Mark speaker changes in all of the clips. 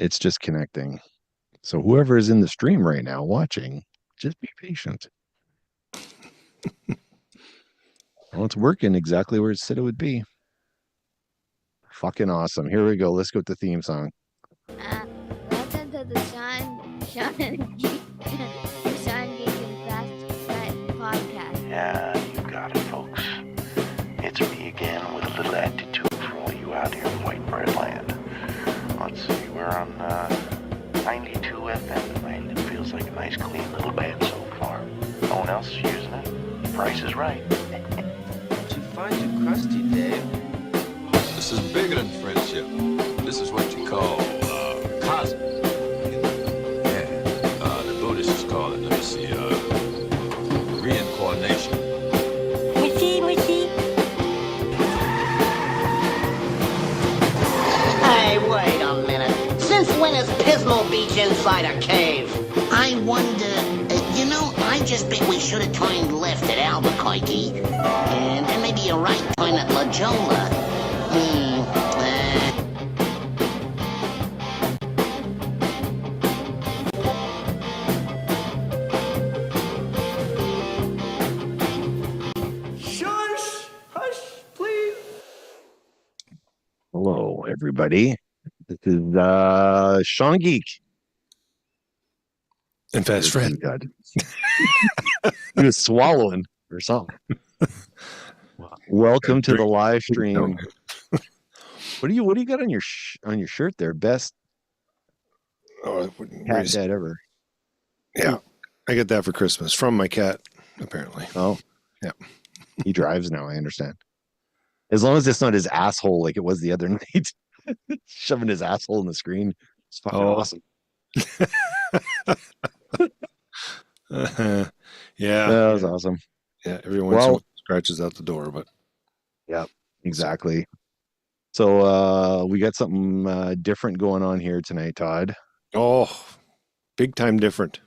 Speaker 1: It's just connecting. So whoever is in the stream right now watching, just be patient. Well, it's working exactly where it said it would be. Fucking awesome. Here we go. Let's go with the theme song.
Speaker 2: Welcome to the Sean Geek and Fast Fat podcast.
Speaker 3: Yeah, you got it, folks. It's me again with a little attitude for all you out here in White Bread Land. Let's see, we're on 92 FM tonight. It feels like a nice, clean little band so far. No one else is using it. The price is right.
Speaker 4: Did you find you crusty, Dave?
Speaker 5: This is bigger than friendship. This is what you call cosmic. Yeah. The Buddhists call it, let me see, reincarnation.
Speaker 6: Hey, wait a minute. Since when is Pismo Beach inside a cave? I wonder, I just bet we should have turned left at Albuquerque. And maybe a right turn at La Jolla.
Speaker 4: Shush! Hush, please.
Speaker 1: Hello, everybody. This is Sean Geek.
Speaker 7: And Fast Fred.
Speaker 1: God. He was swallowing or something. Welcome to the live stream. What do you got on your shirt there? Best cat dad ever.
Speaker 7: Yeah, I get that for Christmas from my cat, apparently.
Speaker 1: Oh,
Speaker 7: yeah.
Speaker 1: He drives now. I understand. As long as it's not his asshole like it was the other night, shoving his asshole in the screen. It's fucking awesome.
Speaker 7: Yeah,
Speaker 1: that was awesome.
Speaker 7: Yeah, everyone scratches out the door, but
Speaker 1: yeah, exactly. So we got something different going on here tonight, Todd.
Speaker 7: Oh, big time different.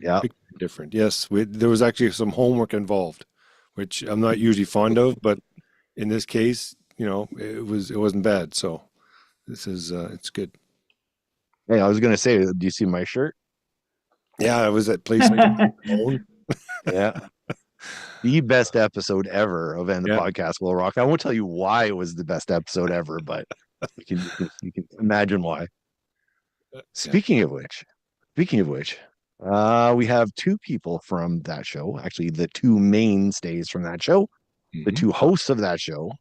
Speaker 1: Yeah,
Speaker 7: big time different. Yes, there was actually some homework involved, which I'm not usually fond of, but in this case, it wasn't bad. So this is it's good.
Speaker 1: Hey, I was gonna say, do you see my shirt?
Speaker 7: Yeah, I was at place.
Speaker 1: Yeah. The best episode ever of And the Podcast Will Rock. I won't tell you why it was the best episode ever, but you can imagine why. Speaking of which, we have two people from that show, actually the two mainstays from that show, the two hosts of that show.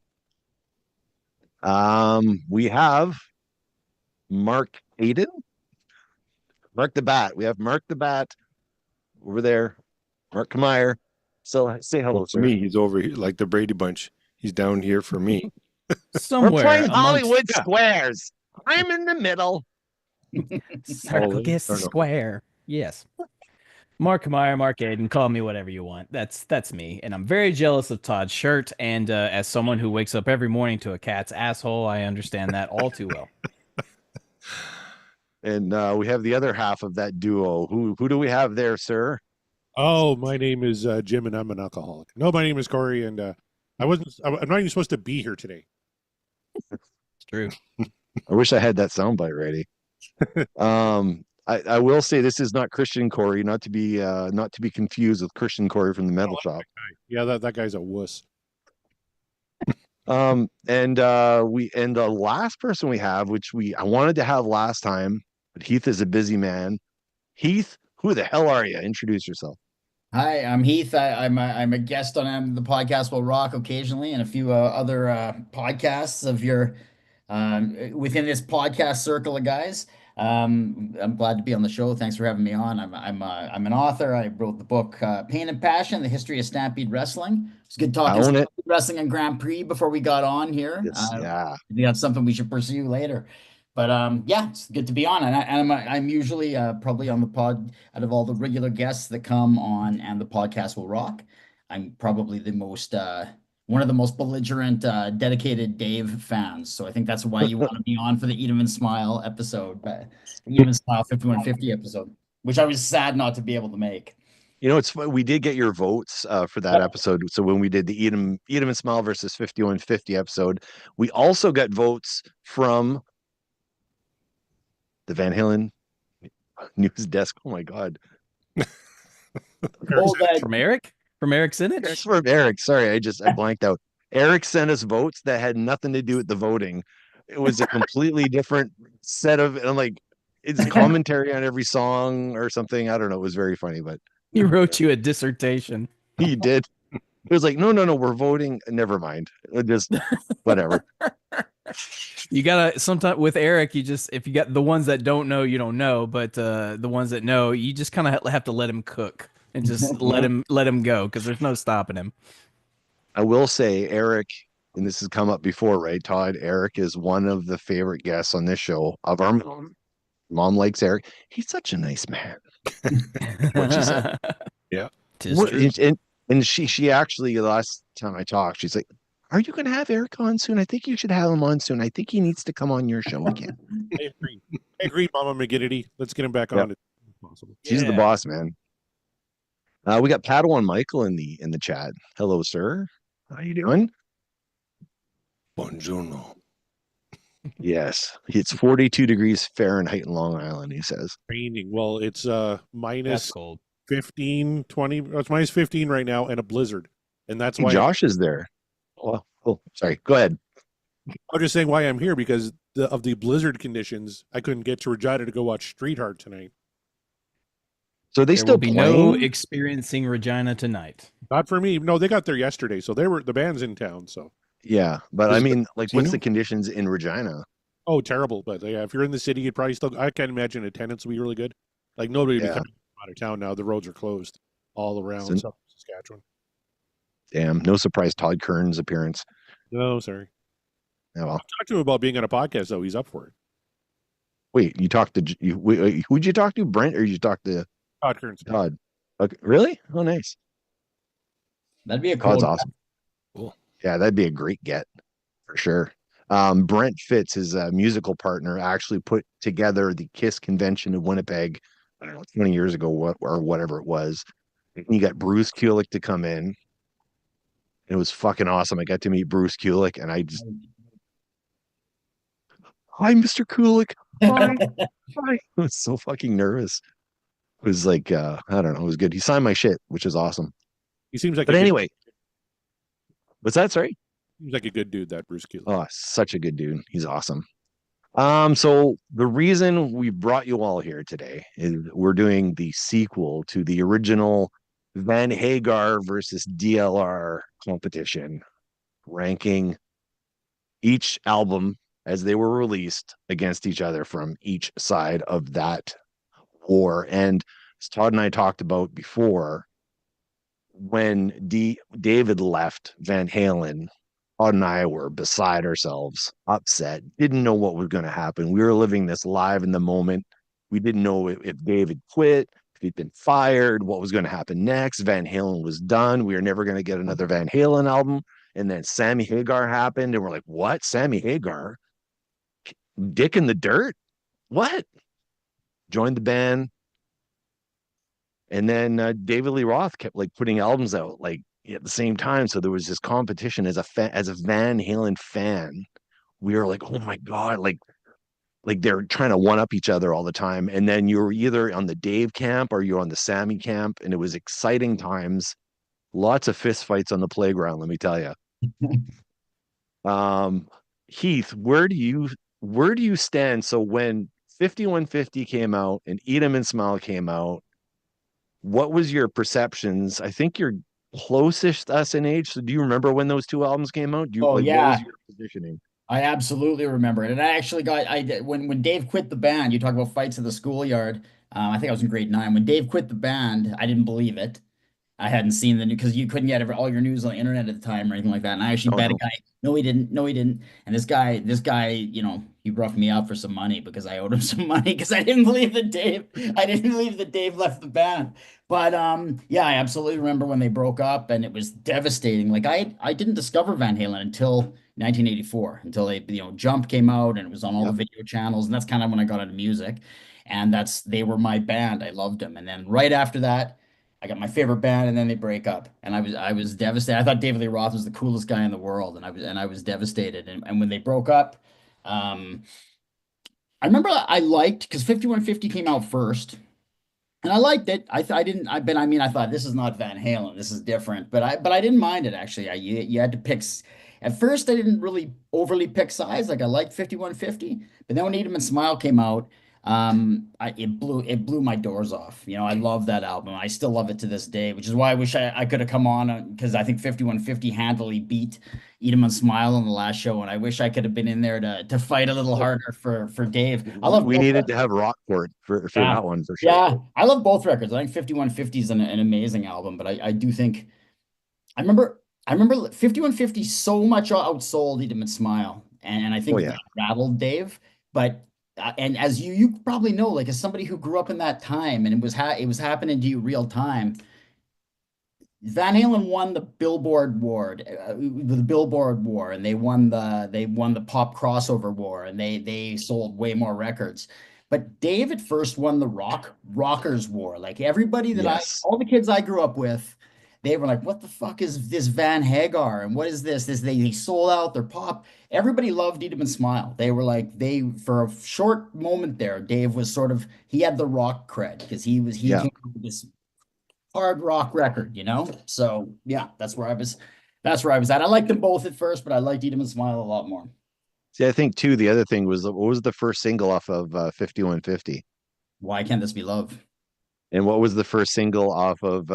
Speaker 1: We have Mark Aiden. Mark the Bat. We have Mark the Bat over there. Mark Kmeyer. So say hello
Speaker 7: to me. He's over here like the Brady Bunch. He's down here for me.
Speaker 8: Somewhere.
Speaker 1: We're playing Hollywood Squares. I'm in the middle.
Speaker 8: Circle gets square. Yes. Mark Kmeyer, Mark Aiden, call me whatever you want. That's me. And I'm very jealous of Todd's shirt. And as someone who wakes up every morning to a cat's asshole, I understand that all too well.
Speaker 1: And we have the other half of that duo. Who do we have there, sir?
Speaker 9: Oh, my name is Jim, and I'm an alcoholic. No, my name is Corey, and I'm not even supposed to be here today.
Speaker 8: It's true.
Speaker 1: I wish I had that soundbite ready. I will say this is not Christian Corey, not to be confused with Christian Corey from the Metal Shop.
Speaker 9: Yeah, that guy's a wuss.
Speaker 1: And the last person we have, which I wanted to have last time, but Heath is a busy man. Heath, who the hell are you? Introduce yourself.
Speaker 10: Hi, I'm Heath. I'm a guest on the Podcast Will Rock occasionally, and a few other podcasts of your within this podcast circle of guys. I'm glad to be on the show. Thanks for having me on. I'm an author. I wrote the book Pain and Passion: The History of Stampede Wrestling. It's good talking Stampede Wrestling and Grand Prix before we got on here.
Speaker 1: Yeah,
Speaker 10: that's something we should pursue later. But it's good to be on, and I'm usually probably on the pod out of all the regular guests that come on, and the Podcast Will Rock. I'm probably the most one of the most belligerent, dedicated Dave fans. So I think that's why you want to be on for the Eat 'em and Smile episode, the Eat 'em and Smile 5150 episode, which I was sad not to be able to make.
Speaker 1: It's we did get your votes for that episode. So when we did the Eat 'em and Smile versus 5150 episode, we also got votes from the Van Halen news desk. Oh my God.
Speaker 10: Oh, that
Speaker 8: From Eric? From Eric Sinich?
Speaker 1: That's from Eric. Sorry, I blanked out. Eric sent us votes that had nothing to do with the voting. It was a completely different set of, and like it's commentary on every song or something. I don't know. It was very funny, but
Speaker 8: He wrote you a dissertation.
Speaker 1: he did. It was like, no, we're voting. Never mind. Just whatever.
Speaker 8: You gotta sometimes with Eric, you just if you got the ones that don't know, you don't know, but the ones that know, you just kind of have to let him cook and just let him go because there's no stopping him.
Speaker 1: I will say, Eric, and this has come up before, right, Todd? Eric is one of the favorite guests on this show of our mom. Mom likes Eric. He's such a nice man. What she said.
Speaker 7: Yeah.
Speaker 8: Tis true.
Speaker 1: And she actually, the last time I talked, she's like, "Are you going to have Eric on soon? I think you should have him on soon. I think he needs to come on your show again."
Speaker 9: I agree, Mama McGinnity. Let's get him back on as possible.
Speaker 1: She's the boss, man. We got Padawan Michael in the chat. Hello, sir. How you doing?
Speaker 7: Buongiorno.
Speaker 1: Yes, it's 42 degrees Fahrenheit in Long Island. He says.
Speaker 9: Raining. Well, it's minus
Speaker 8: That's cold.
Speaker 9: 15, 20. It's minus 15 right now, and a blizzard, and that's why
Speaker 1: Josh is there. Oh, sorry. Go ahead.
Speaker 9: I'm just saying why I'm here because of the blizzard conditions. I couldn't get to Regina to go watch Street Heart tonight.
Speaker 1: So they
Speaker 8: There
Speaker 1: still
Speaker 8: will be
Speaker 1: playing?
Speaker 8: no experiencing Regina tonight.
Speaker 9: Not for me. No, they got there yesterday, so the band's in town. So
Speaker 1: Yeah, but I mean, like,
Speaker 7: do you
Speaker 1: what's
Speaker 7: know?
Speaker 1: the conditions in Regina?
Speaker 9: oh, terrible. But yeah, if you're in the city, you'd probably still. I can't imagine attendance will be really good. Like nobody would be
Speaker 1: Yeah.
Speaker 9: coming out of town now. The roads are closed all around
Speaker 1: So-
Speaker 9: South Saskatchewan.
Speaker 1: Damn, no surprise. Todd Kern's appearance.
Speaker 9: No, sorry.
Speaker 1: Oh, well.
Speaker 9: Talk to him about being on a podcast, though. He's up for it.
Speaker 1: Wait, you talked to who'd you talk to, Brent, or you talk to
Speaker 9: Todd Kearns.
Speaker 1: Todd? Okay, really? Oh, nice.
Speaker 10: that'd be a cool.
Speaker 1: Todd's awesome.
Speaker 7: Cool.
Speaker 1: Yeah, that'd be a great get for sure. Brent Fitz, his musical partner, actually put together the KISS convention in Winnipeg, I don't know, 20 years ago, or whatever it was. And you got Bruce Kulick to come in. It was fucking awesome. I got to meet Bruce Kulick, and I just, hi, Mr. Kulick. Hi. Hi. I was so fucking nervous. It was like, I don't know, it was good. He signed my shit, which is awesome.
Speaker 9: He seems like.
Speaker 1: But anyway, what's that? Sorry.
Speaker 9: Seems like a good dude, that Bruce Kulick.
Speaker 1: Oh, such a good dude. He's awesome. So the reason we brought you all here today is we're doing the sequel to the original Van Hagar versus DLR competition, ranking each album as they were released against each other from each side of that war. And as Todd and I talked about before, when David left Van Halen, Todd and I were beside ourselves, upset, didn't know what was going to happen. We were living this live in the moment. We didn't know if David quit, if he'd been fired, what was going to happen next. Van Halen was done. We were never going to get another Van Halen album. And then Sammy Hagar happened, and we're like, what? Sammy Hagar? Dick in the dirt? What? Joined the band. And then David Lee Roth kept like putting albums out like at the same time. So there was this competition as a Van Halen fan. We were like, oh my God, like they're trying to one up each other all the time. And then you were either on the Dave camp or you're on the Sammy camp. And it was exciting times. Lots of fist fights on the playground, let me tell you. Heath, where do you stand? So when 5150 came out and Eat 'Em and Smile came out, what was your perceptions? I think you're closest to us in age. So do you remember when those two albums came out?
Speaker 10: Oh,
Speaker 1: what
Speaker 10: yeah.
Speaker 1: was your positioning?
Speaker 10: I absolutely remember it. And I actually when Dave quit the band, you talk about fights in the schoolyard. I think I was in grade 9. When Dave quit the band, I didn't believe it. I hadn't seen the news because you couldn't get all your news on the internet at the time or anything like that. And I actually bet a guy, no, he didn't. No, he didn't. And this guy, he roughed me out for some money because I owed him some money because I didn't believe that Dave left the band. But yeah, I absolutely remember when they broke up and it was devastating. Like I didn't discover Van Halen until 1984, until Jump came out and it was on all the video channels. And that's kind of when I got into music. And they were my band. I loved them. And then right after that, I got my favorite band, and then they break up, and I was devastated. I thought David Lee Roth was the coolest guy in the world, and I was devastated. And when they broke up, I I remember I liked because 5150 came out first. And I liked it. I didn't. I mean, I thought this is not Van Halen. This is different. But I didn't mind it actually. You had to pick. At first, I didn't really overly pick sides. Like I liked 5150, but then when Eat 'Em and Smile came out, it blew my doors off. You know, I love that album. I still love it to this day, which is why I wish I could have come on because I think 5150 handily beat Eat 'Em and Smile on the last show, and I wish I could have been in there to fight a little harder for Dave. I love
Speaker 1: We
Speaker 10: both.
Speaker 1: needed to have Rockport for
Speaker 10: Yeah.
Speaker 1: that one for sure.
Speaker 10: Yeah. I love both records. I think 5150 is an amazing album, but I do think I remember 5150 so much outsold Eat 'Em and Smile. And I
Speaker 1: Oh
Speaker 10: think
Speaker 1: yeah.
Speaker 10: that rattled Dave. But and as you probably know, like as somebody who grew up in that time and it was happening to you real time, Van Halen won the Billboard War, and they won the pop crossover war, and they sold way more records. But David first won the rockers war. Like everybody
Speaker 1: Yes.
Speaker 10: all the kids I grew up with, they were like, "What the fuck is this Van Hagar? And what is this? They sold out their pop." Everybody loved Eat 'Em and Smile. They were like for a short moment there, Dave was sort of he had the rock cred because he
Speaker 1: Yeah.
Speaker 10: came up with this hard rock record, you know? So yeah, that's where I was at. I liked them both at first, but I liked Eat 'Em and Smile a lot more.
Speaker 1: See, I think too, the other thing was what was the first single off of 5150?
Speaker 10: Why can't this be love?
Speaker 1: And what was the first single off of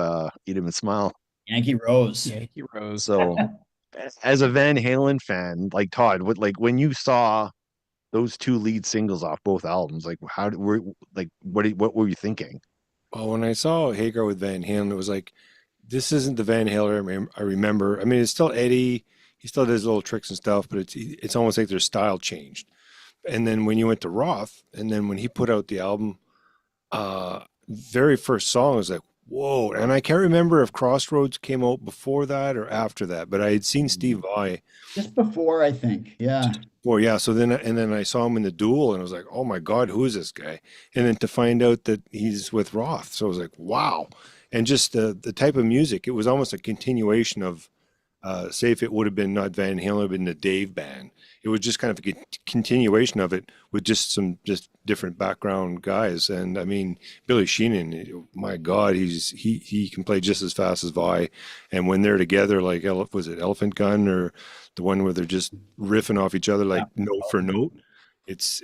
Speaker 1: Eat 'Em and Smile?
Speaker 10: Yankee Rose.
Speaker 8: Yankee Rose.
Speaker 1: So as a Van Halen fan, like Todd, what like when you saw those two lead singles off both albums, like how did were like what were you thinking?
Speaker 7: Well, when I saw Hagar with Van Halen, it was like, this isn't the Van Halen I remember. I mean, it's still Eddie. He still does little tricks and stuff, but it's almost like their style changed. And then when you went to Roth, and then when he put out the album, very first song was like, whoa. And I can't remember if Crossroads came out before that or after that, but I had seen Steve Vai.
Speaker 10: Just before, I think. Yeah.
Speaker 7: Well, yeah. So then I saw him in the Duel, and I was like, oh my God, who is this guy? And then to find out that he's with Roth, so I was like, wow. And just the type of music, it was almost a continuation of, say, if it would have been not Van Halen, it would have been the Dave Band. It was just kind of a continuation of it with just some different background guys. And I mean, Billy Sheehan, my God, he can play just as fast as Vi. And when they're together, like was it Elephant Gun or the one where they're just riffing off each other like note for note? It's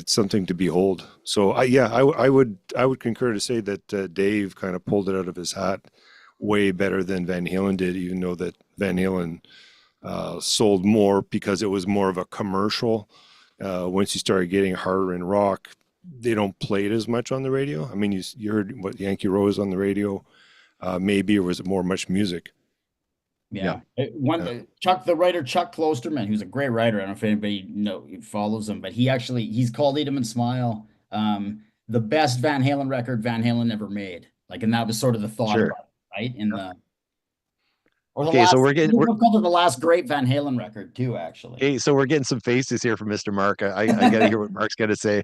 Speaker 7: something to behold. So I would concur to say that Dave kind of pulled it out of his hat way better than Van Halen did, even though that Van Halen sold more because it was more of a commercial. Once you started getting harder in rock, they don't play it as much on the radio. I mean, you heard what Yankee Rose on the radio, maybe, or was it more Much Music?
Speaker 10: Yeah. The writer Chuck Klosterman, who's a great writer. I don't know if anybody follows him, but he's called Eat 'Em and Smile the best Van Halen record Van Halen ever made. Like, and that was sort of the thought
Speaker 1: Sure.
Speaker 10: about it, right?
Speaker 1: Okay, so we're
Speaker 10: called it the last great Van Halen record too, actually.
Speaker 1: Okay, so we're getting some faces here from Mr. Mark. I gotta hear what Mark's gonna say.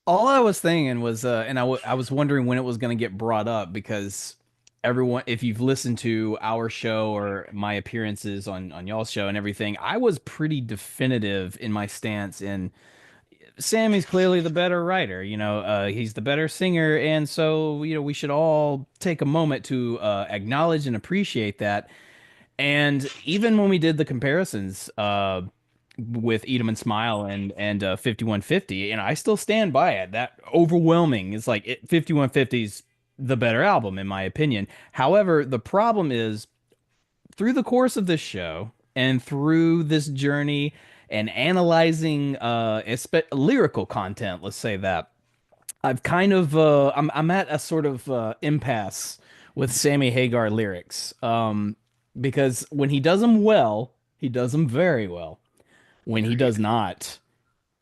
Speaker 8: All I was thinking was, and I was wondering when it was going to get brought up because everyone, if you've listened to our show or my appearances on y'all's show and everything, I was pretty definitive in my stance in Sammy's clearly the better writer. He's the better singer, and so we should all take a moment to acknowledge and appreciate that. And even when we did the comparisons, with Eat 'Em and Smile and 5150, and I still stand by it. That overwhelming is like 5150's the better album in my opinion. However, the problem is through the course of this show and through this journey and analyzing lyrical content, let's say that I've kind of I'm at a sort of impasse with Sammy Hagar lyrics, because when he does them well, he does them very well. When he does not,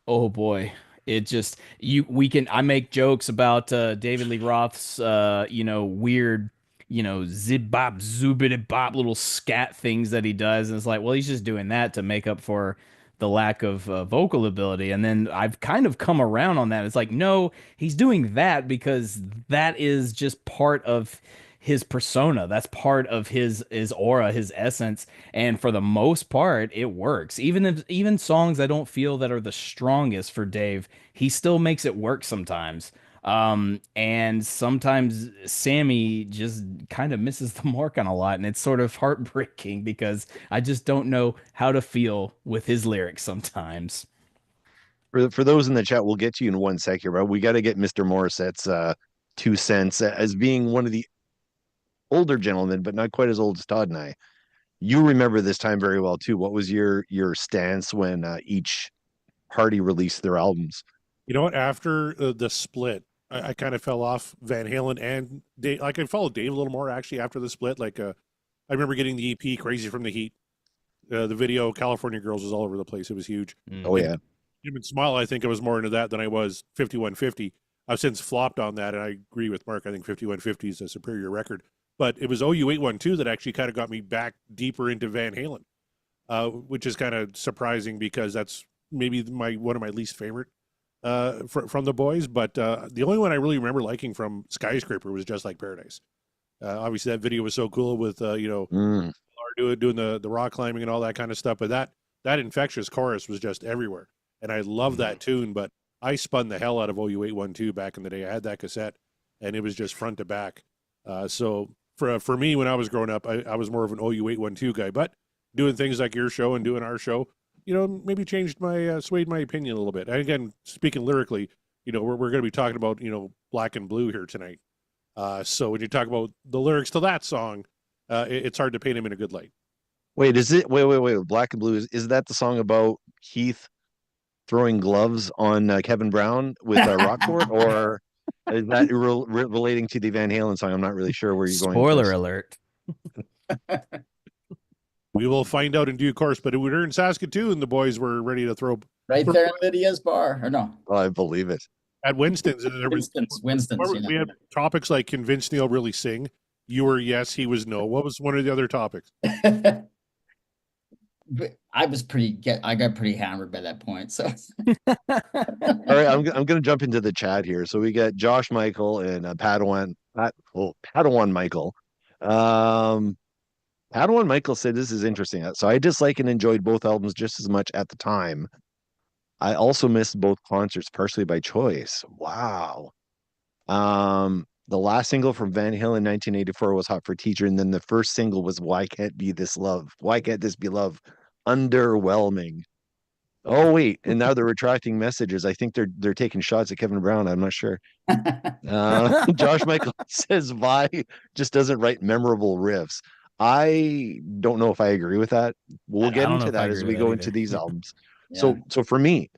Speaker 8: oh boy, it just I make jokes about David Lee Roth's weird zip bop zoobity bop little scat things that he does, and it's like, well, he's just doing that to make up for the lack of vocal ability. And then I've kind of come around on that. It's like, no, he's doing that because that is just part of his persona. That's part of his aura, his essence. And for the most part, it works. Even songs I don't feel that are the strongest for Dave, he still makes it work sometimes. And sometimes Sammy just kind of misses the mark on a lot, and it's sort of heartbreaking because I just don't know how to feel with his lyrics sometimes.
Speaker 1: For those in the chat, we'll get to you in one second, but we got to get Mr. Morissette's 2 cents as being one of the older gentlemen, but not quite as old as Todd and I. You remember this time very well too. What was your stance when each party released their albums?
Speaker 9: You know what? After the split, I kind of fell off Van Halen and Dave. Like I followed Dave a little more actually after the split. Like I remember getting the EP "Crazy from the Heat." The video "California Girls" was all over the place. It was huge.
Speaker 1: Oh yeah.
Speaker 9: Human Smile, I think I was more into that than I was 5150. I've since flopped on that, and I agree with Mark. I think 5150 is a superior record. But it was OU812 that actually kind of got me back deeper into Van Halen, which is kind of surprising because that's maybe one of my least favorite from the boys. But the only one I really remember liking from Skyscraper was Just Like Paradise. Obviously, that video was so cool with doing the rock climbing and all that kind of stuff. But that infectious chorus was just everywhere. And I love that tune, but I spun the hell out of OU812 back in the day. I had that cassette, and it was just front to back. So for me, when I was growing up, I was more of an OU812 guy. But doing things like your show and doing our show, maybe changed swayed my opinion a little bit. And again, speaking lyrically, we're going to be talking about Black and Blue here tonight. So when you talk about the lyrics to that song, it's hard to paint him in a good light.
Speaker 1: Wait, wait. Black and Blue, is that the song about Keith throwing gloves on Kevin Brown with Rockport, or is that relating to the Van Halen song? I'm not really sure where you're going.
Speaker 8: Spoiler alert.
Speaker 9: We will find out in due course, but we were in Saskatoon. The boys were ready to throw
Speaker 10: right there in Lydia's bar, or no?
Speaker 1: Oh, I believe it.
Speaker 9: At Winston's.
Speaker 10: Winston's.
Speaker 9: We had topics like "Convince Neil really sing." You were yes, he was no. What was one of the other topics?
Speaker 10: I got pretty hammered by that point. So,
Speaker 1: all right, I'm going to jump into the chat here. So we got Josh Michael and Padawan Michael. Padawan Michael said this is interesting. So I dislike and enjoyed both albums just as much at the time. I also missed both concerts partially by choice. Wow. The last single from Van Halen 1984 was Hot for Teacher, and then the first single was Why Can't This Be Love? Underwhelming. Oh wait, and now they're retracting messages. I think they're taking shots at Kevin Brown. I'm not sure. Josh Michael says Vi just doesn't write memorable riffs. I don't know if I agree with that. We'll get into that as we go into these albums. Yeah. So for me,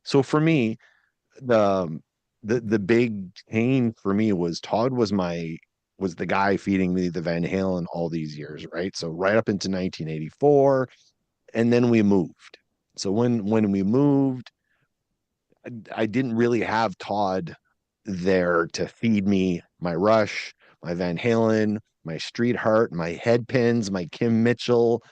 Speaker 1: the big pain for me was Todd was the guy feeding me the Van Halen all these years, right? So right up into 1984, and then we moved. So when we moved, I didn't really have Todd there to feed me my Rush, my Van Halen, my Street Heart, my Headpins, my Kim Mitchell,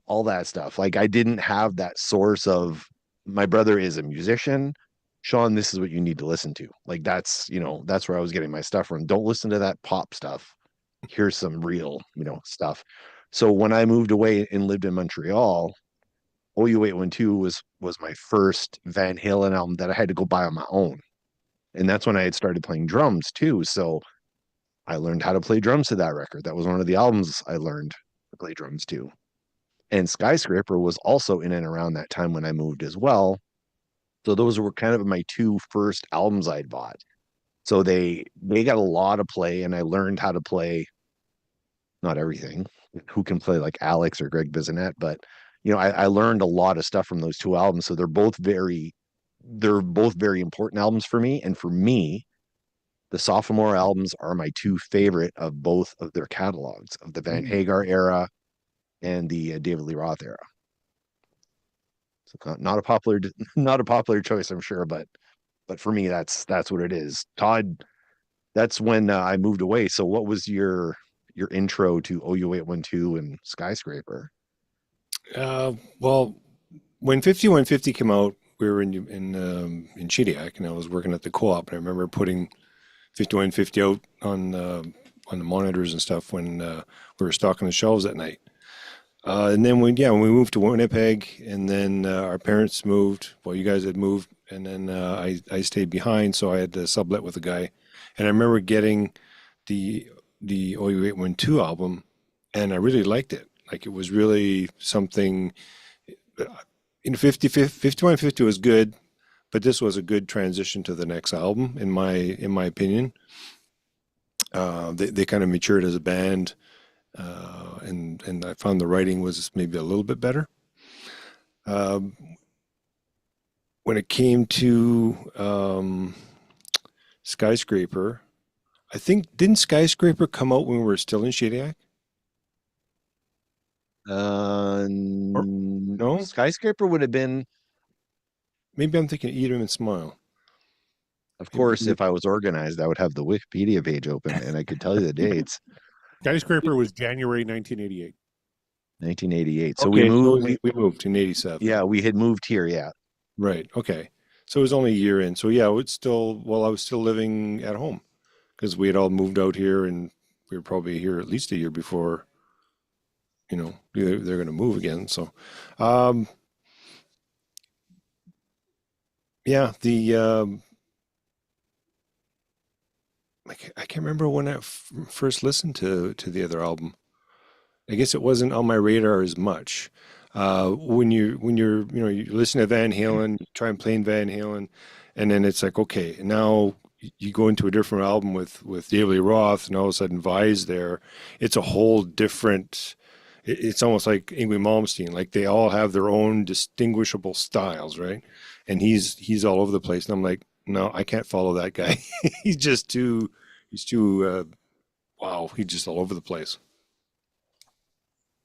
Speaker 1: all that stuff. Like I didn't have that source of, my brother is a musician. Sean, this is what you need to listen to. Like that's where I was getting my stuff from. Don't listen to that pop stuff. Here's some real, stuff. So when I moved away and lived in Montreal, OU812 was my first Van Halen album that I had to go buy on my own. And that's when I had started playing drums too. So I learned how to play drums to that record. That was one of the albums I learned to play drums to. And Skyscraper was also in and around that time when I moved as well. So those were kind of my two first albums I'd bought. So they got a lot of play, and I learned how to play, not everything, who can play like Alex or Greg Bissonette, but I learned a lot of stuff from those two albums. So they're both very important albums for me. And for me, the sophomore albums are my two favorite of both of their catalogs, of the Van Hagar era and the David Lee Roth era. So not a popular choice, I'm sure, but for me, that's what it is. Todd, that's when I moved away. So what was your intro to OU812 and Skyscraper?
Speaker 7: Well, when 5150 came out, we were in Chidiac, and I was working at the co-op, and I remember putting 5150 out on on the monitors and stuff when we were stocking the shelves at night. And then when we moved to Winnipeg, and then our parents moved. Well, you guys had moved, and then I stayed behind, so I had to sublet with a guy. And I remember getting the OU812 album, and I really liked it. Like, it was really something. In 5150 was good, but this was a good transition to the next album, in my opinion. They kind of matured as a band, and I found the writing was maybe a little bit better. When it came to Skyscraper, I think, didn't Skyscraper come out when we were still in Shediac?
Speaker 1: No, Skyscraper would have been.
Speaker 7: Maybe I'm thinking Eat 'Em and Smile.
Speaker 1: Of course, if I was organized, I would have the Wikipedia page open and I could tell you the dates.
Speaker 9: Skyscraper was January 1988.
Speaker 1: 1988. So
Speaker 7: okay,
Speaker 1: we
Speaker 7: moved in 87.
Speaker 1: Yeah, we had moved here. Yeah.
Speaker 7: Right. Okay. So it was only a year in. So yeah, I was still living at home because we had all moved out here, and we were probably here at least a year before, they're going to move again. So, yeah, I can't remember when I first listened to the other album. I guess it wasn't on my radar as much. When you're you listen to Van Halen, you try and play Van Halen, and then it's like, okay, now you go into a different album with David Lee Roth, and all of a sudden Vi's there. It's a whole different. It's almost like Yngwie Malmsteen. Like, they all have their own distinguishable styles, right? And he's all over the place, and I'm like, no, I can't follow that guy. He's too wow. He's just all over the place.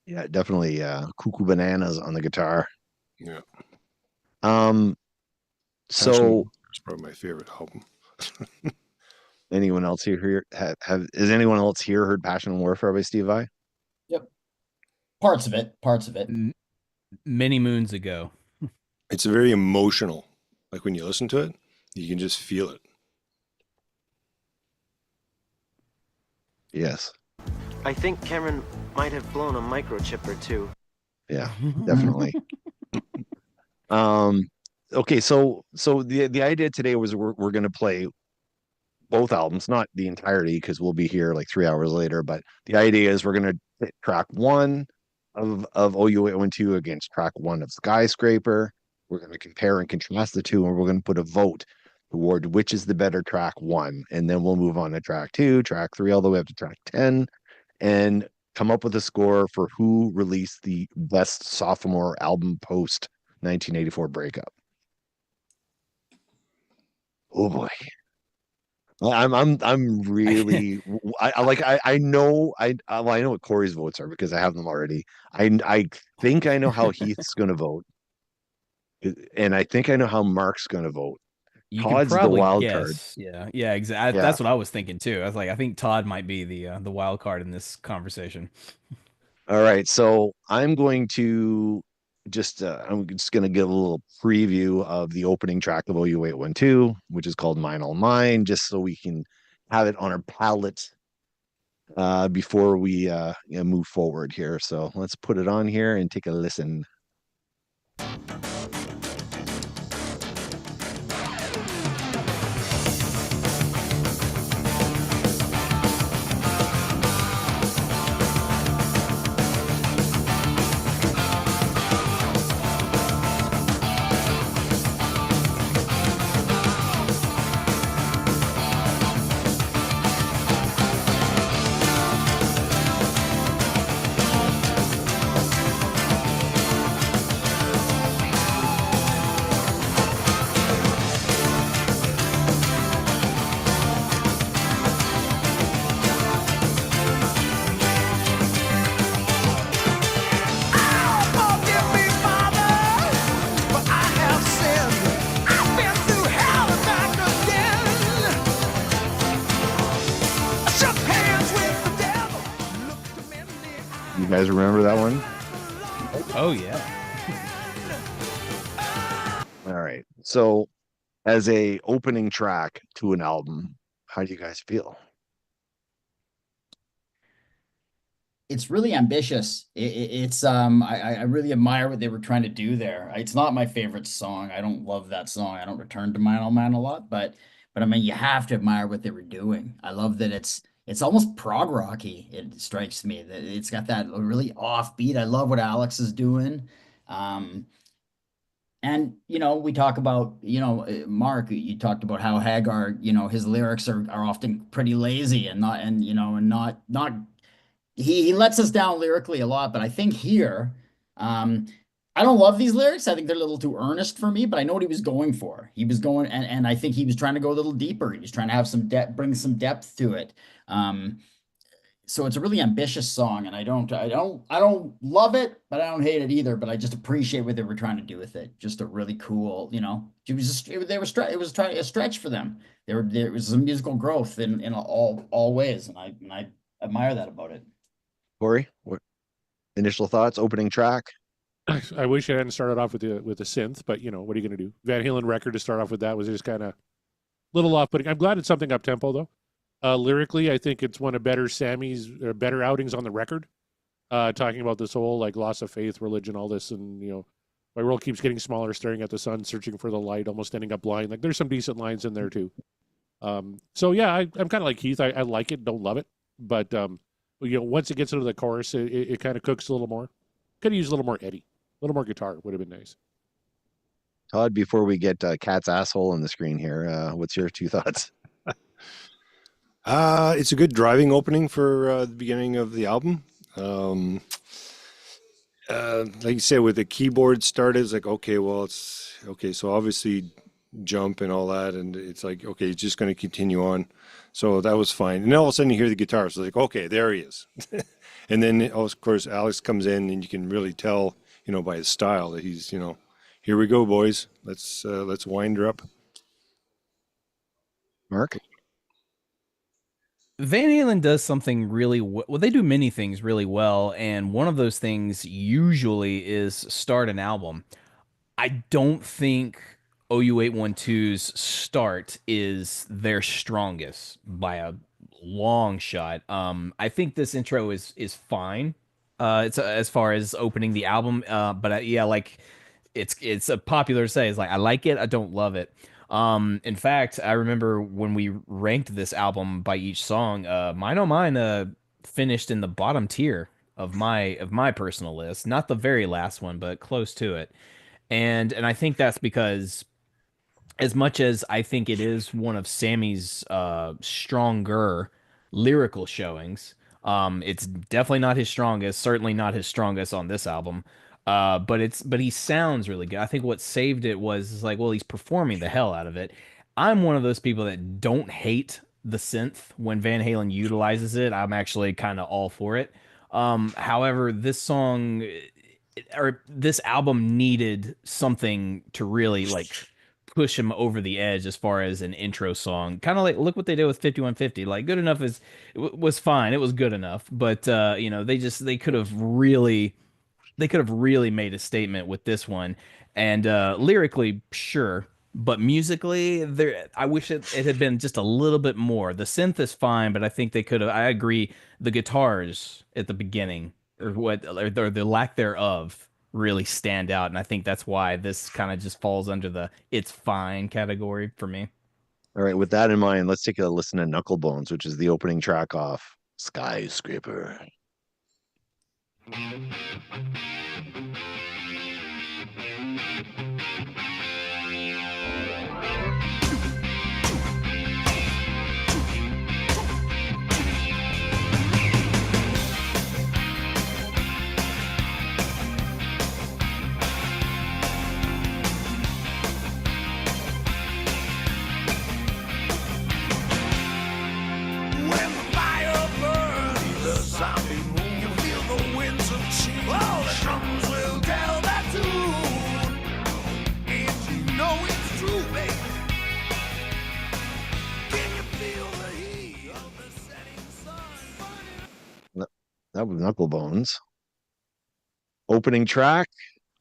Speaker 1: Yeah, definitely Cuckoo Bananas on the guitar.
Speaker 7: Yeah.
Speaker 1: So
Speaker 7: it's probably my favorite album.
Speaker 1: anyone else here has anyone else here heard Passion and Warfare by Steve Vai?
Speaker 10: Yep. Parts of it.
Speaker 8: Many moons ago.
Speaker 7: It's very emotional. Like, when you listen to it, you can just feel it.
Speaker 1: Yes.
Speaker 4: I think Cameron might have blown a microchip or two.
Speaker 1: Yeah, definitely. Okay, so the idea today was we're going to play both albums, not the entirety, because we'll be here like 3 hours later. But the idea is we're going to hit track 1 of OU812 against track 1 of Skyscraper. We're going to compare and contrast the two, and we're going to put a vote toward which is the better track 1, and then we'll move on to track 2, track 3, all the way up to track 10, and come up with a score for who released the best sophomore album post 1984 breakup. Oh boy. I'm really I know what Corey's votes are because I have them already. I think I know how Heath's going to vote, and I think I know how Mark's going to vote.
Speaker 8: You
Speaker 1: Todd's
Speaker 8: can probably
Speaker 1: the wild
Speaker 8: guess.
Speaker 1: card.
Speaker 8: Yeah, exactly.
Speaker 1: Yeah.
Speaker 8: That's what I was thinking too. I was like, I think Todd might be the wild card in this conversation.
Speaker 1: All right, so I'm going to I'm just going to give a little preview of the opening track of OU812, which is called Mine All Mine, just so we can have it on our palette before we move forward here. So let's put it on here and take a listen. You guys remember that one?
Speaker 8: Oh yeah.
Speaker 1: All right. So as a opening track to an album, how do you guys feel?
Speaker 10: it's really ambitious. I really admire what they were trying to do there. It's not my favorite song. I don't love that song. I don't return to Mine Oh Man a lot, but I mean, you have to admire what they were doing. I love that it's almost prog rocky. It strikes me that it's got that really offbeat. I love what Alex is doing. And we talk about, Mark, you talked about how Hagar, his lyrics are often pretty lazy and not, and not he lets us down lyrically a lot, but I think here, I don't love these lyrics. I think they're a little too earnest for me, but I know what he was going for. He was going, and I think he was trying to go a little deeper. He was trying to have some depth, bring some depth to it. So it's a really ambitious song, and I don't love it, but I don't hate it either. But I just appreciate what they were trying to do with it. Just a really cool, it was just it was trying a stretch for them. There was some musical growth in all ways, and I admire that about it.
Speaker 1: Corey, what initial thoughts? Opening track.
Speaker 9: I wish I hadn't started off with the synth, but what are you going to do? Van Halen record to start off with that was just kind of a little off-putting. I'm glad it's something up-tempo, though. Lyrically, I think it's one of Sammy's better outings on the record, talking about this whole like loss of faith, religion, all this, and my world keeps getting smaller, staring at the sun, searching for the light, almost ending up blind. Like there's some decent lines in there too. So yeah, I'm kind of like Keith. I like it, don't love it, but once it gets into the chorus, it kind of cooks a little more. Could have used a little more Eddie, a little more guitar would have been nice.
Speaker 1: Todd, before we get Cat's asshole on the screen here, what's your two thoughts?
Speaker 7: It's a good driving opening for the beginning of the album. Like you said, with the keyboard started, it's like, okay, well, it's okay. So obviously jump and all that. And it's like, okay, it's just going to continue on. So that was fine. And then all of a sudden you hear the guitar. So it's like, okay, there he is. And then, of course, Alex comes in and you can really tell, by his style that he's, here we go, boys. Let's wind her up.
Speaker 1: Mark?
Speaker 8: Van Halen does something really well. They do many things really well, and one of those things usually is start an album. I don't think OU812's start is their strongest by a long shot. I think this intro is fine. It's as far as opening the album. But yeah, like it's a popular say. It's like I like it, I don't love it. In fact, I remember when we ranked this album by each song, Mine Oh Mine finished in the bottom tier of my personal list. Not the very last one, but close to it. And I think that's because as much as I think it is one of Sammy's stronger lyrical showings, it's definitely not his strongest, certainly not his strongest on this album. But he sounds really good. I think what saved it was like, well, he's performing the hell out of it. I'm one of those people that don't hate the synth when Van Halen utilizes it. I'm actually kind of all for it. However, this song or this album needed something to really like push him over the edge as far as an intro song. Kind of like look what they did with 5150. Like good enough was fine. It was good enough, but they could have really made a statement with this one. And lyrically, sure, but musically, I wish it had been just a little bit more. The synth is fine, but I think they could have. I agree. The guitars at the beginning, or the lack thereof, really stand out, and I think that's why this kind of just falls under the "it's fine" category for me.
Speaker 1: All right, with that in mind, let's take a listen to Knucklebones, which is the opening track off Skyscraper. That was Knucklebones. Opening track.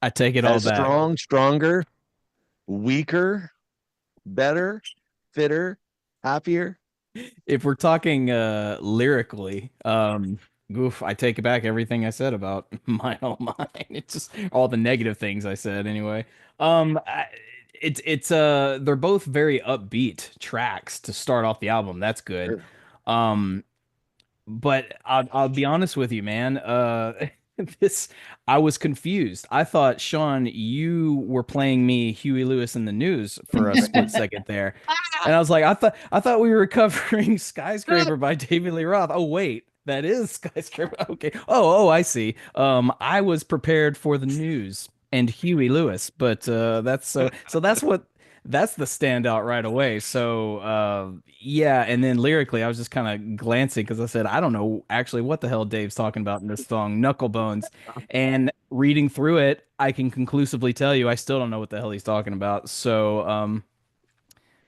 Speaker 8: I take it all back.
Speaker 1: Strong, stronger, weaker, better, fitter, happier.
Speaker 8: If we're talking lyrically, Goof, I take it back everything I said about Mine Oh Mine. It's just all the negative things I said anyway. It's they're both very upbeat tracks to start off the album. That's good.
Speaker 1: Sure.
Speaker 8: Um, but I'll be honest with you, man. This I was confused. I thought, Sean, you were playing me Huey Lewis in the News for a split second there. And I was like, I thought we were covering Skyscraper by David Lee Roth. Oh, wait, that is Skyscraper. Okay. Oh, I see. I was prepared for the news and Huey Lewis, but so that's the standout right away. So yeah, and then lyrically, I was just kind of glancing because I said I don't know actually what the hell Dave's talking about in this song, Knucklebones, and reading through it, I can conclusively tell you I still don't know what the hell he's talking about. So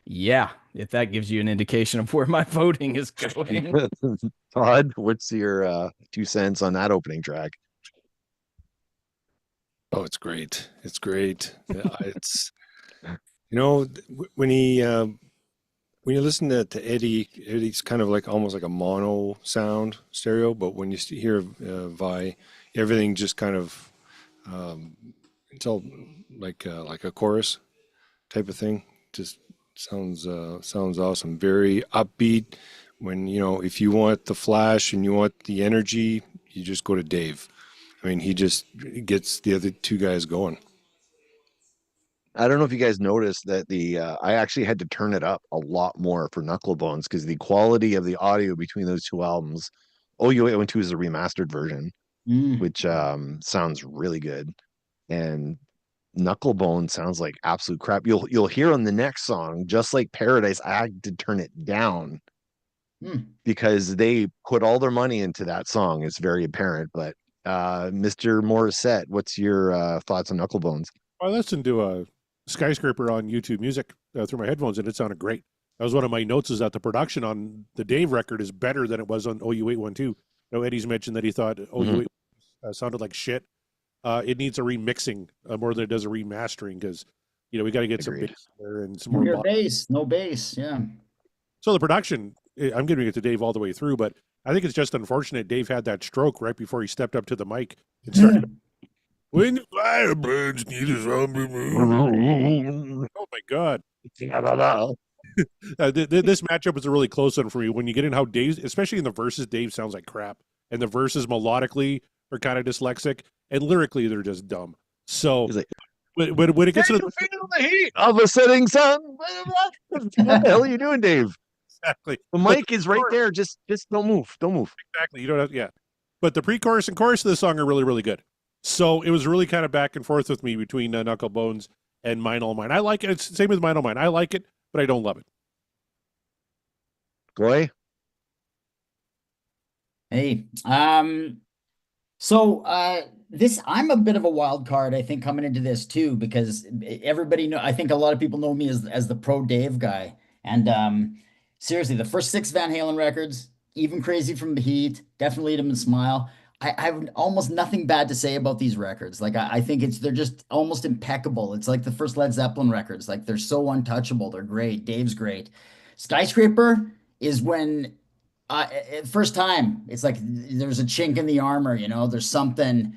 Speaker 8: yeah, if that gives you an indication of where my voting is going.
Speaker 1: Todd, what's your 2 cents on that opening track?
Speaker 7: Oh, it's great. It's great. It's when you listen to Eddie, Eddie's kind of like almost like a mono sound stereo, but when you hear Vi, everything just kind of it's all like a chorus type of thing. Just sounds awesome. Very upbeat. When if you want the flash and you want the energy, you just go to Dave. I mean, he just gets the other two guys going.
Speaker 1: I don't know if you guys noticed that I actually had to turn it up a lot more for Knucklebones because the quality of the audio between those two albums, OU812 is a remastered version, which sounds really good, and Knucklebone sounds like absolute crap. You'll hear on the next song, just like Paradise, I had to turn it down because they put all their money into that song. It's very apparent. But Mr. Morissette, what's your thoughts on Knucklebones?
Speaker 9: I listened to a Skyscraper on YouTube Music through my headphones, and it sounded great. That was one of my notes, is that the production on the Dave record is better than it was on OU812. Eddie's mentioned that he thought OU8 sounded like shit. It needs a remixing more than it does a remastering, because we got to get some bass there and some more
Speaker 10: bass, no bass, yeah.
Speaker 9: So the production, I'm giving it to Dave all the way through, but I think it's just unfortunate Dave had that stroke right before he stepped up to the mic and started. When the fire burns, need a zombie moon. Oh my God! This matchup was a really close one for me. When you get in how Dave, especially in the verses, Dave sounds like crap, and the verses melodically are kind of dyslexic, and lyrically they're just dumb. So when it gets to
Speaker 1: the heat of a setting sun, what the hell are you doing, Dave?
Speaker 9: Exactly.
Speaker 1: The mic is right there. Just don't move. Don't move.
Speaker 9: Exactly. You don't have. Yeah. But the pre-chorus and chorus of the song are really, really good. So it was really kind of back and forth with me between Knucklebones and Mine Oh Mine. I like it. It's the same as Mine Oh Mine. I like it, but I don't love it.
Speaker 1: Goy?
Speaker 10: Hey, so this, I'm a bit of a wild card, I think, coming into this too, because everybody I think a lot of people know me as the pro Dave guy. And seriously, the first 6 Van Halen records, Even Crazy from the Heat, Definitely Eat 'Em and Smile. I have almost nothing bad to say about these records. Like I think they're just almost impeccable. It's like the first Led Zeppelin records. Like they're so untouchable. They're great. Dave's great. Skyscraper is when first time it's like there's a chink in the armor. There's something.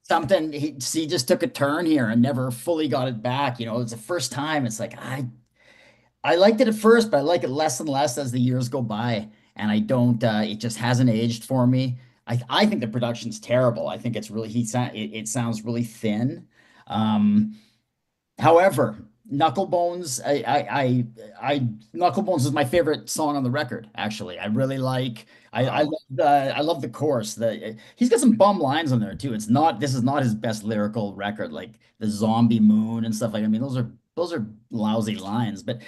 Speaker 10: Something he just took a turn here and never fully got it back. It's the first time. It's like I liked it at first, but I like it less and less as the years go by, and I don't. It just hasn't aged for me. I think the production's terrible. I think it's really it sounds really thin. However, Knucklebones, Knucklebones is my favorite song on the record. Actually, I really like. I love the chorus. He's got some bum lines on there too. This is not his best lyrical record, like the zombie moon and stuff like. I mean, those are lousy lines, but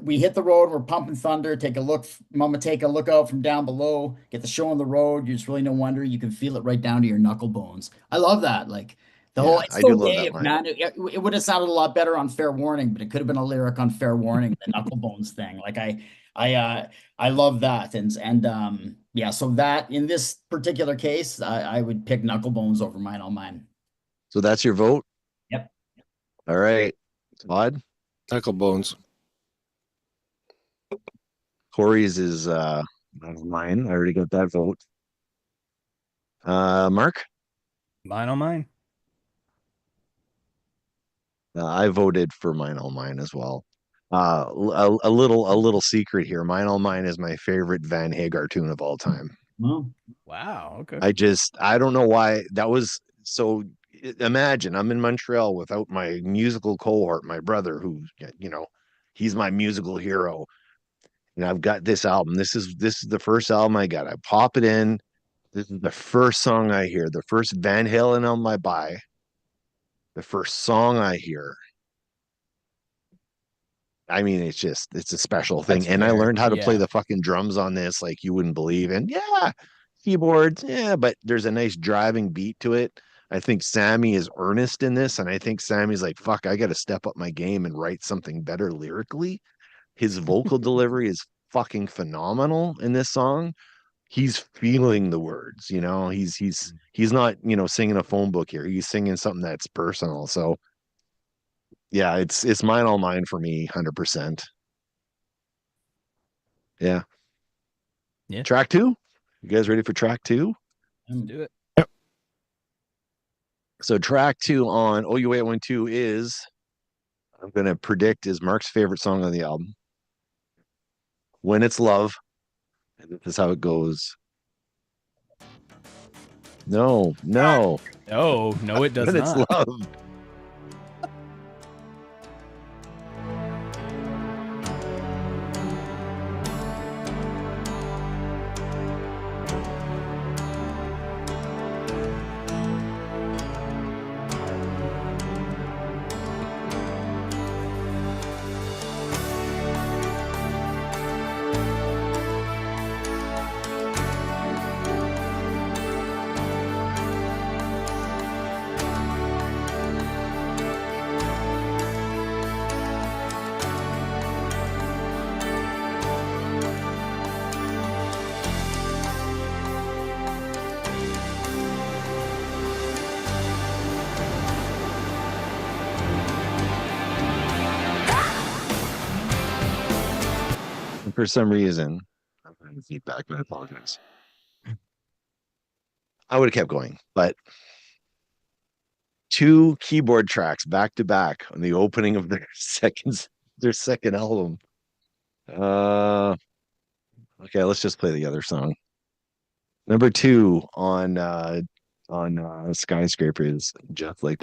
Speaker 10: we hit the road, we're pumping thunder, take a look, mama, take a look out from down below, get the show on the road. It's really no wonder you can feel it right down to your knuckle bones. I love that. Like it's
Speaker 1: I do
Speaker 10: so
Speaker 1: love
Speaker 10: Dave,
Speaker 1: that line.
Speaker 10: man. It would have sounded a lot better on Fair Warning, but it could have been a lyric on Fair Warning, the knuckle bones thing. Like I love that. And yeah, so that in this particular case, I would pick Knucklebones over Mine Oh Mine.
Speaker 1: So that's your vote?
Speaker 10: Yep.
Speaker 1: All right. Todd?
Speaker 7: Knucklebones.
Speaker 1: Corey's is not mine. I already got that vote. Mark?
Speaker 8: Mine on mine.
Speaker 1: I voted for Mine All Mine as well. A little secret here. Mine All Mine is my favorite Van Hagar tune of all time.
Speaker 10: Well,
Speaker 8: Wow. Okay.
Speaker 1: I don't know why that was so. Imagine I'm in Montreal without my musical cohort, my brother, who, he's my musical hero. And I've got this album. This is the first album I got. I pop it in. This is the first song I hear, the first Van Halen album I buy, the first song I hear. I mean, it's a special thing.
Speaker 8: That's
Speaker 1: And I
Speaker 8: fair.
Speaker 1: learned how to play
Speaker 8: Yeah.
Speaker 1: the fucking drums on this like you wouldn't believe. And yeah, keyboards, yeah, but there's a nice driving beat to it. I think Sammy is earnest in this, and I think Sammy's like, fuck, I gotta step up my game and write something better lyrically. His vocal delivery is fucking phenomenal in this song. He's feeling the words, he's not, singing a phone book here. He's singing something that's personal. So yeah, it's Mine All Mine for me, 100%. Yeah.
Speaker 8: Yeah.
Speaker 1: Track two. You guys ready for track two?
Speaker 8: Let's do it.
Speaker 1: So track two on OU812 is, I'm gonna predict, is Mark's favorite song on the album. When It's Love. And this is how it goes. No.
Speaker 8: No, no, it does
Speaker 1: When It's
Speaker 8: not.
Speaker 1: Love. For some reason, I'm having feedback, but I apologize. I would have kept going, but two keyboard tracks back to back on the opening of their second album. Okay, let's just play the other song. Number two on Skyscraper is Just Like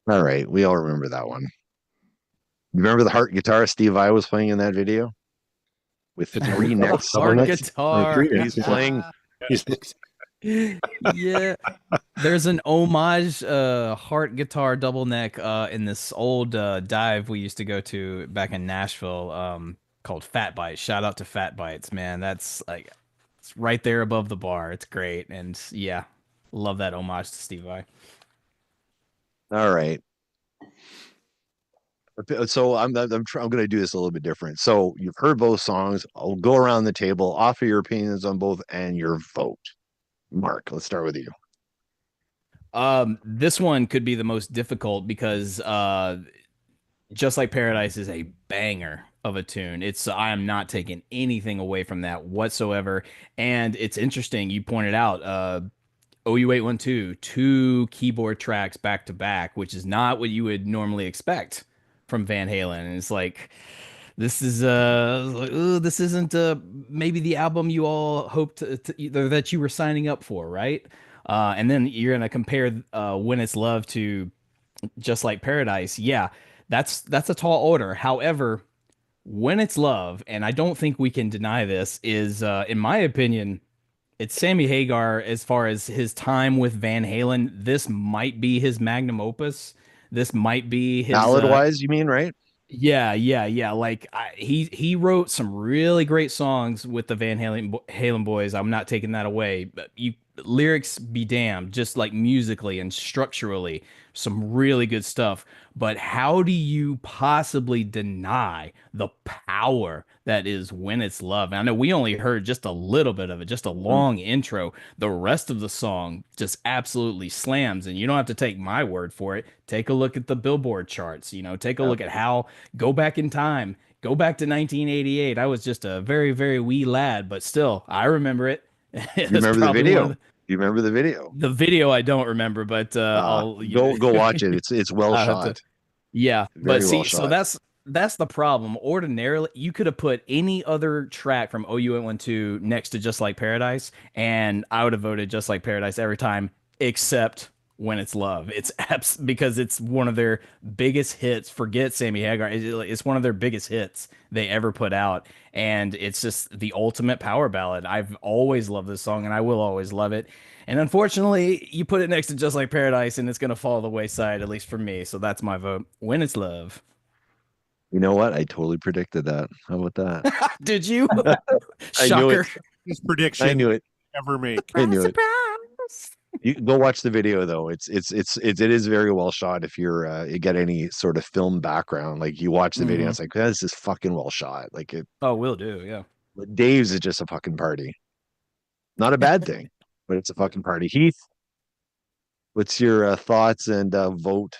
Speaker 1: All right, we all remember that one. You remember the Heart guitar Steve Vai was playing in that video with three necks?
Speaker 8: Hard guitar.
Speaker 1: He's playing.
Speaker 8: Yeah, there's an homage Heart guitar double neck in this old dive we used to go to back in Nashville called Fat Bites. Shout out to Fat Bites, man. That's like, it's right there above the bar. It's great. And yeah, love that homage to Steve Vai.
Speaker 1: All right. So I'm going to do this a little bit different. So you've heard both songs. I'll go around the table, offer your opinions on both and your vote. Mark, let's start with you.
Speaker 8: This one could be the most difficult because Just Like Paradise is a banger of a tune. I am not taking anything away from that whatsoever. And it's interesting, you pointed out OU812, two keyboard tracks back to back, which is not what you would normally expect from Van Halen. And it's like, this is this isn't maybe the album you all hoped to that you were signing up for, right? And then you're gonna compare When It's Love to Just Like Paradise. Yeah, that's a tall order. However, When It's Love, and I don't think we can deny this, is in my opinion, it's Sammy Hagar as far as his time with Van Halen. This might be his magnum opus. This might be his
Speaker 1: ballad wise, you mean, right?
Speaker 8: Yeah. Like he wrote some really great songs with the Halen boys. I'm not taking that away, but you lyrics be damned, just like musically and structurally, some really good stuff. But how do you possibly deny the power that is When It's Love? And I know we only heard just a little bit of it, just a long intro. The rest of the song just absolutely slams, and you don't have to take my word for it. Take a look at the Billboard charts, take a look at how go back in time. Go back to 1988. I was just a very, very wee lad, but still, I remember it.
Speaker 1: You
Speaker 8: It's
Speaker 1: remember the
Speaker 8: probably one of
Speaker 1: video? You remember the video?
Speaker 8: the video I don't remember, but I'll
Speaker 1: Go watch it. It's well
Speaker 8: I'll have to
Speaker 1: shot.
Speaker 8: yeah, but
Speaker 1: Very well
Speaker 8: see, so
Speaker 1: shot.
Speaker 8: that's the problem. Ordinarily, you could have put any other track from OU812 next to Just Like Paradise, and I would have voted Just Like Paradise every time, except When It's Love. Because it's one of their biggest hits. Forget Sammy Hagar. It's one of their biggest hits they ever put out, and it's just the ultimate power ballad. I've always loved this song, and I will always love it. And unfortunately, you put it next to Just Like Paradise, and it's going to fall the wayside, at least for me. So that's my vote. When It's Love.
Speaker 1: You know what? I totally predicted that. How about that?
Speaker 8: Did you?
Speaker 1: I knew
Speaker 8: Shocker.
Speaker 1: it.
Speaker 9: This
Speaker 1: I
Speaker 9: prediction
Speaker 1: knew it.
Speaker 9: ever make.
Speaker 1: I knew it.
Speaker 8: Surprise.
Speaker 1: You go watch the video though. It is very well shot. If you get any sort of film background, like you watch the video, it's like this is fucking well shot. Like it.
Speaker 8: Oh, will do. Yeah.
Speaker 1: Dave's is just a fucking party. Not a bad thing, but it's a fucking party. Heath, what's your thoughts and vote?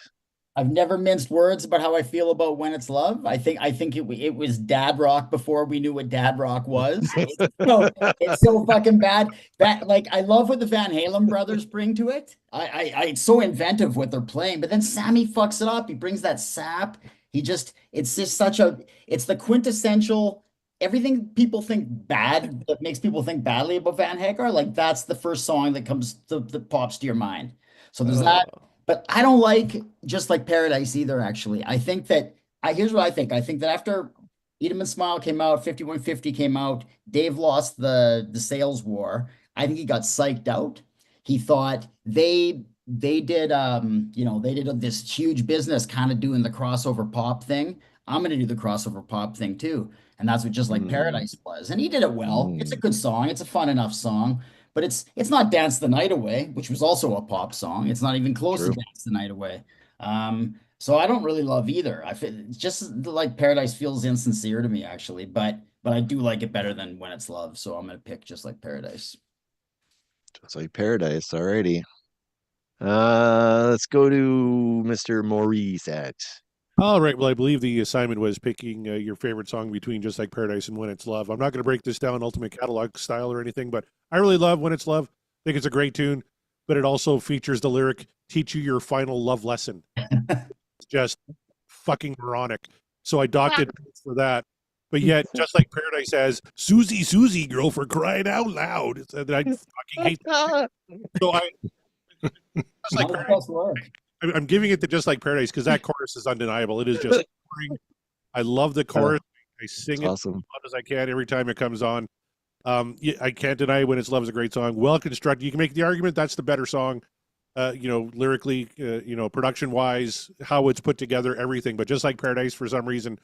Speaker 10: I've never minced words about how I feel about When It's Love. I think it was dad rock before we knew what dad rock was. It's so fucking bad. Like I love what the Van Halen brothers bring to it. It's so inventive what they're playing, but then Sammy fucks it up. He brings that sap. It's just it's the quintessential everything people think bad that makes people think badly about Van Hagar. Like that's the first song that pops to your mind. So there's that. But I don't like Just Like Paradise either, actually. I think that here's what I think. I think that after Eat 'Em and Smile came out, 5150 came out, Dave lost the sales war. I think he got psyched out. He thought they did they did this huge business kind of doing the crossover pop thing. I'm gonna do the crossover pop thing too. And that's what Just Like Paradise was. And he did it well. It's a good song, it's a fun enough song. But it's not Dance the Night Away, which was also a pop song. It's not even close to Dance the Night Away. So I don't really love either. It's just like Paradise feels insincere to me, actually. But I do like it better than When It's Love. So I'm gonna pick Just Like Paradise.
Speaker 1: Just Like Paradise. Alrighty. Let's go to Mr. Maurice at.
Speaker 9: All right. Well, I believe the assignment was picking your favorite song between Just Like Paradise and When It's Love. I'm not going to break this down Ultimate Catalog style or anything, but I really love When It's Love. I think it's a great tune, but it also features the lyric, teach you your final love lesson. It's just fucking moronic. So I docked it for that. But yet, Just Like Paradise has Susie, Susie, girl, for crying out loud. I fucking hate that. So Just Like Paradise, I'm giving it to Just Like Paradise because that chorus is undeniable. It is just boring. I love the chorus. I sing it as loud as I can every time it comes on. I can't deny When It's Love is a great song. Well constructed. You can make the argument that's the better song, lyrically, production wise, how it's put together, everything. But Just Like Paradise, for some reason,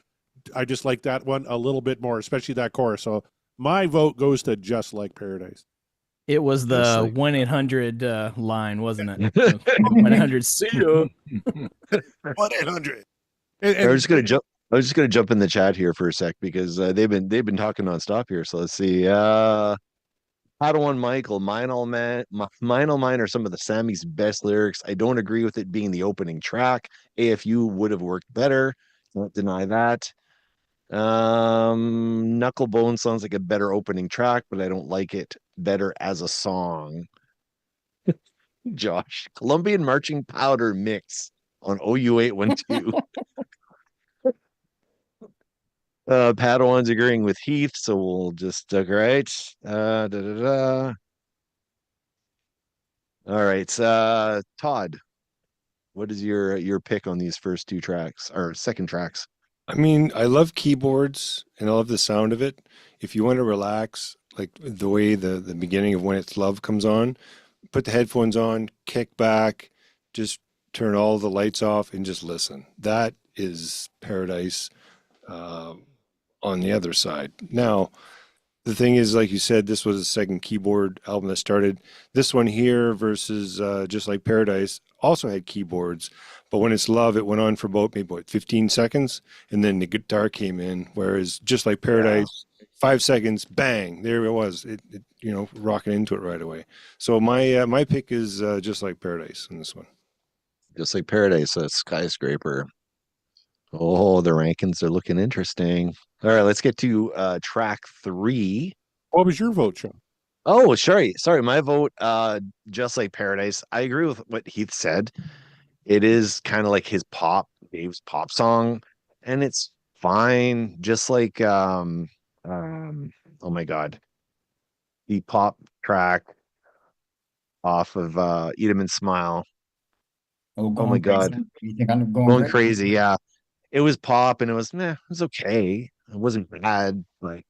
Speaker 9: I just like that one a little bit more, especially that chorus. So my vote goes to Just Like Paradise.
Speaker 8: It was the 1-800 line, wasn't it? 1-800 see you.
Speaker 9: 1-800.
Speaker 1: I was just gonna jump in the chat here for a sec because they've been talking nonstop here. So let's see. Padawan Michael, mine all mine are some of the Sammy's best lyrics. I don't agree with it being the opening track. AFU would have worked better. Don't deny that. Knucklebone sounds like a better opening track, but I don't like it better as a song. Josh, Colombian Marching Powder mix on OU812. Padawan's agreeing with Heath, so we'll just right. All right, Todd, what is your pick on these first two tracks or second tracks?
Speaker 7: I mean, I love keyboards and I love the sound of it. If you want to relax, like the way the beginning of When It's Love comes on, put the headphones on, kick back, just turn all the lights off and just listen. That is Paradise on the other side. Now, the thing is, like you said, this was the second keyboard album that started. This one here versus Just Like Paradise also had keyboards, but when it's Love, it went on for about maybe 15 seconds, and then the guitar came in. Whereas Just Like Paradise, 5 seconds, bang, there it was. It rocking into it right away. So my pick is Just Like Paradise in this one.
Speaker 1: Just Like Paradise, Skyscraper. Oh, the rankings are looking interesting. All right, let's get to track 3.
Speaker 9: What was your vote, Sean?
Speaker 1: Oh, sorry. My vote, Just Like Paradise. I agree with what Heath said. It is kind of like Dave's pop song, and it's fine. Just like oh my God, the pop track off of Eat 'Em and Smile. Oh my God,
Speaker 10: You think I'm
Speaker 1: going crazy? Yeah, it was pop, and it was okay. It wasn't bad. Like,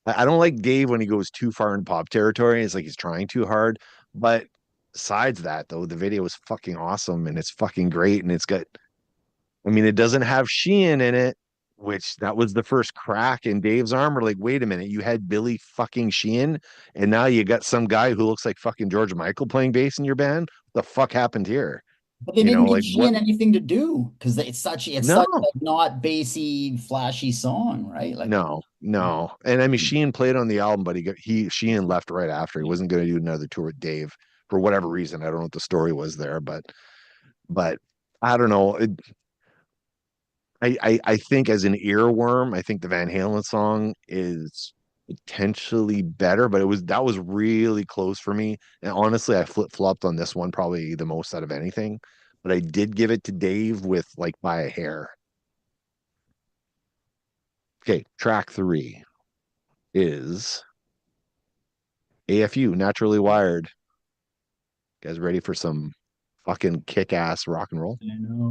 Speaker 1: I don't like Dave when he goes too far in pop territory. It's like he's trying too hard. But besides that, though, the video is fucking awesome, and it's fucking great, and it doesn't have Sheehan in it, which that was the first crack in Dave's armor. Like, wait a minute, you had Billy fucking Sheehan, and now you got some guy who looks like fucking George Michael playing bass in your band. What the fuck happened here?
Speaker 10: But they didn't give
Speaker 1: like
Speaker 10: Sheehan anything to do because it's such a not bassy, flashy song, right? Like
Speaker 1: No. And Sheehan played on the album, but Sheehan left right after. He wasn't going to do another tour with Dave for whatever reason. I don't know what the story was there, but I don't know. I think as an earworm, I think the Van Halen song is potentially better, but that was really close for me. And honestly, I flip-flopped on this one probably the most out of anything, but I did give it to Dave with like by a hair. Okay, track 3 is AFU, Naturally Wired. You guys ready for some fucking kick-ass rock and roll?
Speaker 10: I know.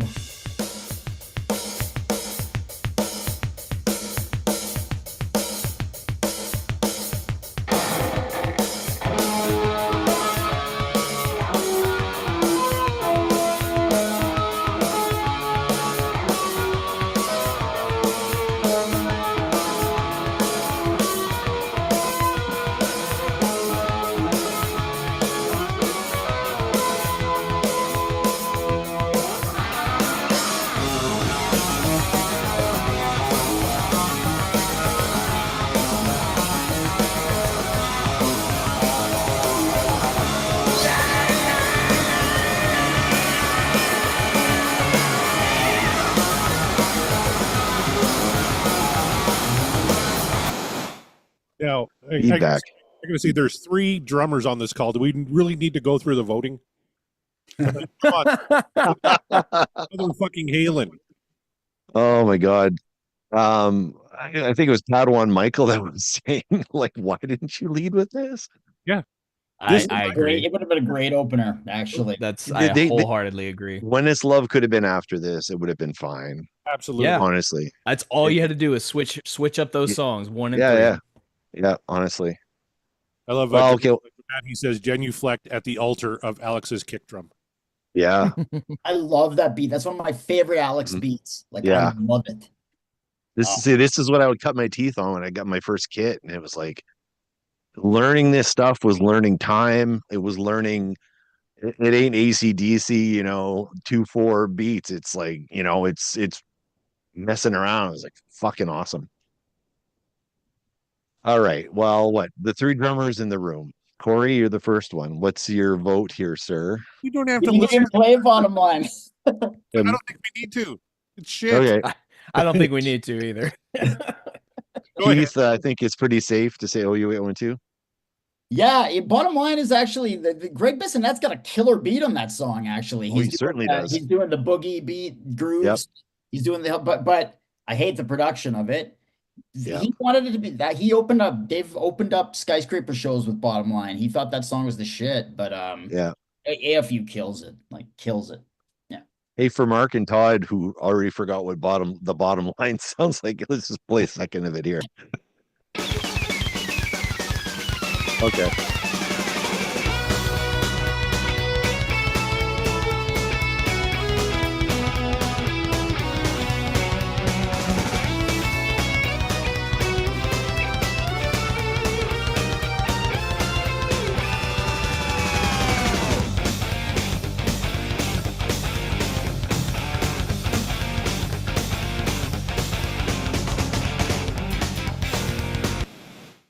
Speaker 9: Now, I
Speaker 1: Feedback.
Speaker 9: I'm going to say there's 3 drummers on this call. Do we really need to go through the voting? Come on. Other fucking Halen.
Speaker 1: Oh my God. I think it was Padawan Michael that was saying, like, why didn't you lead with this?
Speaker 9: Yeah.
Speaker 8: I agree.
Speaker 10: It would have been a great opener, actually.
Speaker 8: I wholeheartedly agree.
Speaker 1: When It's Love could have been after this, it would have been fine.
Speaker 9: Absolutely.
Speaker 8: Yeah.
Speaker 1: Honestly.
Speaker 8: That's all you had to do is switch up those songs, 1 and 3.
Speaker 1: Yeah, honestly.
Speaker 9: I love he says genuflect at the altar of Alex's kick drum.
Speaker 1: Yeah.
Speaker 10: I love that beat. That's one of my favorite Alex beats. Like,
Speaker 1: yeah.
Speaker 10: I love it.
Speaker 1: This is what I would cut my teeth on when I got my first kit. And it was like learning this stuff was learning time. It was learning it ain't AC/DC, 2/4 beats. It's like, it's messing around. It was like fucking awesome. All right. Well, the 3 drummers in the room. Corey, you're the first one. What's your vote here, sir?
Speaker 9: You don't have to
Speaker 10: You
Speaker 9: listen.
Speaker 10: didn't play Bottom Line.
Speaker 9: I don't think we need to. It's shit.
Speaker 1: Okay.
Speaker 8: I don't think we need to either.
Speaker 1: Keith, I think it's pretty safe to say OU812.
Speaker 10: Yeah, Bottom Line is actually the Greg Bissonet's got a killer beat on that song. Actually,
Speaker 1: He certainly does.
Speaker 10: He's doing the boogie beat grooves.
Speaker 1: Yep.
Speaker 10: He's doing but I hate the production of it.
Speaker 1: Yep.
Speaker 10: He wanted it to be that Dave opened up Skyscraper shows with Bottom Line. He thought that song was the shit, but AFU kills it. Yeah.
Speaker 1: Hey, for Mark and Todd, who already forgot what the bottom line sounds like, let's just play a second of it here. Okay.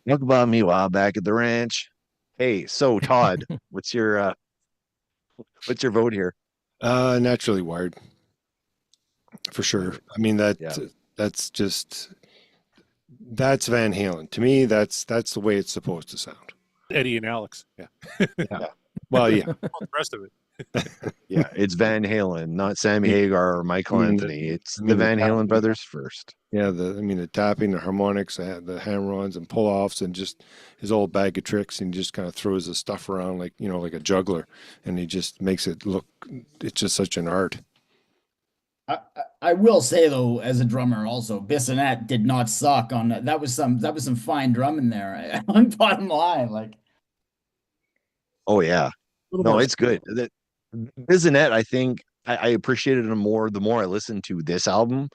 Speaker 1: Talk about me while back at the ranch. Hey, so Todd, what's your vote here?
Speaker 7: Naturally Wired, for sure. I mean
Speaker 1: Yeah.
Speaker 7: that's just that's Van Halen. To me, that's the way it's supposed to sound.
Speaker 9: Eddie and Alex. Yeah.
Speaker 7: Yeah. Well, yeah.
Speaker 9: All the rest of it.
Speaker 1: Yeah, it's Van Halen, not Sammy Hagar or Michael Anthony. It's the Van Halen brothers first.
Speaker 7: Yeah, the tapping, the harmonics, the hammer-ons and pull-offs, and just his old bag of tricks, and he just kind of throws the stuff around like like a juggler, and he just makes it look. It's just such an art.
Speaker 10: I will say though, as a drummer, also Bissonette did not suck on that. That was some fine drumming there. On bottom line, like.
Speaker 1: Oh yeah, no, it's good. That Bizanet, I think I appreciated him more the more I listened to this album.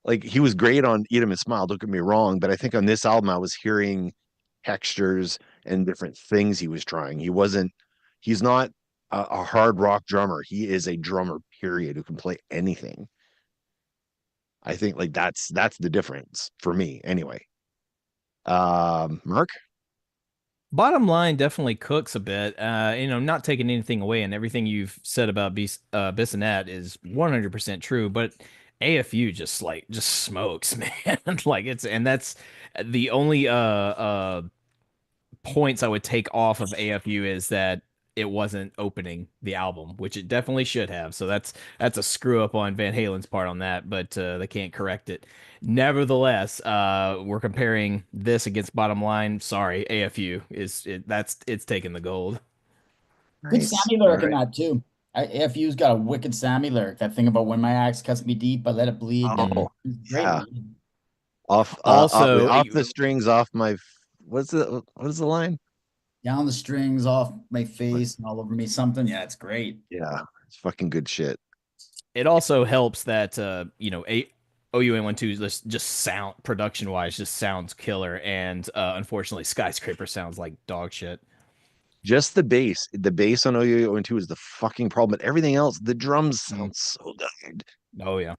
Speaker 1: Like he was great on Eat 'Em and Smile, don't get me wrong, but I think on this album I was hearing textures and different things he was trying. He's not a hard rock drummer. He is a drummer, period, who can play anything. I think like that's the difference for me anyway. Mark?
Speaker 8: Bottom line definitely cooks a bit. Not taking anything away, and everything you've said about Bissonette is 100% true. But AFU just smokes, man. That's the only points I would take off of AFU is that it wasn't opening the album, which it definitely should have. So that's a screw up on Van Halen's part on that, but they can't correct it. Nevertheless, we're comparing this against Bottom Line. Sorry, AFU it's taking the gold.
Speaker 10: Good Sammy lyric in that too. AFU's got a wicked Sammy lyric. That thing about when my axe cuts me deep, I let it bleed.
Speaker 1: Oh,
Speaker 10: great.
Speaker 1: yeah. Off the strings, off my. What is the line?
Speaker 10: Down the strings, off my face, and all over me. Something. Yeah, it's great.
Speaker 1: Yeah, it's fucking good shit.
Speaker 8: It also helps that OU812 just sound production wise just sounds killer, and unfortunately Skyscraper sounds like dog shit.
Speaker 1: Just the bass on OU812 is the fucking problem, but everything else, the drums sound so good.
Speaker 8: Oh yeah.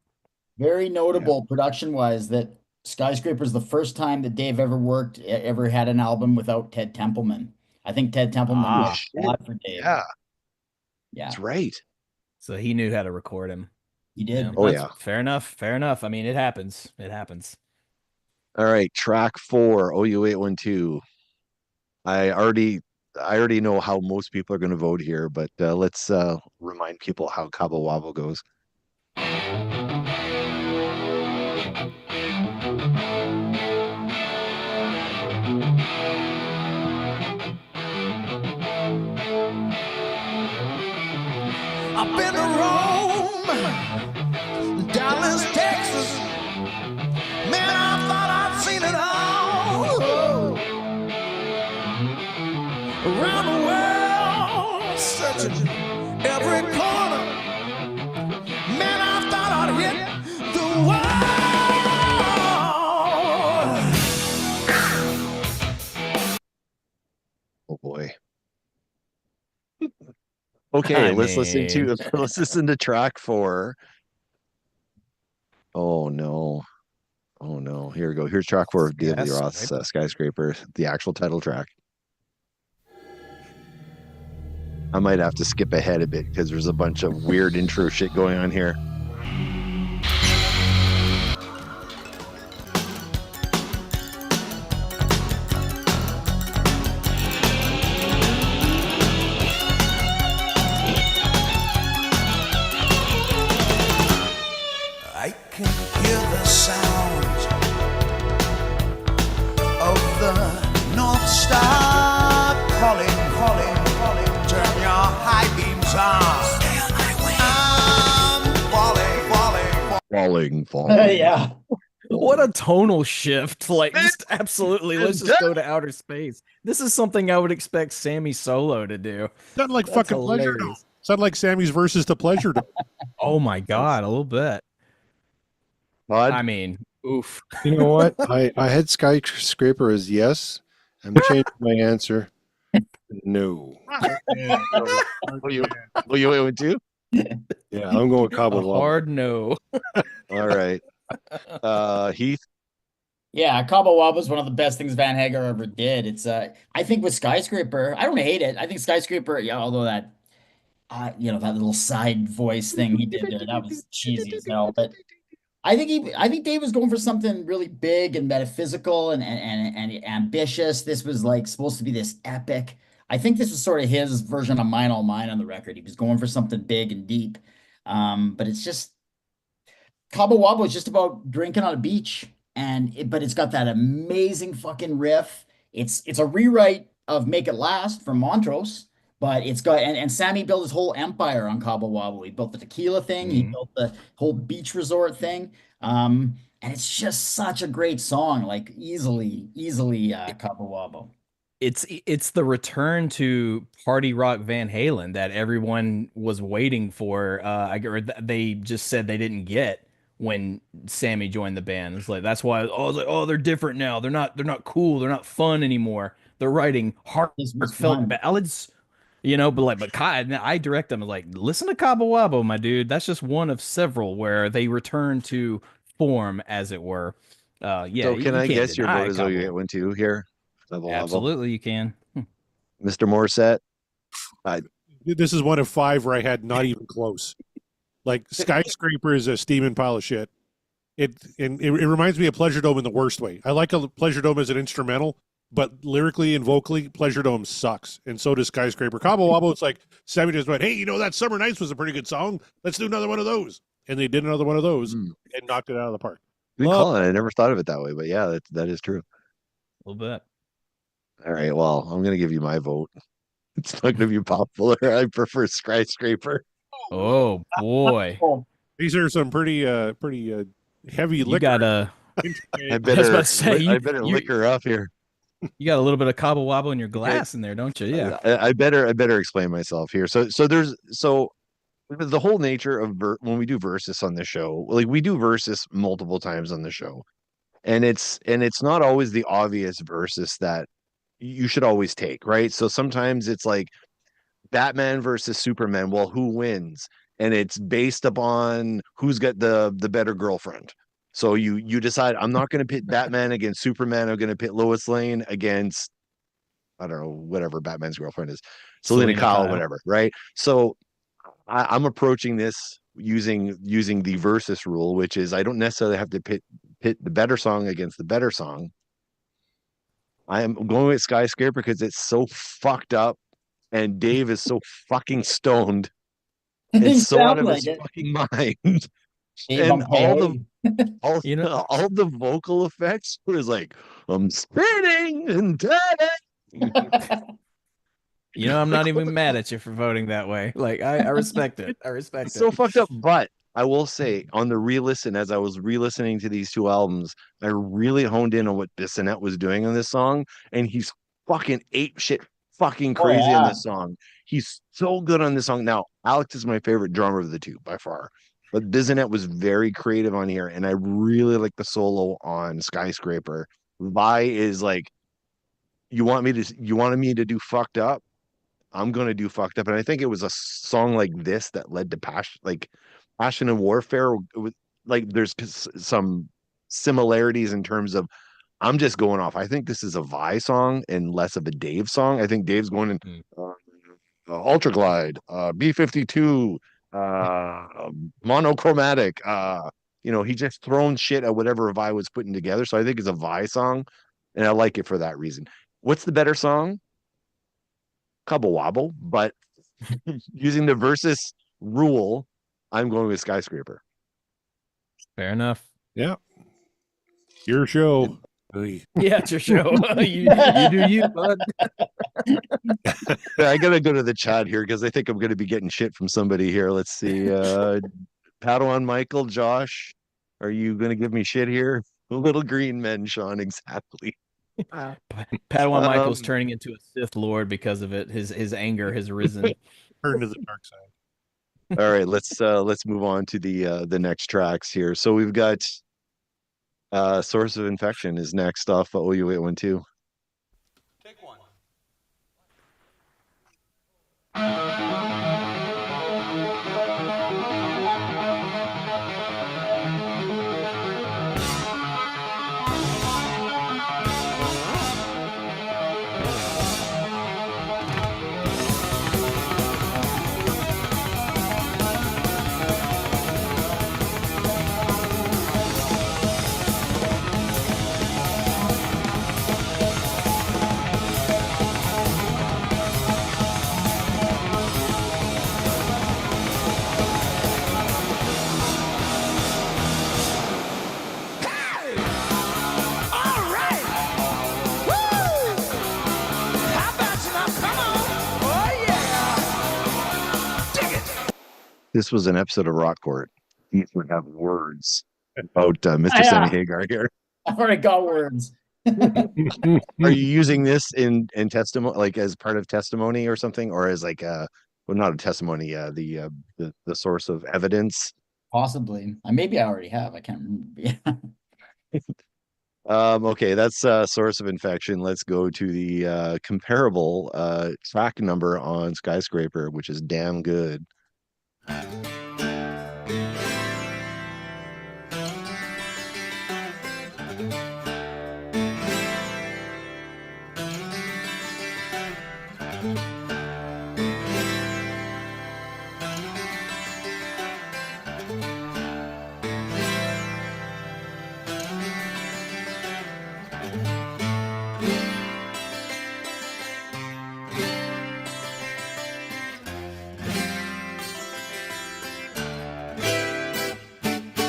Speaker 10: Very notable production wise that Skyscraper is the first time that Dave ever had an album without Ted Templeman. I think Ted Templeman was for Dave.
Speaker 1: Yeah.
Speaker 10: Yeah.
Speaker 1: That's right.
Speaker 8: So he knew how to record him.
Speaker 10: He did.
Speaker 1: Oh yeah.
Speaker 8: Fair enough. I mean, it happens.
Speaker 1: All right, track 4, OU812. I already know how most people are going to vote here, but let's remind people how Cabo Wabo goes.
Speaker 11: I've been to Rome, Dallas, Texas. Man, I thought I'd seen it all. Around the world, searching every corner. Man, I thought I'd hit the wall.
Speaker 1: Oh boy. Okay, let's listen to track 4. Oh no. Here we go. Here's track 4 of David Lee Roth's Skyscraper, the actual title track. I might have to skip ahead a bit because there's a bunch of weird intro shit going on here.
Speaker 11: I can hear the sound of the North Star calling. Turn your high beams on. I'm falling.
Speaker 10: Yeah.
Speaker 8: What a tonal shift. Just absolutely. Let's just go to outer space. This is something I would expect Sammy Solo to do.
Speaker 9: Sound like fucking Pleasure Dome. Sound like Sammy's versus to Pleasure Dome.
Speaker 8: Oh my God, a little bit.
Speaker 1: Todd?
Speaker 8: I mean, oof.
Speaker 7: You know what? I had Skyscraper as yes. I'm changing my answer. No.
Speaker 1: OU812?
Speaker 7: Yeah, I'm going Cabo Wabo.
Speaker 8: Hard no.
Speaker 1: All right. Heath?
Speaker 10: Yeah, Cabo Wabo is one of the best things Van Hagar ever did. It's I think with Skyscraper, I don't hate it. I think Skyscraper, yeah, although that that little side voice thing he did there, that was cheesy as hell. But I think Dave was going for something really big and metaphysical and ambitious. This was like supposed to be this epic. I think this was sort of his version of Mine All Mine on the record. He was going for something big and deep. But it's just Cabo Wabo is just about drinking on a beach, but it's got that amazing fucking riff. It's a rewrite of Make It Last from Montrose, but it's got and Sammy built his whole empire on Cabo Wabo. He built the tequila thing, he built the whole beach resort thing. And it's just such a great song, like easily Cabo Wabo.
Speaker 8: It's the return to party rock Van Halen that everyone was waiting for. They just said they didn't get when Sammy joined the band. It's like that's why they're different now. They're not cool. They're not fun anymore. They're writing heartfelt ballads, but Kai, I direct them like, listen to Cabo Wabo, my dude. That's just one of several where they return to form, as it were. Yeah.
Speaker 1: So can I
Speaker 8: can't
Speaker 1: guess your
Speaker 8: deny
Speaker 1: vote is
Speaker 8: Cabo
Speaker 1: OU812
Speaker 8: Wabo.
Speaker 1: two here?
Speaker 8: Absolutely, you can.
Speaker 1: Mr. Morissette.
Speaker 9: This is one of 5 where I had not even close. Like Skyscraper is a steaming pile of shit. It reminds me of Pleasure Dome in the worst way. I like a Pleasure Dome as an instrumental, but lyrically and vocally, Pleasure Dome sucks, and so does Skyscraper. Cabo Wabo, it's like Sammy just went, "Hey, that Summer Nights was a pretty good song. Let's do another one of those," and they did another one of those and knocked it out of the park.
Speaker 1: Good call. I never thought of it that way, but yeah, that is true.
Speaker 8: A little bit.
Speaker 1: All right, well, I'm gonna give you my vote. It's not gonna be popular. I prefer Skyscraper.
Speaker 8: Oh boy,
Speaker 9: these are some pretty heavy liquor.
Speaker 8: You gotta.
Speaker 1: I better liquor up here.
Speaker 8: You got a little bit of Cabo Wabo in your glass in there, don't you? Yeah.
Speaker 1: I better explain myself here. So the whole nature of when we do versus on the show, like we do versus multiple times on the show, and it's not always the obvious versus that you should always take, right? So sometimes it's like Batman versus Superman. Well, who wins? And it's based upon who's got the better girlfriend. So you decide, I'm not going to pit Batman against Superman. I'm going to pit Lois Lane against, I don't know, whatever Batman's girlfriend is, Selena Kyle, whatever, right? So I'm approaching this using the versus rule, which is I don't necessarily have to pit the better song against the better song. I am going with Skyscraper because it's so fucked up, and Dave is so fucking stoned and so out of his fucking mind. And all the vocal effects was like, I'm spinning and turning.
Speaker 8: I'm not even mad at you for voting that way. Like I respect it. I respect it.
Speaker 1: So fucked up. But I will say on the re-listen, as I was re-listening to these two albums, I really honed in on what Bissonette was doing on this song, and he's fucking ape shit fucking crazy on this song. He's so good on this song. Now, Alex is my favorite drummer of the two by far, but Bissonette was very creative on here, and I really like the solo on Skyscraper. Vi is like, you wanted me to do fucked up? I'm gonna do fucked up. And I think it was a song like this that led to Passion and Warfare. Like there's some similarities in terms of I'm just going off. I think this is a Vi song and less of a Dave song. I think Dave's going in Ultra Glide, B-52, monochromatic. He just thrown shit at whatever Vi was putting together. So I think it's a Vi song, and I like it for that reason. What's the better song? Cabo Wabo, but using the versus rule, I'm going with Skyscraper.
Speaker 8: Fair enough.
Speaker 9: Yeah. Your show.
Speaker 8: Yeah, it's your show. you do you, bud.
Speaker 1: I gotta go to the chat here because I think I'm gonna be getting shit from somebody here. Let's see. Padawan Michael, Josh, are you gonna give me shit here? Little green men, Sean, exactly.
Speaker 8: Padawan Michael's turning into a Sith Lord because of it. His anger has risen.
Speaker 9: Turn to the dark side.
Speaker 1: All right, let's move on to the next tracks here. So we've got Source of Infection is next off OU812.
Speaker 5: Take one.
Speaker 1: this was an episode of Rock Court. Keith would have words about Mr.
Speaker 10: Yeah.
Speaker 1: Sammy Hagar here.
Speaker 10: I've already got words.
Speaker 1: Are you using this in testimony, like as part of testimony or something, or as like well, not a testimony, the source of evidence?
Speaker 10: Possibly. Maybe I already have. I can't remember.
Speaker 1: Okay, that's source of infection. Let's go to the comparable track number on Skyscraper, which is Damn Good.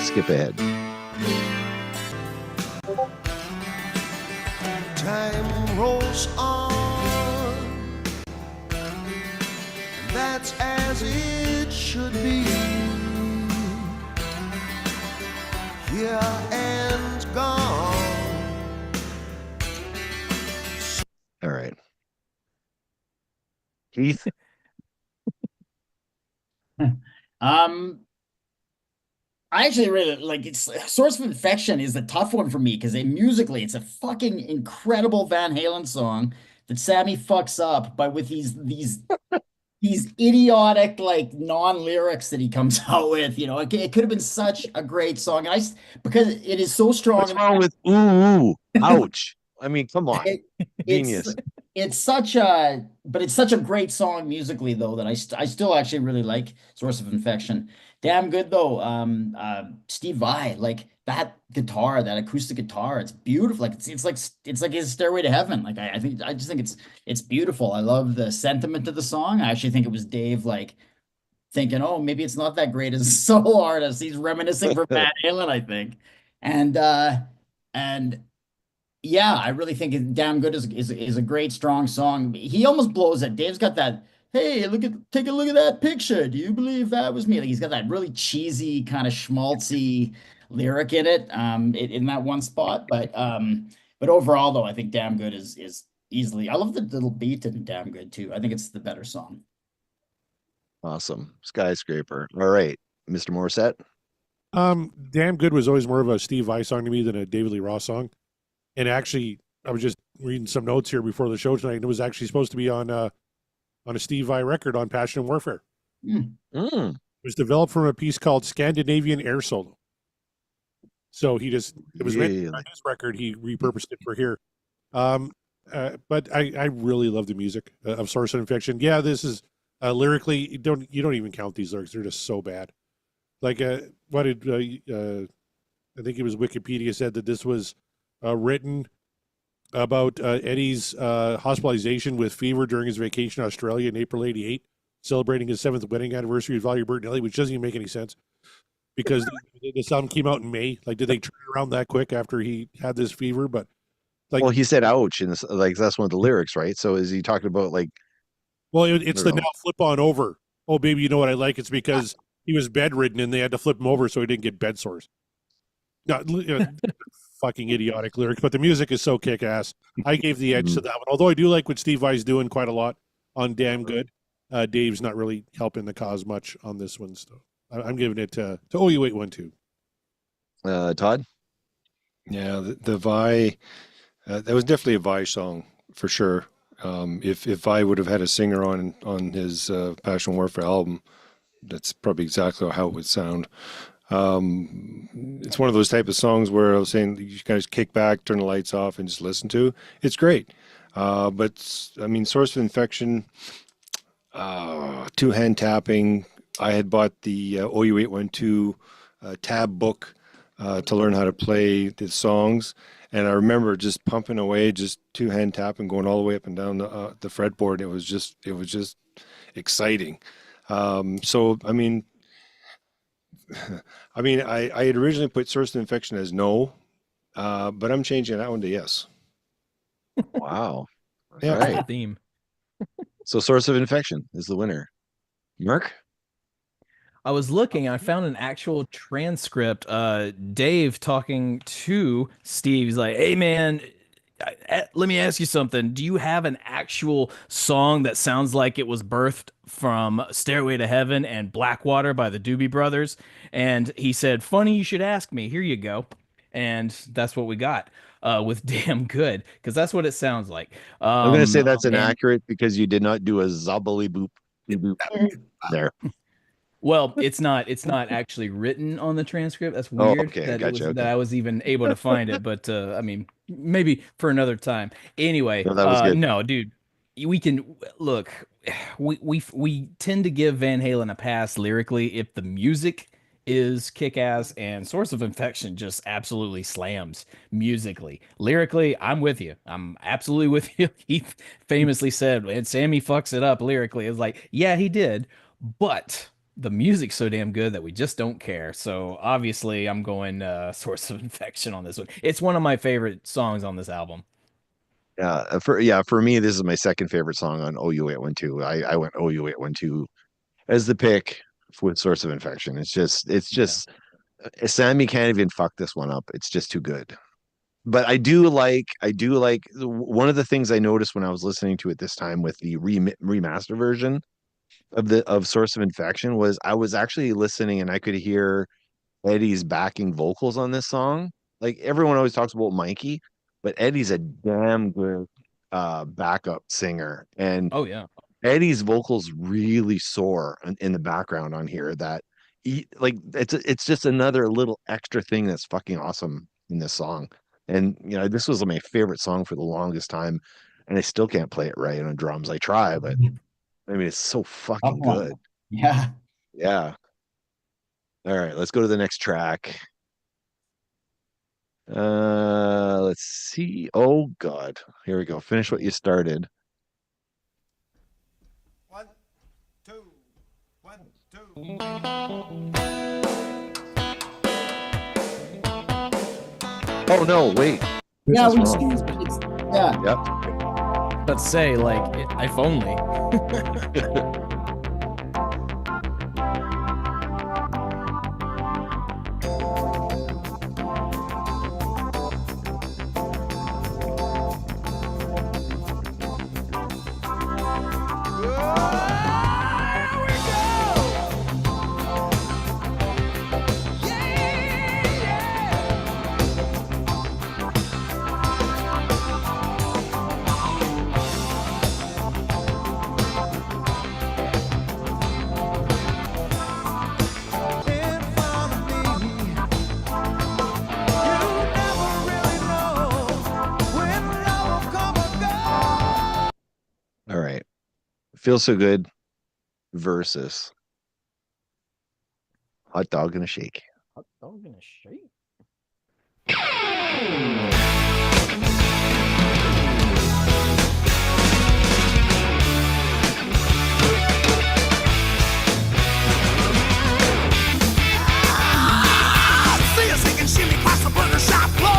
Speaker 1: Skip ahead.
Speaker 11: Time rolls on. That's as it should be. Here and gone.
Speaker 1: All right. Keith?
Speaker 10: I actually really like it's Source of Infection is the tough one for me because musically it's a fucking incredible Van Halen song that Sammy fucks up by with these idiotic like non-lyrics that he comes out with. You know, it could have been such a great song. And because it is so strong.
Speaker 1: What's wrong with ooh, ouch? I mean, come on. Genius.
Speaker 10: It's such a great song musically though that I still actually really like Source of Infection. Damn good though. Steve Vai, like that guitar, that acoustic guitar, it's beautiful. Like it's like his Stairway to Heaven. Like I just think it's beautiful. I love the sentiment of the song. I actually think it was Dave like thinking, oh, maybe it's not that great as a solo artist. He's reminiscing from Van Halen, I think. And yeah, I really think Damn Good is a great, strong song. He almost blows it. Dave's got that, hey, take a look at that picture. Do you believe that was me? Like he's got that really cheesy, kind of schmaltzy lyric in it, in that one spot. But overall though, I think Damn Good is easily, I love the little beat in Damn Good too. I think it's the better song.
Speaker 1: Awesome. Skyscraper. All right, Mr. Morissette.
Speaker 9: Damn Good was always more of a Steve Vai song to me than a David Lee Roth song. And actually, I was just reading some notes here before the show tonight, and it was actually supposed to be on a Steve Vai record on Passion and Warfare.
Speaker 10: Mm.
Speaker 9: It was developed from a piece called Scandinavian Air Solo. So it was meant on his record. He repurposed it for here. But I really love the music of Source of Infection. Yeah, this is lyrically, you don't even count these lyrics. They're just so bad. Like what did I think it was Wikipedia said that this was written about Eddie's hospitalization with fever during his vacation in Australia in April '88, celebrating his 7th wedding anniversary with Valerie Burton Ellie, which doesn't even make any sense because the album came out in May. Like, did they turn it around that quick after he had this fever? But like,
Speaker 1: well, he said "ouch" and like that's one of the lyrics, right? So is he talking about like?
Speaker 9: Well, it's the now flip on over. Oh, baby, you know what I like? It's because he was bedridden and they had to flip him over so he didn't get bed sores. No, fucking idiotic lyrics, but the music is so kick-ass. I gave the edge to that one. Although I do like what Steve Vai's doing quite a lot on Damn Good. Dave's not really helping the cause much on this one, so I'm giving it to OU812.
Speaker 1: Todd?
Speaker 7: Yeah, the Vai, that was definitely a Vai song for sure. If Vai would have had a singer on his Passion Warfare album, that's probably exactly how it would sound. It's one of those type of songs where I was saying you guys kick back, turn the lights off, and just listen to. It's great. But I mean, Source of Infection, two-hand tapping. I had bought the OU812 tab book to learn how to play the songs, and I remember just pumping away, just two-hand tapping, going all the way up and down the fretboard. It was just exciting. So I mean. I had originally put Source of Infection as no, but I'm changing that one to yes.
Speaker 1: Wow.
Speaker 7: Yeah.
Speaker 1: Right.
Speaker 8: Theme.
Speaker 1: So Source of Infection is the winner. Mark?
Speaker 8: I was looking, I found an actual transcript. Dave talking to Steve. He's like, "Hey, man, let me ask you something. Do you have an actual song that sounds like it was birthed from Stairway to Heaven and Blackwater by the Doobie Brothers?" And he said, "Funny you should ask me. Here you go." And that's what we got with Damn Good, because that's what it sounds like.
Speaker 1: I'm going to say that's
Speaker 8: And
Speaker 1: inaccurate because you did not do a zobbly boop boop there.
Speaker 8: well, it's not actually written on the transcript. That's
Speaker 1: Oh,
Speaker 8: weird
Speaker 1: okay,
Speaker 8: that it was
Speaker 1: gotcha.
Speaker 8: that
Speaker 1: Okay,
Speaker 8: I was even able to find it, but I mean, maybe for another time. Anyway,
Speaker 1: no, that was good.
Speaker 8: no, dude, we can look. We tend to give Van Halen a pass lyrically if the music is kick-ass, and Source of Infection just absolutely slams musically. Lyrically, I'm with you. I'm absolutely with you. He famously said, and Sammy fucks it up lyrically. It's like, yeah, he did, but the music's so damn good that we just don't care. So obviously, I'm going Source of Infection on this one. It's one of my favorite songs on this album.
Speaker 1: For me, this is my second favorite song on OU812. I went OU812 as the pick with Source of Infection.
Speaker 8: Yeah.
Speaker 1: Sammy can't even fuck this one up. It's just too good. But I do like one of the things I noticed when I was listening to it this time with the remaster version of Source of Infection was I was actually listening and I could hear Eddie's backing vocals on this song. Like everyone always talks about Mikey, but Eddie's a damn good backup singer. And
Speaker 8: Oh yeah.
Speaker 1: Eddie's vocals really soar in the background on here that like it's just another little extra thing that's fucking awesome in this song. And this was my favorite song for the longest time, and I still can't play it right on drums. I try, but I mean it's so
Speaker 10: Up
Speaker 1: fucking
Speaker 10: one.
Speaker 1: good.
Speaker 10: Yeah.
Speaker 1: Yeah. All right, let's go to the next track. Let's see. Oh God. Here we go. Finish what you started.
Speaker 11: 1, 2, 1, 2.
Speaker 1: Oh no, wait.
Speaker 10: Yeah,
Speaker 1: This is
Speaker 10: we
Speaker 1: wrong.
Speaker 10: it's, yeah.
Speaker 1: Yep.
Speaker 8: But say like, if only.
Speaker 11: In front of me, you never really know when love will come or go.
Speaker 1: All right. Feels so good versus hot dog and a shake.
Speaker 8: I'm gonna shake.
Speaker 11: See us taking shimmy past the burger shop floor.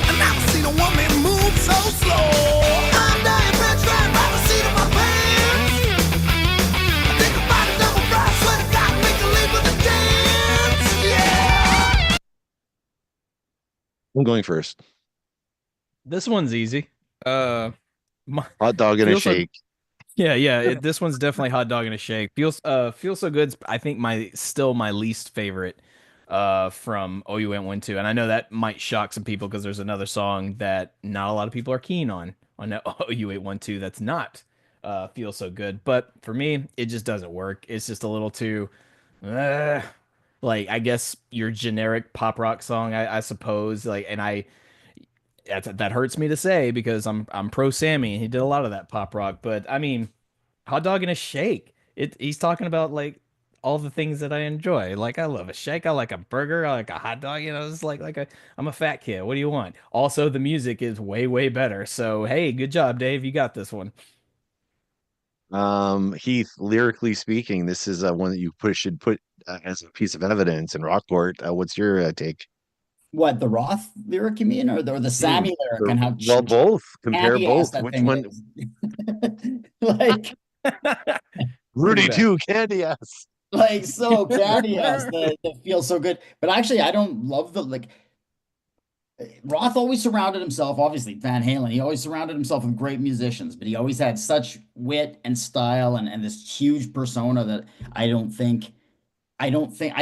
Speaker 11: I never seen a woman move so slow. I'm dying French fries by the seat of my pants. I think about a double fry, swear to God, make a leap of the dance. Yeah.
Speaker 1: I'm going first.
Speaker 8: This one's easy. My,
Speaker 1: Hot dog and a
Speaker 8: feels so
Speaker 1: shake.
Speaker 8: yeah. This one's definitely hot dog and a shake. Feels so good. I think my least favorite from OU812, and I know that might shock some people because there's another song that not a lot of people are keen on OU812 that's not Feel So Good. But for me, it just doesn't work. It's just a little too uh, like, I guess your generic pop rock song, I suppose. Like, and that hurts me to say because I'm pro Sammy and he did a lot of that pop rock. But I mean, hot dog and a shake. He's talking about like all the things that I enjoy. Like, I love a shake, I like a burger, I like a hot dog. It's like I'm a fat kid. What do you want? Also, the music is way better. So hey, good job, Dave. You got this one.
Speaker 1: Heath, lyrically speaking, this is one that you should put as a piece of evidence in Rockport. What's your take?
Speaker 10: What, the Roth lyric you mean, or the Sammy lyric and how
Speaker 1: Well, both. Compare
Speaker 10: candy ass
Speaker 1: both.
Speaker 10: that
Speaker 1: Which
Speaker 10: thing
Speaker 1: one?
Speaker 10: is? Like,
Speaker 1: Rudy too, candy ass.
Speaker 10: Like so candy ass that feels so good. But actually, I don't love the like. Roth always surrounded himself, obviously Van Halen. He always surrounded himself with great musicians, but he always had such wit and style and this huge persona that I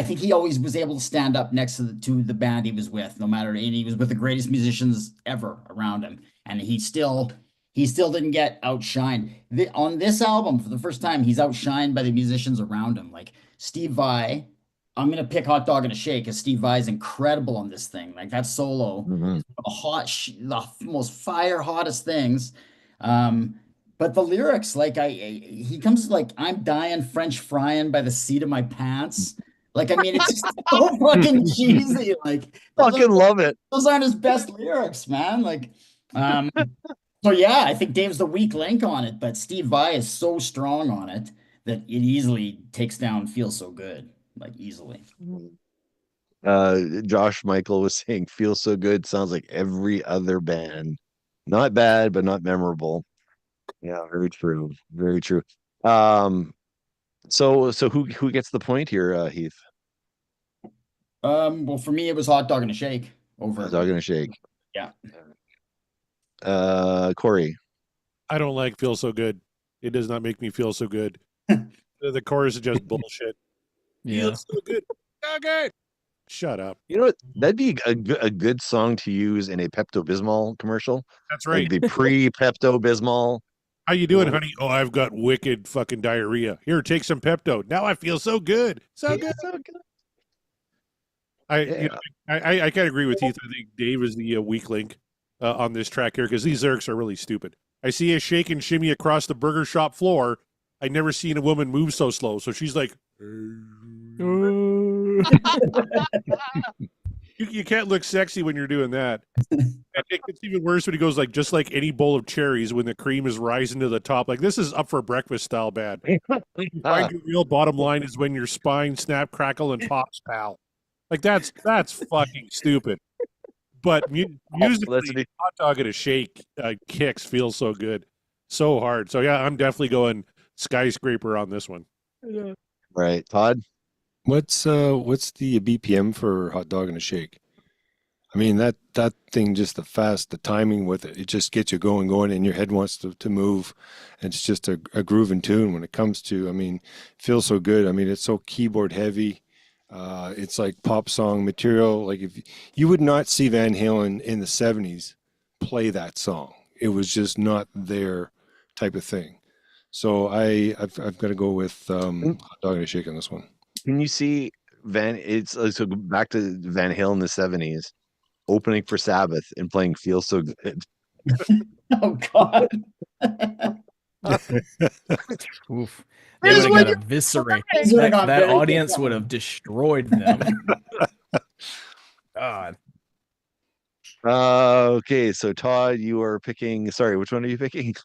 Speaker 10: think he always was able to stand up next to the band he was with, no matter, and he was with the greatest musicians ever around him, and he still didn't get outshined. On this album, for the first time, he's outshined by the musicians around him, like Steve Vai. I'm gonna pick Hot Dog in a Shake because Steve Vai is incredible on this thing. Like that solo is the most fire hottest things. But the lyrics, like he comes like I'm dying French frying by the seat of my pants. Like I mean, it's just so fucking cheesy. Like
Speaker 1: fucking love it.
Speaker 10: Those aren't his best lyrics, man. Like, so yeah, I think Dave's the weak link on it, but Steve Vai is so strong on it that it easily takes down Feels So Good, like easily.
Speaker 1: Josh Michael was saying Feels So Good sounds like every other band. Not bad, but not memorable. Yeah, very true. Very true. So who gets the point here, Heath?
Speaker 10: Well, for me, it was Hot Dog in a Shake over.
Speaker 1: Hot Dog in a Shake.
Speaker 10: Yeah.
Speaker 1: Corey.
Speaker 9: I don't like Feel So Good. It does not make me feel so good. The chorus is just bullshit.
Speaker 8: Yeah.
Speaker 9: Feels so good. Okay. Shut up.
Speaker 1: You know what? That'd be a good song to use in a Pepto-Bismol commercial.
Speaker 9: That's right.
Speaker 1: Like the pre-Pepto-Bismol.
Speaker 9: How you doing, honey? Oh, I've got wicked fucking diarrhea. Here, take some Pepto. Now I feel so good. So good. So good. I kind of agree with Heath. I think Dave is the weak link on this track here because these lyrics are really stupid. I see a shake and shimmy across the burger shop floor. I never seen a woman move so slow. So she's like, you can't look sexy when you're doing that. I think it's even worse when he goes like, just like any bowl of cherries when the cream is rising to the top. Like this is up for breakfast style bad. You find your real bottom line is when your spine snap, crackle, and pops, pal. Like that's fucking stupid. But musically, Hot Dog in a Shake kicks Feels So Good, so hard. So yeah, I'm definitely going Skyscraper on this one.
Speaker 1: Yeah. Right, Todd.
Speaker 7: What's the BPM for Hot Dog in a Shake? I mean that thing, just the timing with it just gets you going, and your head wants to move. It's just a grooving tune when it comes to. I mean, Feels So Good. I mean, it's so keyboard heavy. It's like pop song material. Like if you would not see Van Halen in the 70s play that song, it was just not their type of thing. So I've got to go with Hot Dog in a Shake on this one.
Speaker 1: Can you see so back to Van Halen in the 70s opening for Sabbath and playing Feel So Good?
Speaker 10: Oh God.
Speaker 8: Oof. They would have got eviscerated. That audience would have destroyed them. God.
Speaker 1: Okay, so Todd, you are picking. Sorry, which one are you picking?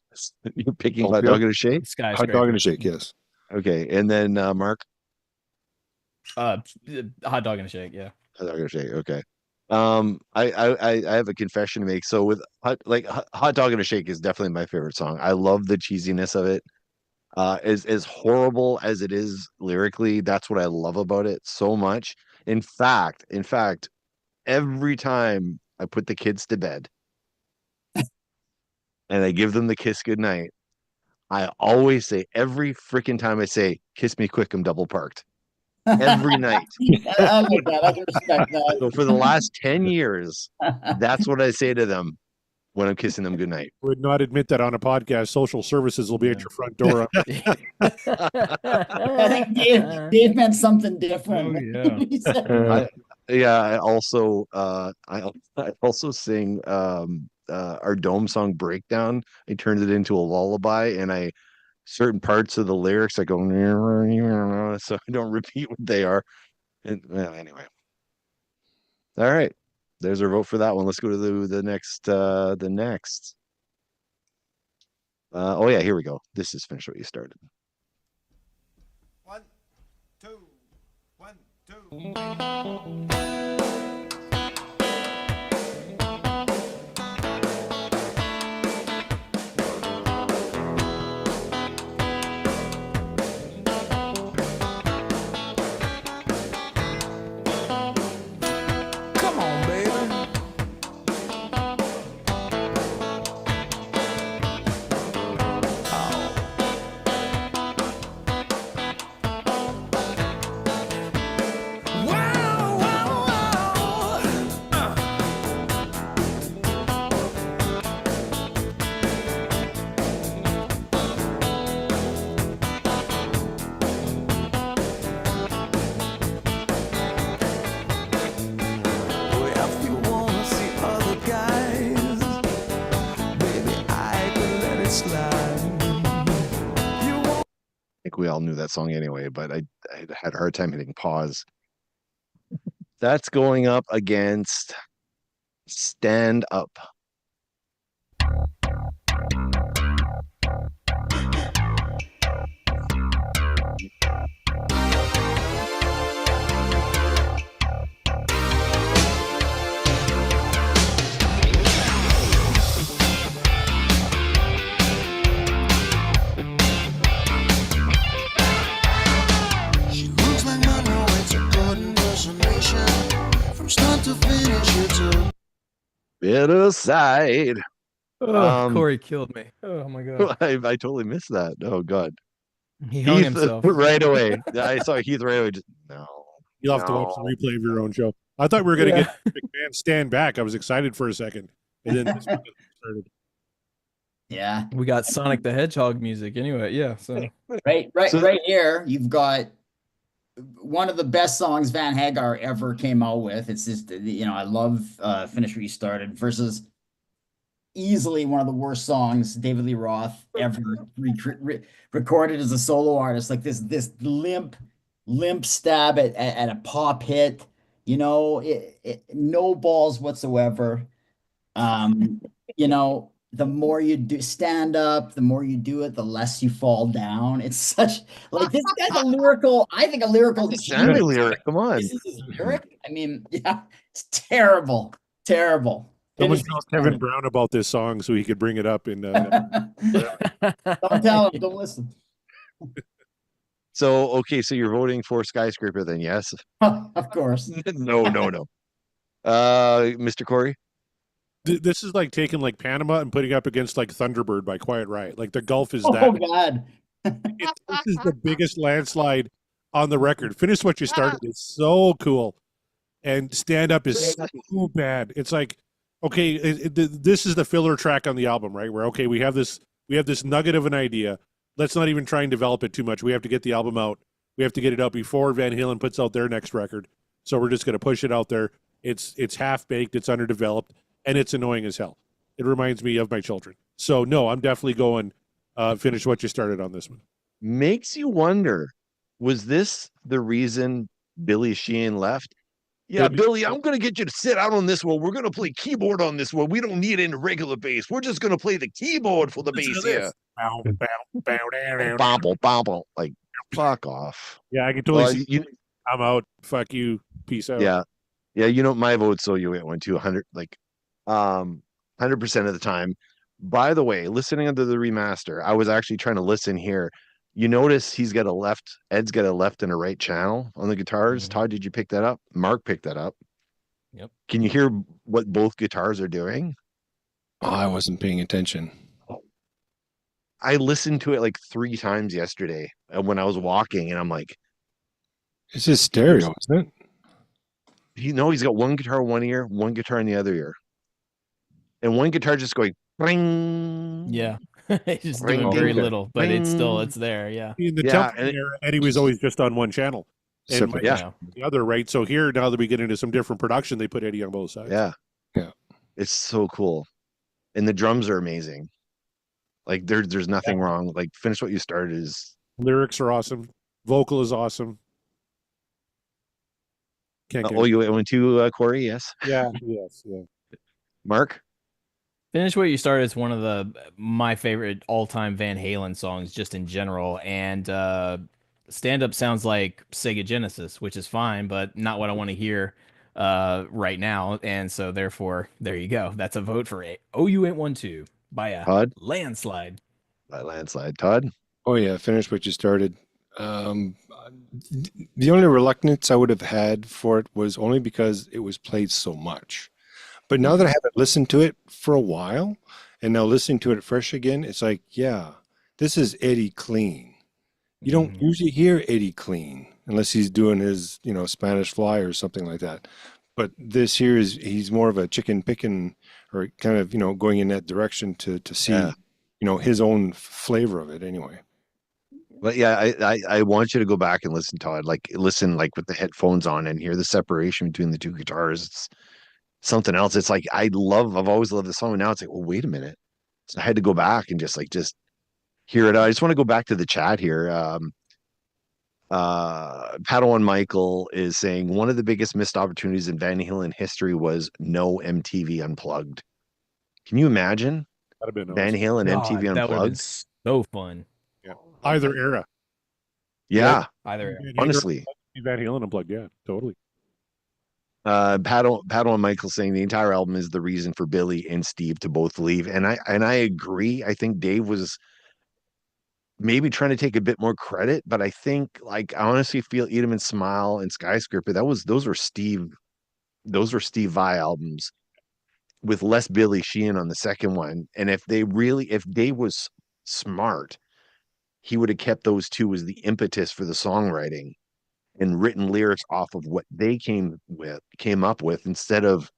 Speaker 1: You're picking Hot Dog in a Shake.
Speaker 7: Hot Dog in a Shake, yes.
Speaker 1: Okay, and then Mark.
Speaker 8: Hot Dog in a Shake, yeah.
Speaker 1: Hot Dog in a Shake. Okay. I have a confession to make. So with Hot Dog in a Shake is definitely my favorite song. I love the cheesiness of it. As horrible as it is lyrically, that's what I love about it so much. In fact, every time I put the kids to bed and I give them the kiss goodnight, I always say, every freaking time I say, "Kiss me quick, I'm double parked." Every night.
Speaker 10: I like that. I can respect that.
Speaker 1: So for the last 10 years, that's what I say to them when I'm kissing them goodnight.
Speaker 9: Would not admit that on a podcast. Social services will be at your front door.
Speaker 10: I think Dave meant something different.
Speaker 8: Oh,
Speaker 1: yeah. I also sing our Dome song Breakdown. I turned it into a lullaby, and certain parts of the lyrics I go so I don't repeat what they are. And anyway. All right. There's our vote for that one. Let's go to the next. Oh yeah, here we go. This is Finish What You Started.
Speaker 11: 1, 2, 1, 2.
Speaker 1: we all knew that song anyway, but I had a hard time hitting pause. That's going up against Stand Up.
Speaker 11: She looks like Monroe, it's a good impersonation. From start to finish, it's a
Speaker 1: Bitter Side.
Speaker 8: Corey killed me. Oh my god.
Speaker 1: I totally missed that. Oh god.
Speaker 8: He hung
Speaker 1: Heath
Speaker 8: himself.
Speaker 1: right away. I saw Heath right away. Just, no.
Speaker 9: You'll have to watch the replay of your own show. I thought we were going to get McMahon Stand Back. I was excited for a second, and then this started.
Speaker 10: Yeah.
Speaker 8: We got Sonic the Hedgehog music anyway. Yeah. So
Speaker 10: Right here, you've got one of the best songs Van Hagar ever came out with. It's just, I love Finish What You Started versus easily one of the worst songs David Lee Roth ever recorded as a solo artist. Like this limp stab at a pop hit, no balls whatsoever. The more you do stand up, the more you do it, the less you fall down. It's such like this guy's a lyrical
Speaker 1: Sounded lyric. Come on.
Speaker 10: This is his lyric. I mean, yeah, it's terrible.
Speaker 9: Someone tell Kevin Brown about this song so he could bring it up in.
Speaker 10: Don't tell him. Don't listen.
Speaker 1: So okay, so you're voting for Skyscraper then? Yes.
Speaker 10: Of course.
Speaker 1: No. Mr. Corey.
Speaker 9: This is like taking like Panama and putting up against like Thunderbird by Quiet Riot. Like the gulf is that.
Speaker 10: Oh God.
Speaker 9: This is the biggest landslide on the record. Finish What You Started is so cool, and Stand Up is so bad. It's like, okay, this is the filler track on the album, right? Where okay, we have this nugget of an idea. Let's not even try and develop it too much. We have to get the album out. We have to get it out before Van Halen puts out their next record. So we're just going to push it out there. It's half baked. It's underdeveloped. And it's annoying as hell. It reminds me of my children. So no, I'm definitely going Finish What You Started on this one.
Speaker 1: Makes you wonder, was this the reason Billy Sheehan left? Yeah, Billy, I'm going to get you to sit out on this one. We're going to play keyboard on this one. We don't need any regular bass. We're just going to play the keyboard for the bass here. Bobble. Like, fuck off.
Speaker 9: Yeah, I can totally see. I'm out. Fuck you. Peace out.
Speaker 1: Yeah. My vote's OU812, 100, like, 100% of the time. By the way, listening to the remaster, I was actually trying to listen here. You notice Ed's got a left and a right channel on the guitars. Todd, did you pick that up? Mark picked that up.
Speaker 8: Yep.
Speaker 1: Can you hear what both guitars are doing?
Speaker 7: Oh, I wasn't paying attention.
Speaker 1: I listened to it like 3 times yesterday when I was walking, and I'm like,
Speaker 7: it's just stereo, isn't it?
Speaker 1: He's got one guitar in one ear, one guitar in the other ear. And one guitar just going ring.
Speaker 8: Yeah. He's just doing very little, but it's there. Yeah.
Speaker 9: In the Temple era, Eddie was always just on one channel. And the other, right? So here, now that we get into some different production, they put Eddie on both sides.
Speaker 1: Yeah. It's so cool. And the drums are amazing. Like there's nothing wrong. Like Finish What You Started is.
Speaker 9: Lyrics are awesome. Vocal is awesome.
Speaker 1: Can't get you went to Corey, yes?
Speaker 9: Yeah.
Speaker 1: Mark?
Speaker 8: Finish What You Started is one of my favorite all-time Van Halen songs just in general, and Stand Up sounds like Sega Genesis, which is fine, but not what I want to hear right now, and so therefore, there you go. That's a vote for OU812 by a landslide.
Speaker 1: By landslide. Todd?
Speaker 7: Oh yeah, Finish What You Started. The only reluctance I would have had for it was only because it was played so much. But now that I haven't listened to it for a while, and now listening to it fresh again, it's like, yeah, this is Eddie clean. You don't usually hear Eddie clean unless he's doing his, Spanish Fly or something like that. But this here he's more of a chicken picking, or kind of, going in that direction to see, his own flavor of it anyway.
Speaker 1: But yeah, I want you to go back and listen, Todd. Like listen, like with the headphones on, and hear the separation between the two guitars. It's something else. It's like I've always loved the song, and now it's like, well, wait a minute. So I had to go back and just hear it out. I just want to go back to the chat here. Padawan Michael is saying one of the biggest missed opportunities in Van Halen history was no MTV Unplugged. Can you imagine
Speaker 9: That'd have been
Speaker 1: Van
Speaker 9: awesome.
Speaker 1: Halen MTV
Speaker 8: God, that would have been
Speaker 1: Unplugged?
Speaker 8: so fun.
Speaker 9: Yeah. Either era.
Speaker 1: Yeah,
Speaker 8: Either era.
Speaker 9: Van Halen
Speaker 1: honestly.
Speaker 9: Unplugged, Van Halen unplugged. Yeah, totally.
Speaker 1: Padawan Michael saying the entire album is the reason for Billy and Steve to both leave, and I agree. I think Dave was maybe trying to take a bit more credit, but I think like I honestly feel Eat 'Em and Smile and Skyscraper, those were Steve Vai albums with less Billy Sheehan on the second one. And if Dave was smart, he would have kept those two as the impetus for the songwriting and written lyrics off of what they came up with instead of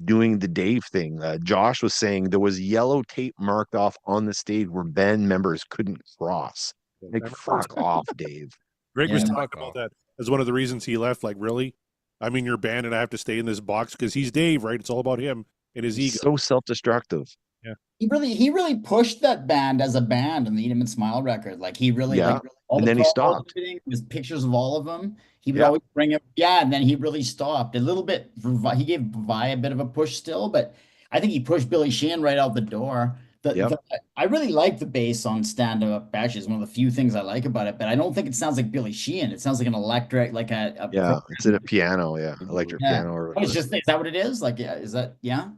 Speaker 1: doing the Dave thing. Josh was saying there was yellow tape marked off on the stage where band members couldn't cross. Like, fuck off, Dave.
Speaker 9: Greg was
Speaker 10: Yeah.
Speaker 9: talking about that as one of the reasons he left. Like, really? I'm in your band and I have to stay in this box because he's Dave, right? It's all about him and his ego.
Speaker 1: So self-destructive.
Speaker 9: Yeah.
Speaker 10: He really pushed that band as a band on the Eat 'Em and Smile record. Like he really
Speaker 1: Yeah.
Speaker 10: like all
Speaker 1: And
Speaker 10: the
Speaker 1: then he
Speaker 10: promos,
Speaker 1: stopped.
Speaker 10: everything, with pictures of all of them. He would
Speaker 1: Yeah.
Speaker 10: always bring up, yeah, and then he really stopped a little bit. He gave Vi a bit of a push still, but I think he pushed Billy Sheehan right out the door.
Speaker 1: Yep.
Speaker 10: I really like the bass on Stand Up Ashes. One of the few things I like about it, but I don't think it sounds like Billy Sheehan. It sounds like an electric, like a
Speaker 1: Yeah, it's a piano, electric
Speaker 10: yeah.
Speaker 1: piano or
Speaker 10: Oh, it's
Speaker 1: whatever.
Speaker 10: just, is that what it is? Like, yeah, is that, yeah?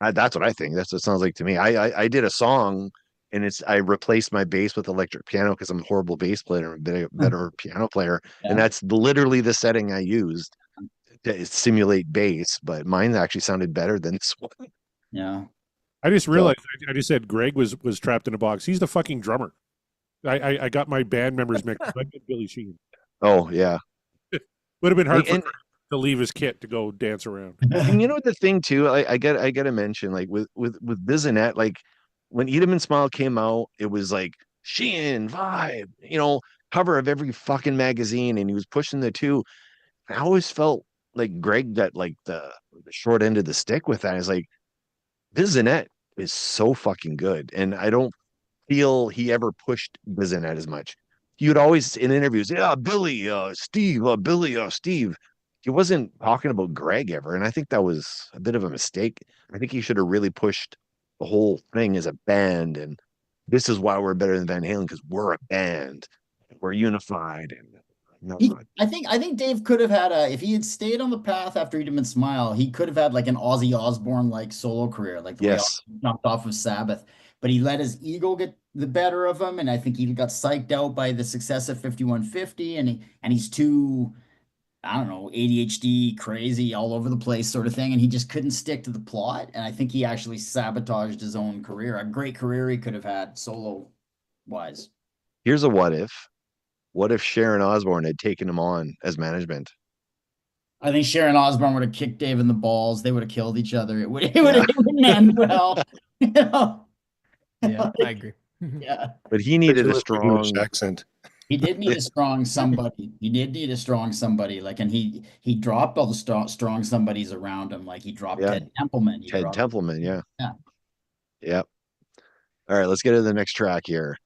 Speaker 1: That's what I think. That's what it sounds like to me. I did a song and I replaced my bass with electric piano because I'm a horrible bass player and a better piano player. And
Speaker 10: Yeah.
Speaker 1: that's literally the setting I used to simulate bass, but mine actually sounded better than this one.
Speaker 10: Yeah.
Speaker 9: I just realized I just said Greg was trapped in a box. He's the fucking drummer. I got my band members mixed. I get Billy Sheehan.
Speaker 1: Oh yeah.
Speaker 9: Would have been hard
Speaker 1: And-
Speaker 9: for Greg to leave his kit to go dance around.
Speaker 1: And you know the thing too, I gotta mention, like with Bizanet, like when Eat 'Em and Smile came out, it was like Sheehan vibe, cover of every fucking magazine, and he was pushing the two. I always felt like Greg got like the short end of the stick with that. It's like Bizanet is so fucking good, and I don't feel he ever pushed Bizanet as much. He would always in interviews, yeah, Billy, Steve, Billy, Steve. He wasn't talking about Greg ever, and I think that was a bit of a mistake. I think he should have really pushed the whole thing as a band, and this is why we're better than Van Halen because we're a band, we're unified. And
Speaker 10: I think Dave could have had if he had stayed on the path after Eat 'Em and Smile, he could have had like an Ozzy Osbourne like solo career, like the way
Speaker 1: Yes.
Speaker 10: Ozzy jumped off of Sabbath. But he let his ego get the better of him, and I think he got psyched out by the success of 5150, and he's too, I don't know, ADHD crazy all over the place sort of thing, and he just couldn't stick to the plot. And I think he actually sabotaged his own career. A great career he could have had solo wise.
Speaker 1: Here's a what if. What if Sharon Osbourne had taken him on as management?
Speaker 10: I think Sharon Osbourne would have kicked Dave in the balls. They would have killed each other. It wouldn't end well. You know?
Speaker 8: Yeah, I agree.
Speaker 10: Yeah.
Speaker 1: But he needed a
Speaker 7: English
Speaker 1: strong
Speaker 7: accent.
Speaker 10: He did need a strong somebody. He did need a strong somebody. Like, and he dropped all the strong somebodies around him. Like he dropped
Speaker 1: Yeah.
Speaker 10: Ted Templeman.
Speaker 1: Ted Templeman, yeah.
Speaker 10: Yeah.
Speaker 1: Yep. All right, let's get to the next track here.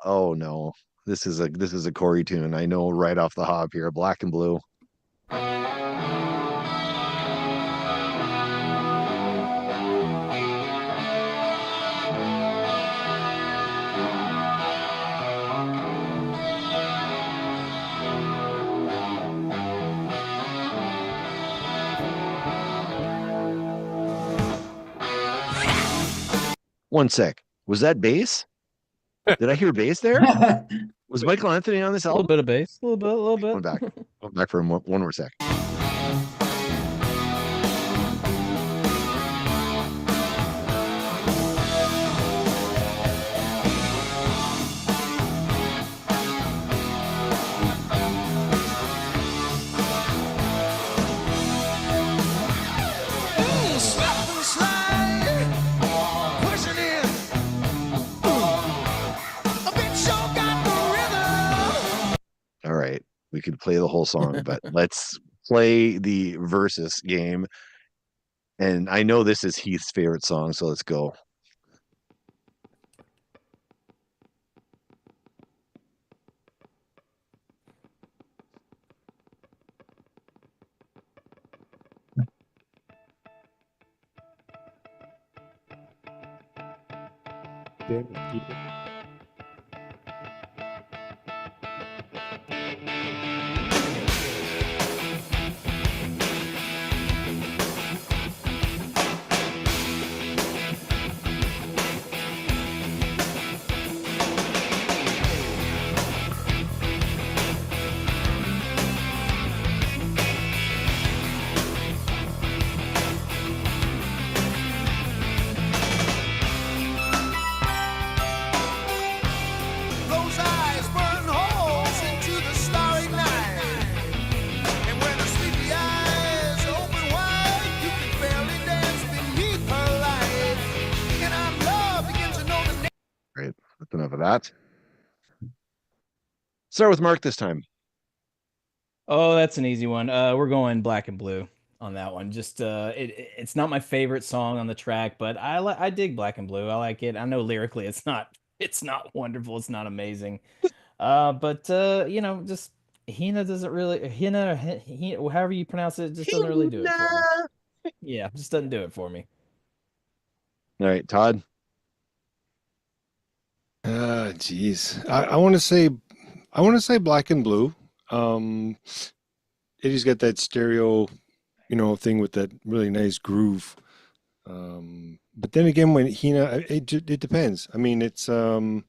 Speaker 1: Oh no. This is a Corey tune. I know right off the hop here. Black and Blue. One sec. Was that bass? Did I hear bass there? Was Michael Anthony on this
Speaker 8: A little
Speaker 1: album?
Speaker 8: bit of bass, a little bit.
Speaker 1: Going back. Going back for one more sec.
Speaker 11: Slap and slide, pushing in. A big show got the rhythm.
Speaker 1: All right. We could play the whole song, but let's play the versus game. And I know this is Heath's favorite song, so let's go.
Speaker 9: in and keep it.
Speaker 11: Those eyes burn holes into the starry night. And when her sleepy eyes open wide, you can barely dance beneath her light. And our love begins to know the name.
Speaker 1: Great. That's enough of that. Start with Mark this time.
Speaker 8: Oh, that's an easy one. We're going Black and Blue on that one. Just it's not my favorite song on the track, but I dig Black and Blue. I like it. I know lyrically it's not wonderful. It's not amazing. But you know, just Hina doesn't really however you pronounce it, just doesn't really do it for me. Yeah, just doesn't do it for me.
Speaker 1: All right, Todd.
Speaker 7: Geez. I want to say Black and Blue. Eddie's got that stereo, thing with that really nice groove. But then again, when Hina, it depends. I mean, it's like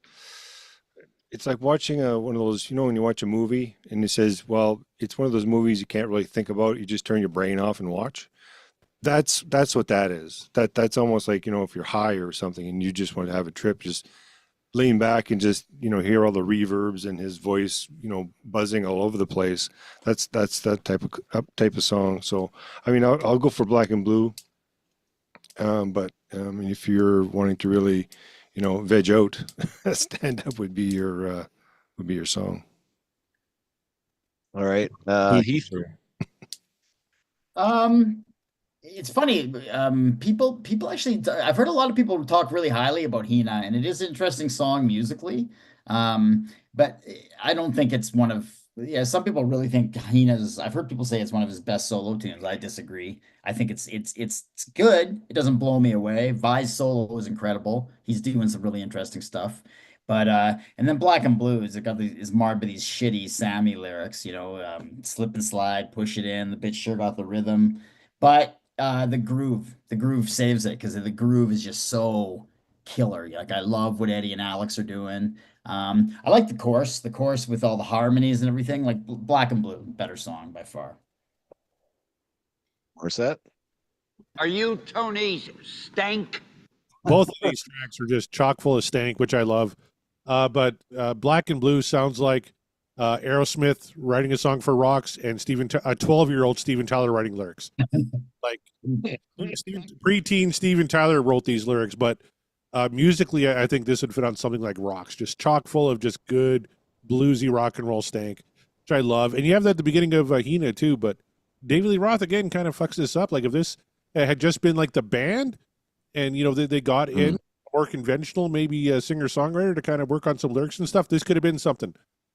Speaker 7: watching one of those, when you watch a movie and it says, well, it's one of those movies you can't really think about. You just turn your brain off and watch. That's what that is. That's almost like, if you're high or something and you just want to have a trip, just lean back and just, hear all the reverbs and his voice, buzzing all over the place. That's that type of song. So, I mean, I'll go for Black and Blue. But if you're wanting to really, veg out, Stand Up would be your song.
Speaker 1: All right, Heath.
Speaker 10: It's funny. People actually. I've heard a lot of people talk really highly about Hina, and it is an interesting song musically. But I don't think it's one of. Yeah, some people really think Hina's. I've heard people say it's one of his best solo tunes. I disagree. I think it's good. It doesn't blow me away. Vi's solo is incredible. He's doing some really interesting stuff. But and then Black and Blue is marred by these shitty Sammy lyrics. Slip and slide, push it in. The bitch sure got the rhythm. But the groove saves it because the groove is just so killer. Like I love what Eddie and Alex are doing. I like the chorus with all the harmonies and everything. Like Black and Blue, better song by far.
Speaker 1: Morissette.
Speaker 12: Are you Tony Stank?
Speaker 9: Both of these tracks are just chock full of stank, which I love. But Black and Blue sounds like Aerosmith writing a song for Rocks and a 12-year-old Steven Tyler writing lyrics. Like preteen Steven Tyler wrote these lyrics, but musically, I think this would fit on something like Rocks, just chock full of just good bluesy rock and roll stank, which I love. And you have that at the beginning of Hina too, but David Lee Roth again kind of fucks this up. Like if this had just been like the band and, they got in more conventional, maybe a singer-songwriter to kind of work on some lyrics and stuff, this could have been something.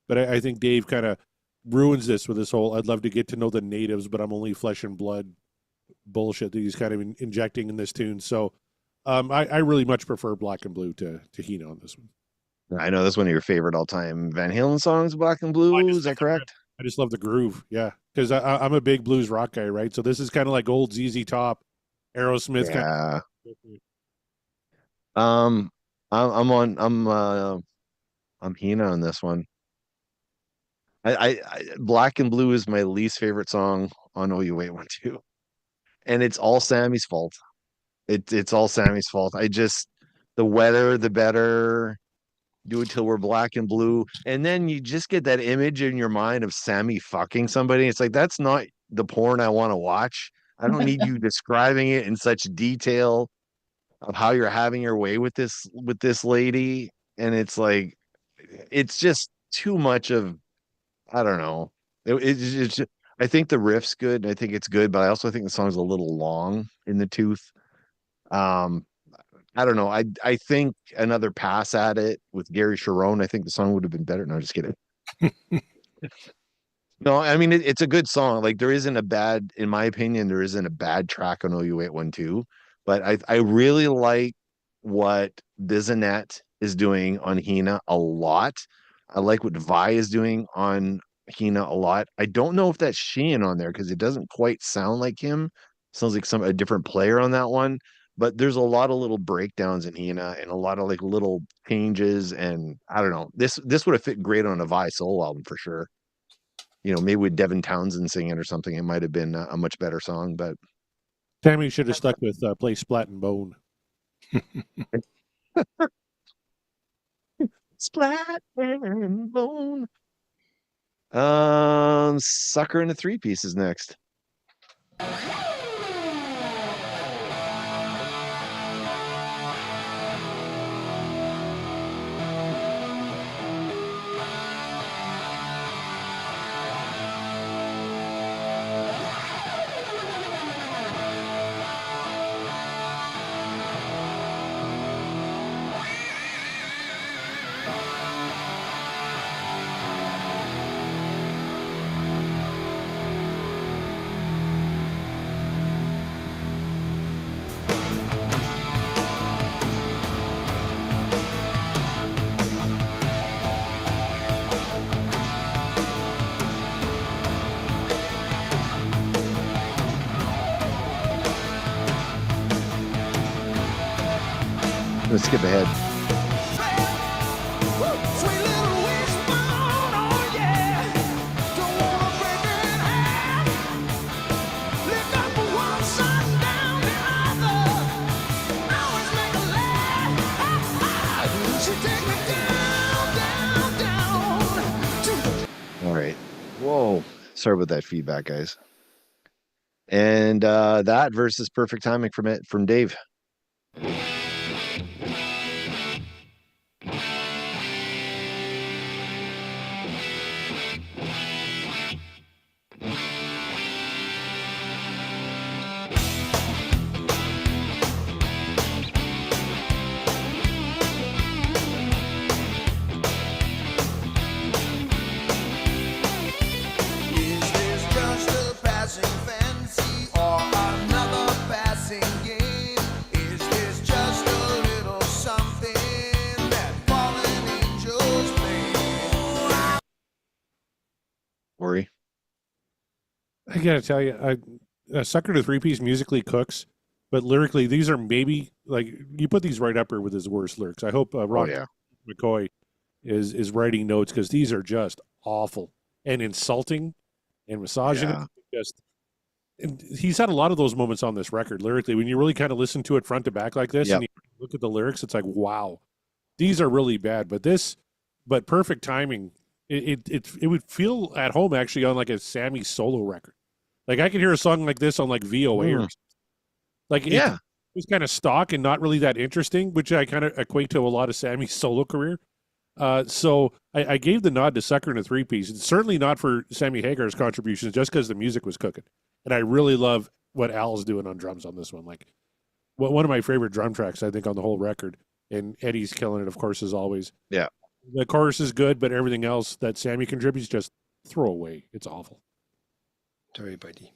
Speaker 9: But I think Dave kind of ruins this with this whole I'd love to get to know the natives, but I'm only flesh and blood bullshit that he's kind of injecting in this tune. So I really much prefer Black and Blue to Hina on this one.
Speaker 1: I know that's one of your favorite all-time Van Halen songs, Black and Blue. Is that correct?
Speaker 9: I just love the groove. Yeah, because I'm a big blues rock guy, right? So this is kind of like old ZZ Top, Aerosmith.
Speaker 1: Yeah.
Speaker 9: Kind
Speaker 1: of... I'm Hina on this one. I Black and Blue is my least favorite song on OU812, and it's all Sammy's fault. It's all Sammy's fault. The wetter, the better. Do it till we're black and blue, and then you just get that image in your mind of Sammy fucking somebody. It's like that's not the porn I want to watch. I don't need you describing it in such detail of how you're having your way with this lady, and it's like it's just too much of I don't know. It's just, I think the riff's good. I think it's good, but I also think the song's a little long in the tooth. I don't know. I think another pass at it with Gary Sharon, I think the song would have been better. No, just kidding. No, I mean it's a good song. Like in my opinion, there isn't a bad track on OU812, but I really like what Bizanet is doing on Hina a lot. I like what Vi is doing on Hina a lot. I don't know if that's Sheehan on there because it doesn't quite sound like him. Sounds like a different player on that one. But there's a lot of little breakdowns in Hina and a lot of like little changes. And I don't know. This would have fit great on a Vi solo album for sure. Maybe with Devin Townsend singing or something, it might have been a much better song. But
Speaker 9: Tammy should have stuck with Play Splat and Bone.
Speaker 1: Splat and Bone. Sucker and the Three Pieces next. Let's skip ahead. All right. Whoa. Sorry about that feedback, guys. And that versus Perfect Timing from Dave. Worry.
Speaker 9: I gotta tell you, Sucker to Three Piece musically cooks, but lyrically, these are maybe like you put these right up here with his worst lyrics. I hope Rob McCoy is writing notes because these are just awful and insulting and misogynistic. And he's had a lot of those moments on this record lyrically when you really kind of listen to it front to back like this and you look at the lyrics, it's like, wow, these are really bad. But Perfect Timing, it would feel at home actually on like a Sammy solo record. Like I could hear a song like this on like VOA or something. Like it was kind of stock and not really that interesting, which I kind of equate to a lot of Sammy's solo career. So I gave the nod to Sucker in a Three Piece. It's certainly not for Sammy Hagar's contributions, just because the music was cooking. And I really love what Al's doing on drums on this one. Like, one of my favorite drum tracks, I think, on the whole record. And Eddie's killing it, of course, as always.
Speaker 1: Yeah.
Speaker 9: The chorus is good, but everything else that Sammy contributes, just throw away. It's awful.
Speaker 7: Sorry, buddy.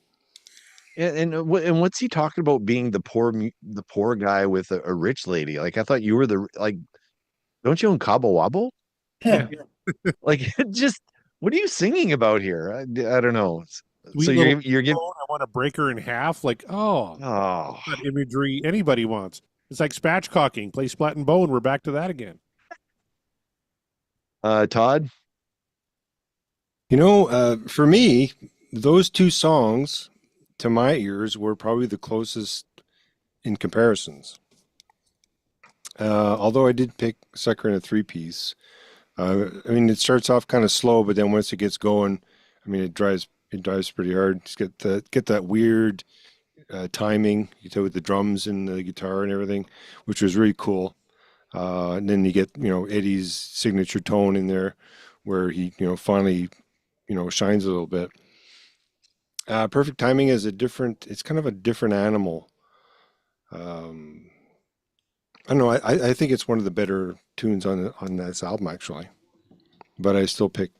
Speaker 1: Yeah, and what's he talking about being the poor guy with a rich lady? Like I thought you were don't you own Cabo Wabo?
Speaker 10: Yeah.
Speaker 1: Like just what are you singing about here? I don't know.
Speaker 9: So you're giving I want to break her in half. Like not imagery anybody wants. It's like spatchcocking. Play Splat and Bone. We're back to that again.
Speaker 1: Todd,
Speaker 7: for me, those two songs to my ears were probably the closest in comparisons. Although I did pick Sucker in a Three Piece. I mean, it starts off kind of slow, but then once it gets going, I mean, it drives pretty hard. Just get that weird timing, with the drums and the guitar and everything, which was really cool. And then you get, Eddie's signature tone in there where he, finally, shines a little bit. Perfect Timing is it's kind of a different animal. I don't know. I think it's one of the better tunes on this album, actually. But I still pick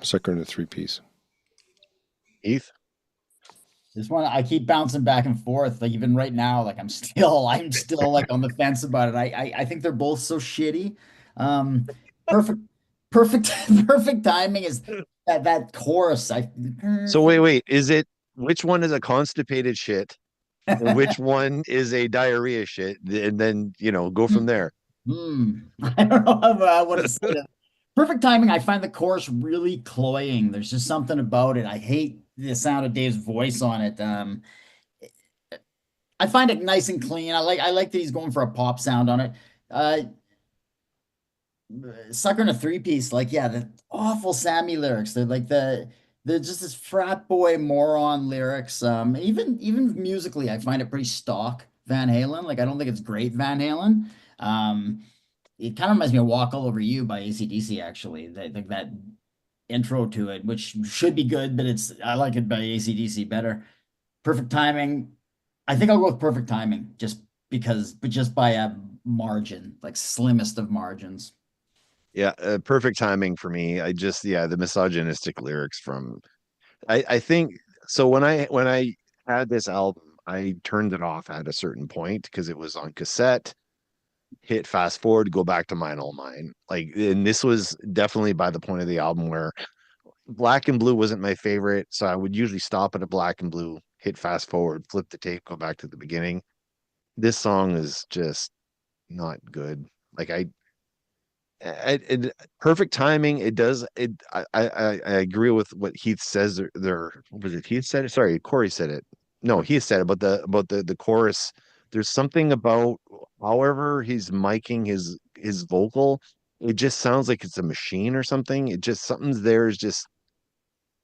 Speaker 7: Sucker in a Three Piece.
Speaker 1: Heath?
Speaker 10: I keep bouncing back and forth. Like even right now, like I'm still like on the fence about it. I think they're both so shitty. Perfect, perfect, perfect timing is that chorus.
Speaker 1: So wait, is it which one is a constipated shit and which one is a diarrhea shit? And then, go from there.
Speaker 10: I don't know what to say to that. Perfect timing. I find the chorus really cloying. There's just something about it. I hate the sound of Dave's voice on it. I find it nice and clean. I like that he's going for a pop sound on it. Sucker in a three-piece, like, yeah, the awful Sammy lyrics. They're just this frat boy moron lyrics. Even musically, I find it pretty stock Van Halen. Like, I don't think it's great Van Halen. It kind of reminds me of Walk All Over You by AC/DC, actually. Like that intro to it, which should be good, but I like it by AC/DC better. Perfect timing. I think I'll go with perfect timing, just by a margin, like slimmest of margins.
Speaker 1: Yeah, perfect timing for me. The misogynistic lyrics from I think so when I had this album, I turned it off at a certain point because it was on cassette, hit fast forward, go back to Mine All Mine. Like, and this was definitely by the point of the album where Black and Blue wasn't my favorite, so I would usually stop at a Black and Blue, hit fast forward, flip the tape, go back to the beginning. This song is just not good. Like perfect timing. It does it. I agree with what Heath says. Was it Heath said it? Sorry, Corey said it. No, he said it about the chorus. There's something about however he's miking his vocal. It just sounds like it's a machine or something. It just something's there is just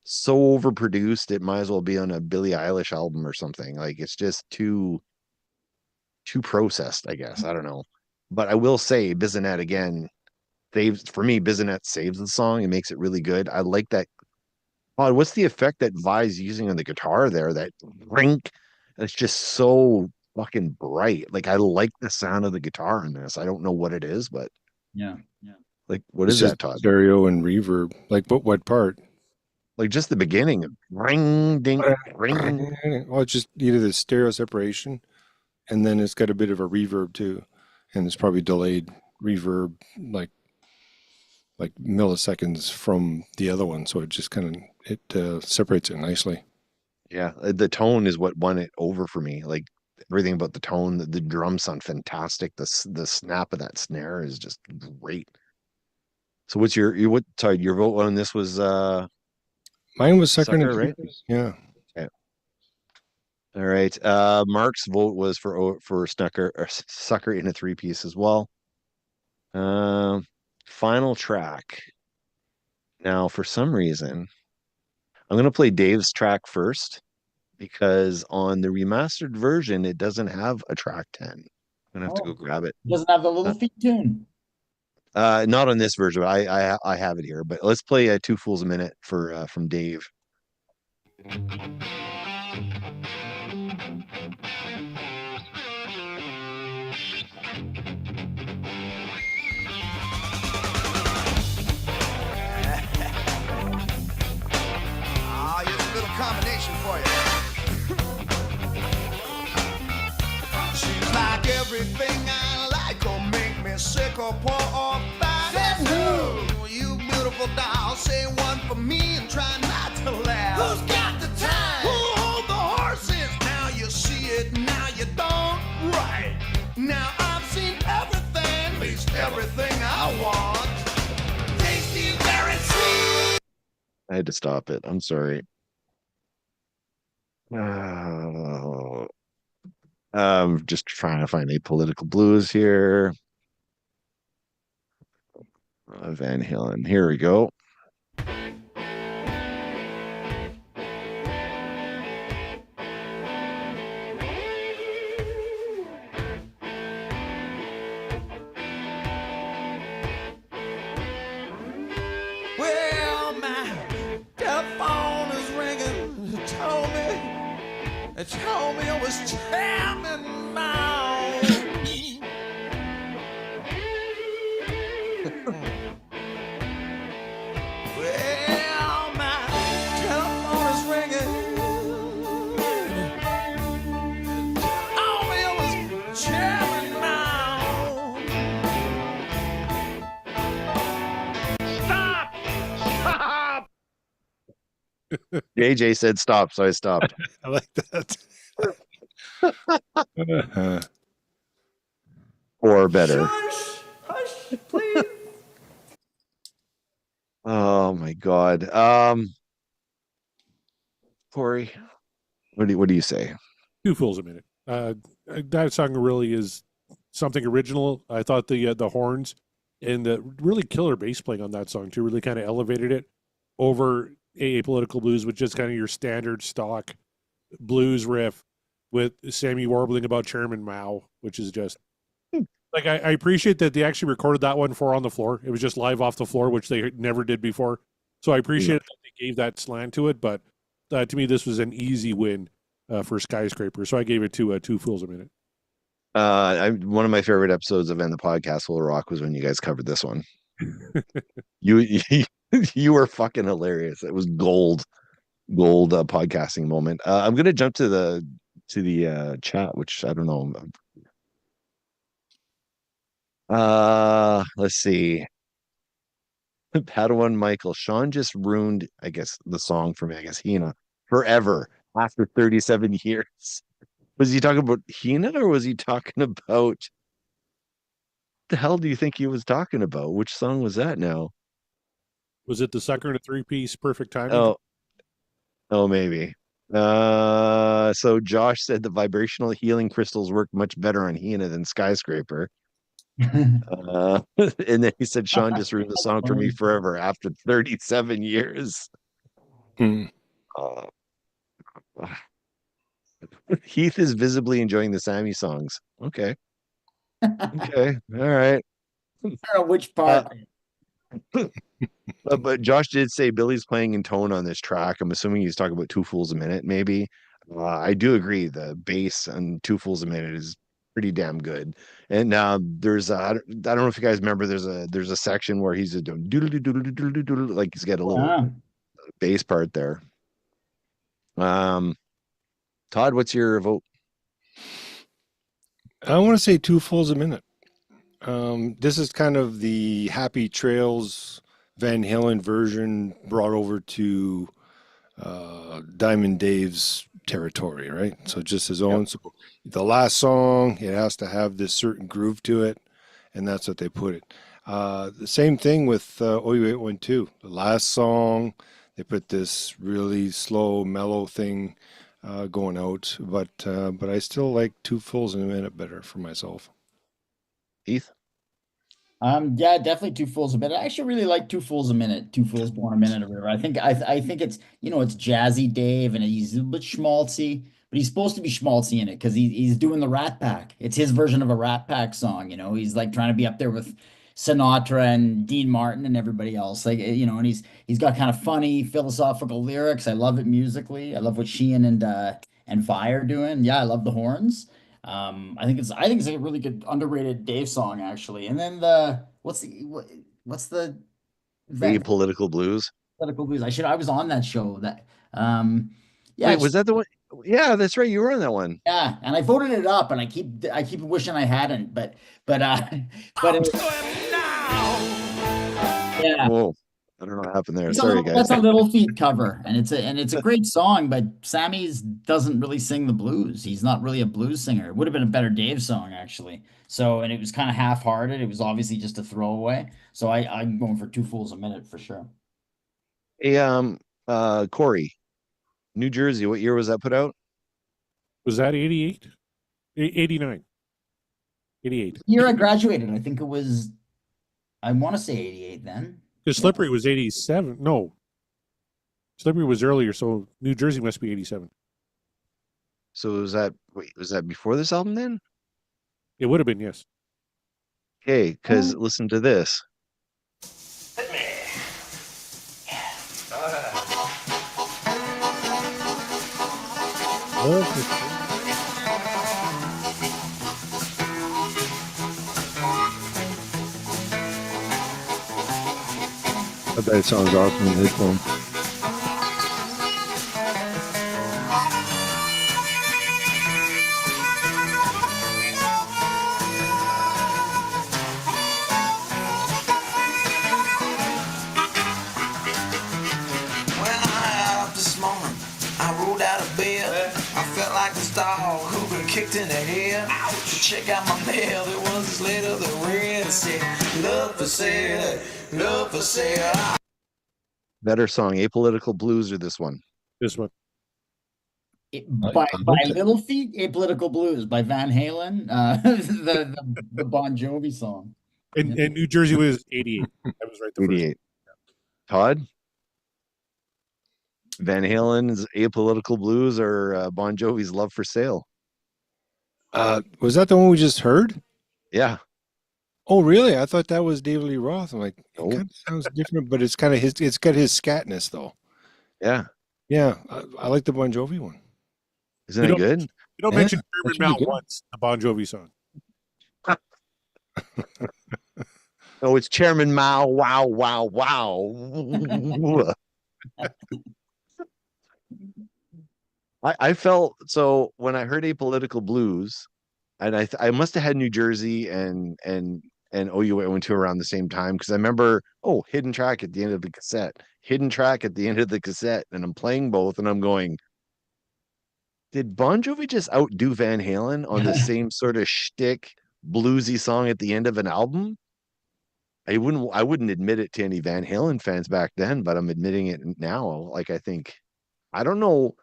Speaker 1: so overproduced. It might as well be on a Billie Eilish album or something. Like, it's just too processed, I guess. I don't know. But I will say Bizanet again for me, Bizanet saves the song and makes it really good. I like that. Oh, what's the effect that Vi's using on the guitar there? That ring. It's just so fucking bright. Like, I like the sound of the guitar in this. I don't know what it is, but
Speaker 10: yeah.
Speaker 1: Like, what
Speaker 7: It's
Speaker 1: is
Speaker 7: just
Speaker 1: that, Todd?
Speaker 7: stereo and reverb. Like, but what part?
Speaker 1: Like, just the beginning of ring, ding, ring.
Speaker 7: Well, it's just either the stereo separation, and then it's got a bit of a reverb too, and it's probably delayed reverb, like milliseconds from the other one, so it just kind of separates it nicely.
Speaker 1: Yeah, the tone is what won it over for me. Like, everything about the tone, the drums sound fantastic. The snap of that snare is just great. So what's your vote on this was
Speaker 7: Mine was Sucker,
Speaker 1: right?
Speaker 7: Yeah.
Speaker 1: Okay. All right. Mark's vote was for Sucker in a three-piece as well. Final track. Now, for some reason, I'm gonna play Dave's track first because on the remastered version, it doesn't have a track 10. I'm gonna have to go grab it.
Speaker 10: It doesn't have the little feet tune.
Speaker 1: Not on this version, but I have it here. But let's play Two Fools a Minute from Dave.
Speaker 11: Here's a little combination for you. Seems like everything I like will make me sick or poor or fat. You beautiful doll, say one for me and try not to laugh. Who's got the time? Who hold the horses? Now you see it, now you don't. Right. Now I've seen everything, at least everything I want. Tasty, very sweet.
Speaker 1: I had to stop it. I'm sorry. Just trying to find a political blues here. Van Halen. Here we go.
Speaker 11: Well, my telephone is ringing. It told me it was jamming now. Well, my telephone is ringing. Told me it was jamming now.
Speaker 1: JJ said stop, so I stopped.
Speaker 7: I like that.
Speaker 1: Or better.
Speaker 10: Hush, please.
Speaker 1: Oh my God. Corey, what do you say?
Speaker 9: Two Fools a Minute. That song really is something original. I thought the horns and the really killer bass playing on that song too really kind of elevated it over Apolitical Blues, which is kind of your standard stock blues riff with Sammy warbling about Chairman Mao, which is just like I appreciate that they actually recorded that one for On the Floor. It was just live off the floor, which they never did before. So I appreciate that they gave that slant to it. But to me, this was an easy win for Skyscraper. So I gave it to Two Fools a Minute.
Speaker 1: One of my favorite episodes of End the Podcast Will Rock was when you guys covered this one. you you were fucking hilarious. It was gold podcasting moment. I'm gonna jump to the chat, which I don't know. Let's see. Padawan Michael, Sean just ruined, I guess, the song for me. I guess Hina forever after 37 years. Was he talking about Hina or was he talking about the hell do you think he was talking about? Which song was that now?
Speaker 9: Was it the Sucker and a Three-Piece Perfect Timing?
Speaker 1: Oh, maybe. So Josh said the vibrational healing crystals work much better on Hina than Skyscraper. And then he said Sean just ruined the song for me forever after 37 years. Heath is visibly enjoying the Sammy songs. Okay. All right.
Speaker 10: I don't know which part.
Speaker 1: But Josh did say Billy's playing in tone on this track. I'm assuming he's talking about Two Fools a Minute, maybe. I do agree. The bass on Two Fools a Minute is pretty damn good. And there's I don't know if you guys remember. There's a section where he's doing doodle doodle doodle doodle, like he's got a little bass part there. Todd, what's your vote?
Speaker 7: I want to say Two Fools a Minute. This is kind of the Happy Trails Van Halen version brought over to Diamond Dave's territory, right? So just his own. So the last song, it has to have this certain groove to it, and that's what they put it. The same thing with OU812. The last song, they put this really slow, mellow thing going out, but I still like Two Fools in a Minute better for myself.
Speaker 1: Heath?
Speaker 10: Yeah, definitely Two Fools a Minute. I actually really like Two Fools a Minute, Two Fools Born a Minute or whatever. I think it's, it's jazzy Dave and he's a bit schmaltzy, but he's supposed to be schmaltzy in it because he's doing the Rat Pack. It's his version of a Rat Pack song, He's like trying to be up there with Sinatra and Dean Martin and everybody else. Like, and he's got kind of funny philosophical lyrics. I love it musically. I love what Sheehan and Vi are doing. Yeah, I love the horns. I think it's a really good underrated Dave song actually. And then what's the
Speaker 1: Apolitical Blues?
Speaker 10: Political Blues. I was on that show. That
Speaker 1: Wait, was that the one? Yeah, that's right. You were on that one.
Speaker 10: Yeah, and I voted it up, and I keep wishing I hadn't, but it, yeah.
Speaker 1: Whoa. I don't know what happened there. Sorry, guys.
Speaker 10: That's a Little Feat cover, and it's a great song. But Sammy's doesn't really sing the blues. He's not really a blues singer. It would have been a better Dave song actually. So, and it was kind of half-hearted. It was obviously just a throwaway. So I'm going for Two Fools a Minute for sure.
Speaker 1: Hey, Corey, New Jersey. What year was that put out?
Speaker 9: Was that 88? 89. 88.
Speaker 10: Year I graduated. I think it was. I want to say 88 then.
Speaker 9: Because Slippery was 87. No. Slippery was earlier, so New Jersey must be 87.
Speaker 1: So was that before this album then?
Speaker 9: It would have been, yes.
Speaker 1: Okay, because listen to this.
Speaker 11: Hit me.
Speaker 7: I bet it sounds awesome in headphones.
Speaker 11: When I have to kicked in the head. Ouch! Check out my mail. There was this letter that read, it said, love for sale, love for sale.
Speaker 1: Better song, Apolitical Blues or this one?
Speaker 9: This one.
Speaker 10: By Little Feat, Apolitical Blues by Van Halen, the Bon Jovi song.
Speaker 9: And New Jersey was 88. That was right the
Speaker 1: 88. Todd? Van Halen's Apolitical Blues or Bon Jovi's Love for Sale?
Speaker 7: Was that the one we just heard?
Speaker 1: Yeah.
Speaker 7: Oh, really? I thought that was David Lee Roth. I'm like, it kind of sounds different, but it's kind of it's got his scatness though.
Speaker 1: Yeah.
Speaker 7: Yeah. I like the Bon Jovi one.
Speaker 1: Isn't it good?
Speaker 9: You don't mention Chairman Mao once, the Bon Jovi song.
Speaker 1: Oh, it's Chairman Mao. Wow, wow, wow. I felt so when I heard Apolitical Blues, and I must have had New Jersey and OU812 around the same time because I remember hidden track at the end of the cassette, and I'm playing both, and I'm going, did Bon Jovi just outdo Van Halen on the same sort of shtick bluesy song at the end of an album? I wouldn't admit it to any Van Halen fans back then, but I'm admitting it now. Like I don't know.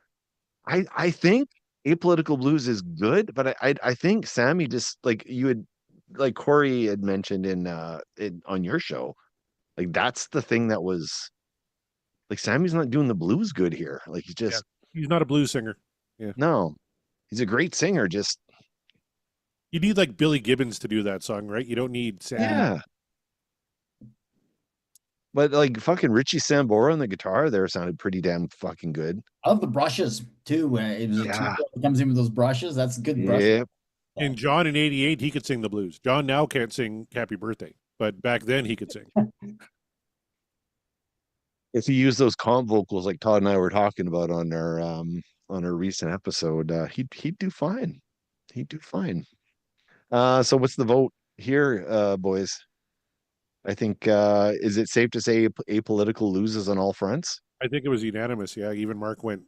Speaker 1: I think Apolitical Blues is good, but I think Sammy just like Corey had mentioned in on your show, like that's the thing that was like Sammy's not doing the blues good here. Like
Speaker 9: he's not a blues singer. Yeah.
Speaker 1: No, he's a great singer. Just
Speaker 9: you need like Billy Gibbons to do that song, right? You don't need Sam.
Speaker 1: Yeah. But like fucking Richie Sambora on the guitar there sounded pretty damn fucking good.
Speaker 10: I love the brushes too. It was comes in with those brushes. That's good.
Speaker 1: Yeah.
Speaker 9: And John in 88, he could sing the blues. John now can't sing Happy Birthday, but back then he could sing.
Speaker 1: If you use those comp vocals like Todd and I were talking about on our recent episode, he'd do fine. He'd do fine. So what's the vote here, boys? I think is it safe to say Apolitical loses on all fronts?
Speaker 9: I think it was unanimous. Yeah, even Mark went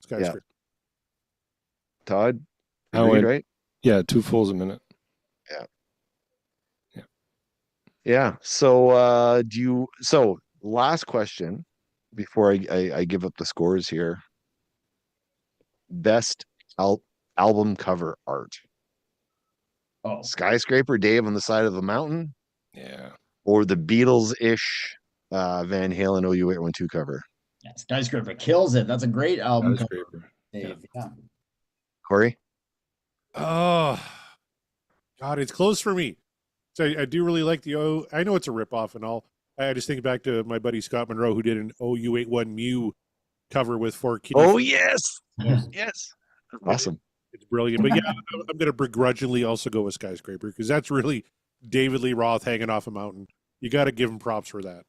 Speaker 9: Skyscraper.
Speaker 1: Yeah. Todd,
Speaker 7: I went
Speaker 1: right?
Speaker 7: Yeah, 2 fulls a minute.
Speaker 1: Yeah. So last question before I give up the scores here. Best album cover art. Skyscraper, Dave on the side of the mountain.
Speaker 7: Yeah.
Speaker 1: Or the Beatles-ish Van Halen OU812 cover.
Speaker 10: Yeah, Skyscraper kills it. That's a great album cover, Dave. Yeah.
Speaker 1: Corey?
Speaker 9: Oh, God, it's close for me. So I do really like I know it's a ripoff and all. I just think back to my buddy Scott Monroe who did an OU81 Mew cover with 4 Kitty.
Speaker 1: Oh, yes. Yes. Awesome.
Speaker 9: It's brilliant. But yeah, I'm going to begrudgingly also go with Skyscraper because that's really David Lee Roth hanging off a mountain. You got to give him props for that.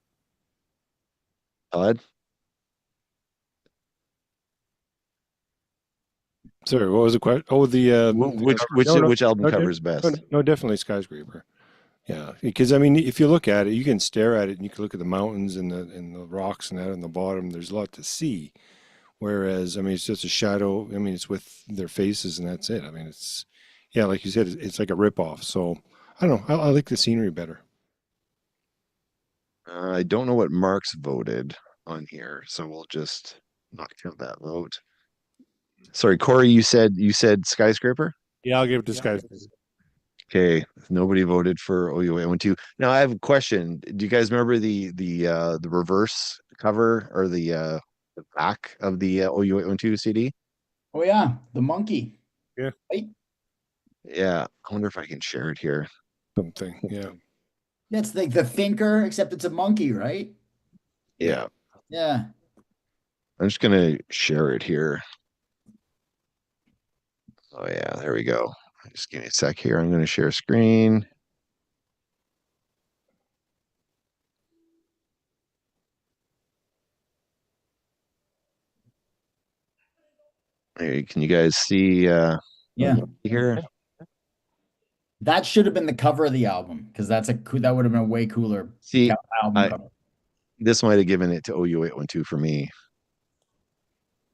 Speaker 1: Todd?
Speaker 7: Sorry, what was the question? Oh,
Speaker 1: which album cover is best?
Speaker 7: No, definitely Skyscraper. Yeah, because I mean, if you look at it, you can stare at it and you can look at the mountains and the rocks and that on the bottom. There's a lot to see. Whereas, I mean, it's just a shadow. I mean, it's with their faces and that's it. I mean, it's like you said, it's like a ripoff. So I don't know. I like the scenery better.
Speaker 1: I don't know what Mark's voted on here, so we'll just not count that vote. Sorry, Corey, you said Skyscraper?
Speaker 9: Yeah, I'll give it to Skyscraper.
Speaker 1: Okay, nobody voted for OU812. Now I have a question. Do you guys remember the reverse cover or the back of the OU812 CD?
Speaker 10: Oh yeah, the monkey.
Speaker 9: Yeah.
Speaker 10: Right?
Speaker 1: Yeah, I wonder if I can share it here.
Speaker 7: Something. Yeah.
Speaker 10: That's like the Thinker, except it's a monkey, right?
Speaker 1: Yeah.
Speaker 10: Yeah.
Speaker 1: I'm just gonna share it here. Oh yeah, there we go. Just give me a sec here. I'm gonna share screen. Hey, can you guys see
Speaker 10: Yeah.
Speaker 1: here?
Speaker 10: That should have been the cover of the album because that would have been a way cooler album cover.
Speaker 1: This might have given it to OU812 for me.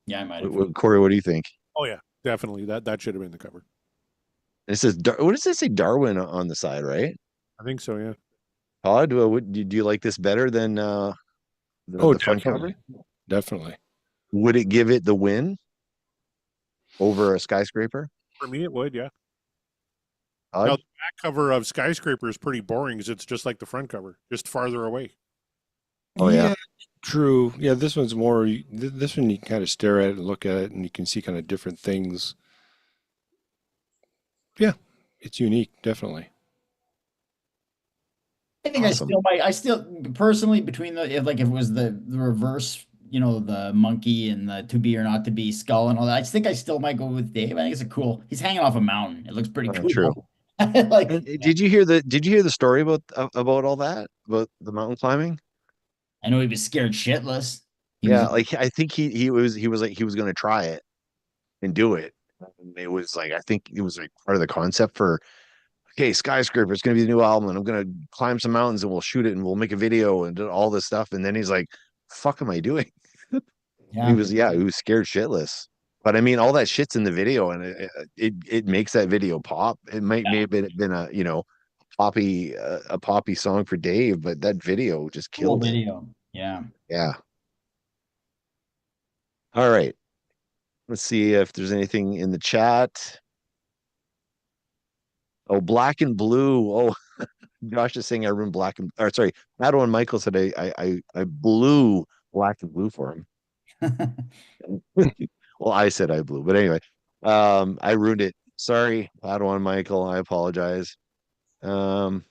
Speaker 10: Yeah, I might have.
Speaker 1: Corey, what do you think?
Speaker 9: Oh yeah, definitely. That should have been the cover.
Speaker 1: It says, what does it say? Darwin on the side, right?
Speaker 9: I think so, yeah.
Speaker 1: Todd, do you like this better than
Speaker 7: Oh,
Speaker 1: the front cover?
Speaker 7: Definitely.
Speaker 1: Would it give it the win over a Skyscraper?
Speaker 9: For me, it would, yeah.
Speaker 1: Todd?
Speaker 9: Now, the back cover of Skyscraper is pretty boring because it's just like the front cover, just farther away.
Speaker 1: Oh, yeah.
Speaker 7: True. Yeah, this one's more. This one you can kind of stare at it and look at it, and you can see kind of different things. Yeah, it's unique, definitely.
Speaker 10: I think
Speaker 1: Awesome.
Speaker 10: I still personally between if it was the reverse, the monkey and the to be or not to be skull and all that, I think I still might go with Dave. I think it's he's hanging off a mountain. It looks pretty cool.
Speaker 1: True.
Speaker 10: Like,
Speaker 1: did you hear the story about all that, about the mountain climbing?
Speaker 10: I know he was scared shitless.
Speaker 1: Yeah, like I think he was like he was going to try it and do it. And it was like I think it was like part of the concept for, okay, Skyscraper, it's going to be the new album, and I'm going to climb some mountains and we'll shoot it and we'll make a video and do all this stuff. And then he's like, "Fuck, am I doing?"
Speaker 10: Yeah.
Speaker 1: He was scared shitless. But I mean, all that shit's in the video, and it makes that video pop. It may have been a a poppy song for Dave, but that video just
Speaker 10: Cool
Speaker 1: killed it.
Speaker 10: video. Yeah.
Speaker 1: Yeah. All right. Let's see if there's anything in the chat. Oh, black and blue. Oh, Josh is saying I ruined black and, or sorry, Madeline Michael said I blew black and blue for him. Well, I said I blew, but anyway, I ruined it. Sorry, Padawan Michael. I apologize. Um,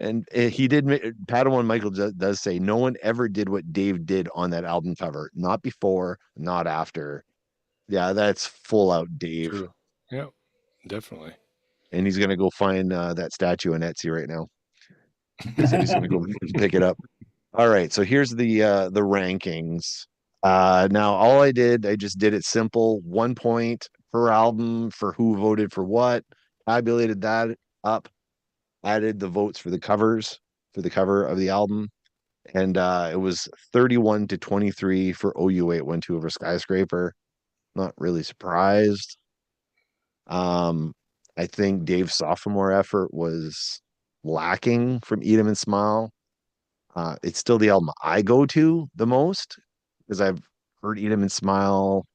Speaker 1: and he did. Padawan Michael does say no one ever did what Dave did on that album cover. Not before, not after. Yeah, that's full out Dave.
Speaker 7: True. Yeah, definitely.
Speaker 1: And he's gonna go find that statue in Etsy right now. He said he's gonna go pick it up. All right, so here's the rankings. Now all I just did it simple, 1 point per album for who voted for what, tabulated that up, added the votes for the covers for the cover of the album, and it was 31-23 for OU812 over Skyscraper. Not really surprised. I think Dave's sophomore effort was lacking from Eat 'Em and Smile. It's still the album I go to the most because I've heard Eat 'Em and Smile.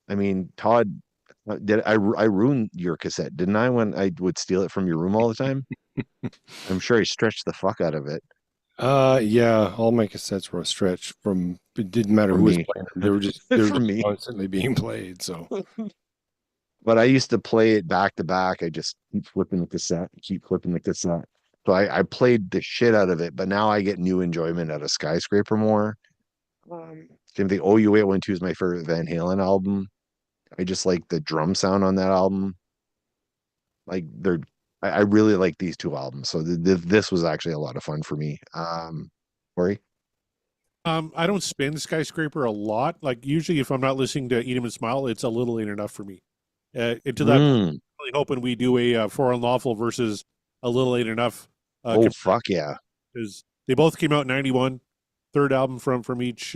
Speaker 1: I mean, Todd, did I ruined your cassette, didn't I, when I would steal it from your room all the time? I'm sure I stretched the fuck out of it.
Speaker 7: Yeah, all my cassettes were a stretch from, it didn't matter who was playing them. They were just constantly being played. So,
Speaker 1: but I used to play it back to back. I just keep flipping the cassette, keep flipping the cassette. So I played the shit out of it, but now I get new enjoyment out of Skyscraper more. Same thing. OU812 is my favorite Van Halen album. I just like the drum sound on that album. Like I really like these two albums. So this was actually a lot of fun for me. Corey?
Speaker 9: I don't spin Skyscraper a lot. Like usually if I'm not listening to Eat 'Em and Smile, it's a little late enough for me. Into that, I'm really hoping we do a For Unlawful versus a little late enough.
Speaker 1: Oh, fuck yeah.
Speaker 9: Because they both came out in 91. Third album from each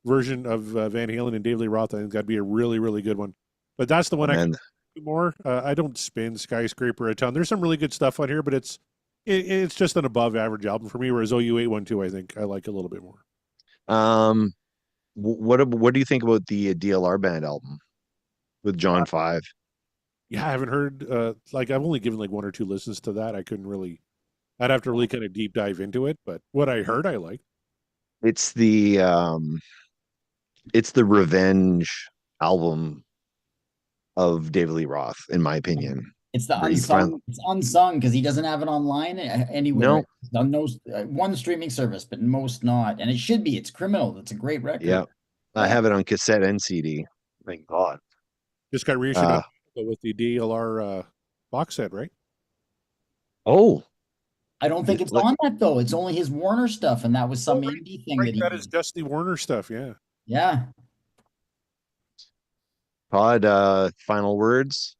Speaker 9: version of Van Halen and Dave Lee Roth. I think that'd be a really, really good one. But that's the one I can do more. I don't spin Skyscraper a ton. There's some really good stuff on here, but it's just an above average album for me, whereas OU812, I think I like a little bit more.
Speaker 1: What do you think about the DLR Band album with John 5?
Speaker 9: Yeah, I haven't heard I've only given like one or two listens to that. I'd have to really kind of deep dive into it, but what I heard I liked.
Speaker 1: It's the revenge album of David Lee Roth, in my opinion.
Speaker 10: It's the unsung. It's unsung because he doesn't have it online anywhere.
Speaker 1: No.
Speaker 10: It's on one streaming service, but most not. And it should be. It's criminal. It's a great record.
Speaker 1: Yeah, I have it on cassette and CD. Thank God.
Speaker 9: Just got reissued up with the DLR box set, right?
Speaker 1: Oh,
Speaker 10: I don't think it's on that though. It's only his Warner stuff, and that was some indie thing
Speaker 9: that is just the Warner stuff. Yeah.
Speaker 10: Yeah.
Speaker 1: Todd, final words.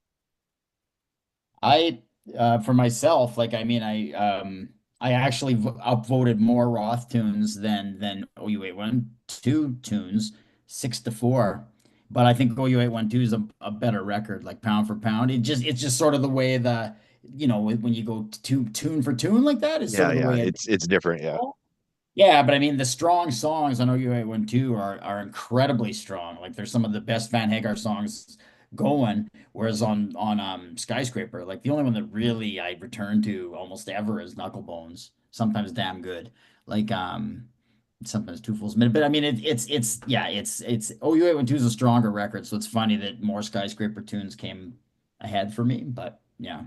Speaker 10: For myself, I actually upvoted more Roth tunes than OU812 tunes, 6-4, but I think OU812 is a better record, like pound for pound. It's just sort of the way when you go to tune for tune like that, it's sort
Speaker 1: Yeah,
Speaker 10: of the
Speaker 1: yeah.
Speaker 10: way
Speaker 1: It's different. Yeah.
Speaker 10: yeah, but I mean the strong songs on OU812 are incredibly strong. Like there's some of the best Van Hagar songs going, whereas on Skyscraper, like the only one that really I return to almost ever is Knucklebones. Sometimes damn good. Like sometimes Two Fools Minute. But I mean it's OU812 is a stronger record, so it's funny that more Skyscraper tunes came ahead for me. But yeah.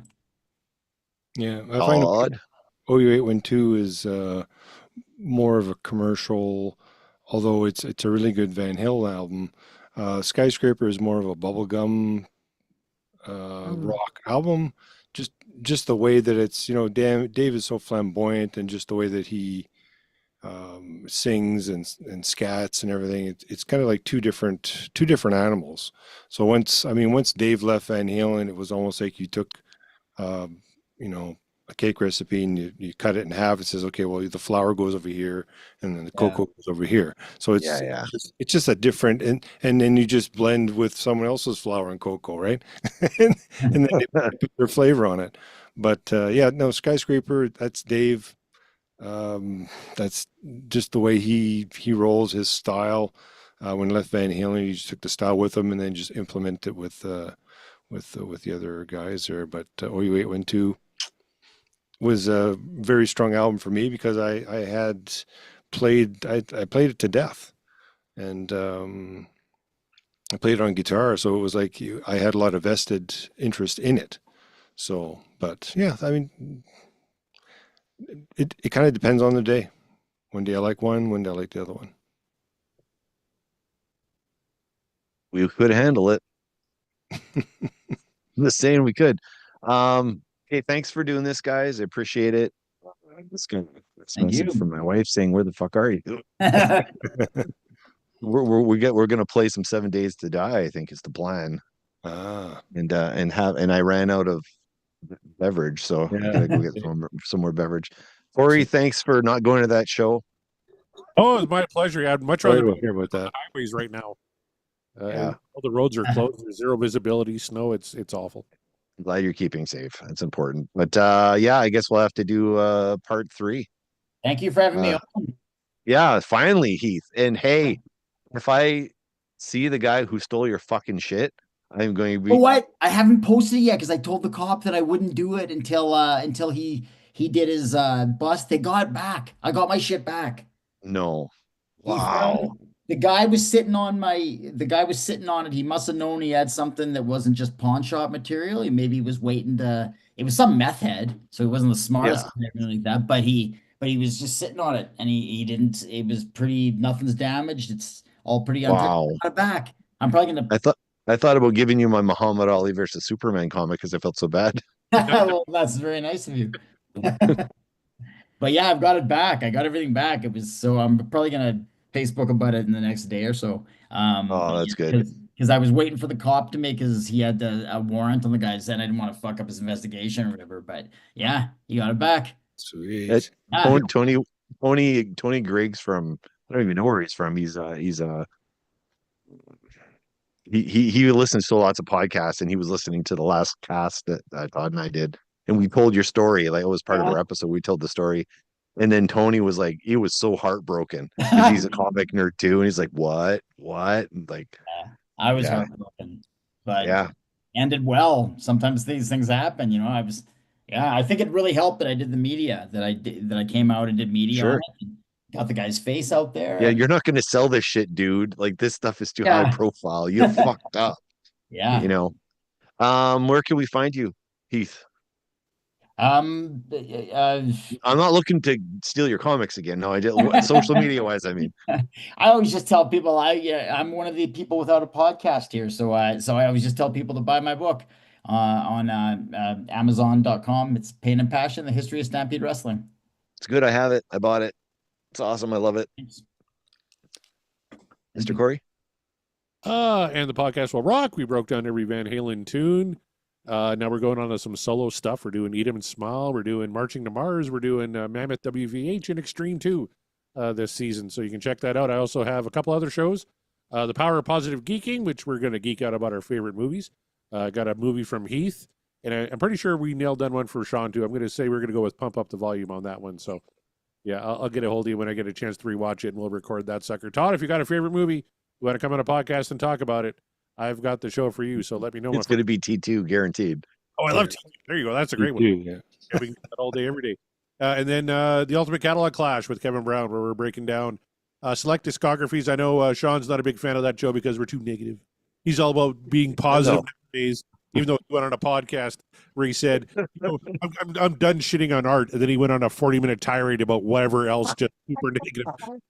Speaker 7: Yeah, I find
Speaker 1: Odd.
Speaker 7: OU812 is more of a commercial, although it's a really good Van Halen album. Skyscraper is more of a bubblegum rock album. Just just the way that it's, Dave is so flamboyant, and just the way that he sings and scats and everything. It's kind of like two different animals. So once Dave left Van Halen, it was almost like you took you know, a cake recipe, and you cut it in half. It says, okay, well, the flour goes over here, and then the cocoa goes over here. So
Speaker 1: Yeah, yeah.
Speaker 7: it's just a different, and then you just blend with someone else's flour and cocoa, right? and then they put their flavor on it. But yeah, no, Skyscraper, that's Dave. That's just the way he rolls, his style. When he left Van Halen, he just took the style with him, and then just implemented it with the other guys there. But OU812 was a very strong album for me, because I had played I played it to death, and I played it on guitar, so it was like I had a lot of vested interest in it. So, but yeah, I mean, it kind of depends on the day. One day I like one day I like the other one.
Speaker 1: We could handle it. I'm just saying we could. Okay, thanks for doing this, guys. I appreciate it. I'm just gonna this
Speaker 10: Thank
Speaker 1: message
Speaker 10: you.
Speaker 1: from my wife saying, "Where the fuck are you?" We're gonna play some 7 Days to Die, I think is the plan. And I ran out of beverage, so I
Speaker 7: Yeah.
Speaker 1: gotta go get some more beverage. Corey, thanks for not going to that show.
Speaker 9: Oh, it's my pleasure. I'd much
Speaker 7: Sorry
Speaker 9: rather
Speaker 7: to hear about
Speaker 9: on
Speaker 7: that.
Speaker 9: the highways right now.
Speaker 1: Yeah.
Speaker 9: All the roads are closed. There's zero visibility, snow. It's awful.
Speaker 1: I'm glad you're keeping safe. That's important. But yeah, I guess we'll have to do part 3.
Speaker 10: Thank you for having me on.
Speaker 1: Yeah, finally, Heath. And hey, if I see the guy who stole your fucking shit, I'm going to be.
Speaker 10: Oh, what? I haven't posted it yet because I told the cop that I wouldn't do it until he did his bust. They got it back. I got my shit back.
Speaker 1: No.
Speaker 10: He
Speaker 1: Wow.
Speaker 10: found the guy was sitting on it. He must have known he had something that wasn't just pawn shop material. He maybe was waiting to. It was some meth head, so he wasn't the smartest
Speaker 1: Yeah.
Speaker 10: and everything like that. But he was just sitting on it, and he didn't. It was pretty. Nothing's damaged. It's all pretty untouched.
Speaker 1: Wow.
Speaker 10: I got it back. I'm probably gonna.
Speaker 1: I thought about giving you my Muhammad Ali versus Superman comic because I felt so bad.
Speaker 10: Well, that's very nice of you. But yeah, I've got it back. I got everything back. It was so I'm probably gonna Facebook about it in the next day or so.
Speaker 1: Oh, that's good.
Speaker 10: Because I was waiting for the cop to make he had a warrant on the guy's head. I didn't want to fuck up his investigation or whatever. But yeah, he got it back.
Speaker 7: Sweet.
Speaker 1: Tony Griggs from, I don't even know where he's from. He listens to lots of podcasts, and he was listening to the last cast that Todd and I did, and we told your story. Like, it was part of our episode. We told the story, and then Tony was like, he was so heartbroken because he's a comic nerd too, and he's like, what? And like,
Speaker 10: I was heartbroken, but
Speaker 1: yeah,
Speaker 10: ended well. Sometimes these things happen, I think it really helped that I did the media, that I came out and did media on
Speaker 1: sure.
Speaker 10: it, and got the guy's face out there.
Speaker 1: Yeah, you're not going to sell this shit, dude. Like, this stuff is too high profile. You fucked up.
Speaker 10: Yeah.
Speaker 1: Where can we find you, Heath?
Speaker 10: I'm
Speaker 1: not looking to steal your comics again. No, I did. Social media wise, I mean.
Speaker 10: I always just tell people I'm one of the people without a podcast here, so I always just tell people to buy my book on Amazon.com. It's Pain and Passion: The History of Stampede Wrestling.
Speaker 1: It's good. I have it. I bought it. It's awesome. I love it.
Speaker 10: Thanks.
Speaker 1: Mr. Corey?
Speaker 9: And the podcast will rock. We broke down every Van Halen tune. Now we're going on to some solo stuff. We're doing Eat 'Em and Smile. We're doing Marching to Mars. We're doing Mammoth WVH and Extreme 2 this season. So you can check that out. I also have a couple other shows. The Power of Positive Geeking, which we're going to geek out about our favorite movies. Got a movie from Heath, and I'm pretty sure we nailed down one for Sean too. I'm going to say we're going to go with Pump Up the Volume on that one. So, yeah, I'll get a hold of you when I get a chance to rewatch it, and we'll record that sucker. Todd, if you got a favorite movie, you want to come on a podcast and talk about it, I've got the show for you. So let me know.
Speaker 1: It's going to be T2 guaranteed.
Speaker 9: Oh, I love T2. There you go. That's a great one.
Speaker 7: Yeah.
Speaker 9: We can do that all day, every day. And then the Ultimate Catalog Clash with Kevin Brown, where we're breaking down select discographies. I know Sean's not a big fan of that show because we're too negative. He's all about being positive nowadays, even though he went on a podcast where he said, I'm done shitting on art. And then he went on a 40-minute tirade about whatever else, just super negative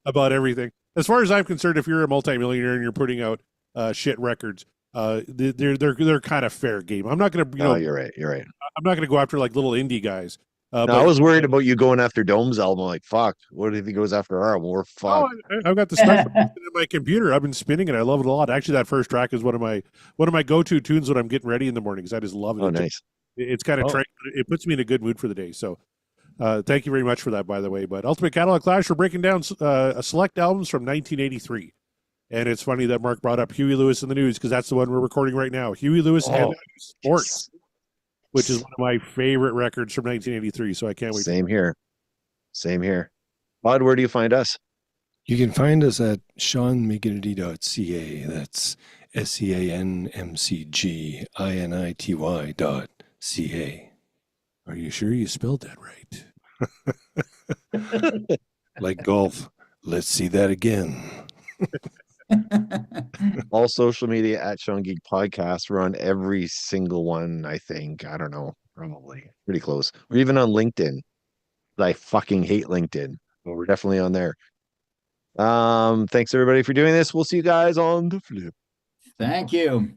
Speaker 9: about everything. As far as I'm concerned, if you're a multimillionaire and you're putting out shit records, they're kind of fair game. I'm not going to,
Speaker 1: you're right.
Speaker 9: I'm not going to go after like little indie guys.
Speaker 1: No, I was worried about you going after Dome's album. Like, fuck, what if he goes after our album? We're fucked.
Speaker 9: I've got the stuff in my computer. I've been spinning it. I love it a lot. Actually, that first track is one of my go-to tunes when I'm getting ready in the mornings. I just love it.
Speaker 1: Oh, nice.
Speaker 9: It's kind of it puts me in a good mood for the day. So, thank you very much for that, by the way. But Ultimate Catalog Clash, we're breaking down select albums from 1983. And it's funny that Mark brought up Huey Lewis in the News because that's the one we're recording right now. Huey Lewis and Sports. Which is one of my favorite records from 1983. So I can't wait.
Speaker 1: Same here. Todd, where do you find us?
Speaker 7: You can find us at seanmcginity.ca. That's SEANMCGINITY.ca.
Speaker 9: Are you sure you spelled that right?
Speaker 7: Like golf. Let's see that again.
Speaker 1: All social media at Sean Geek Podcast. We're on every single one, I think. I don't know. Probably pretty close. We're even on LinkedIn. I fucking hate LinkedIn. But we're definitely on there. Thanks everybody for doing this. We'll see you guys on the flip.
Speaker 10: Thank you.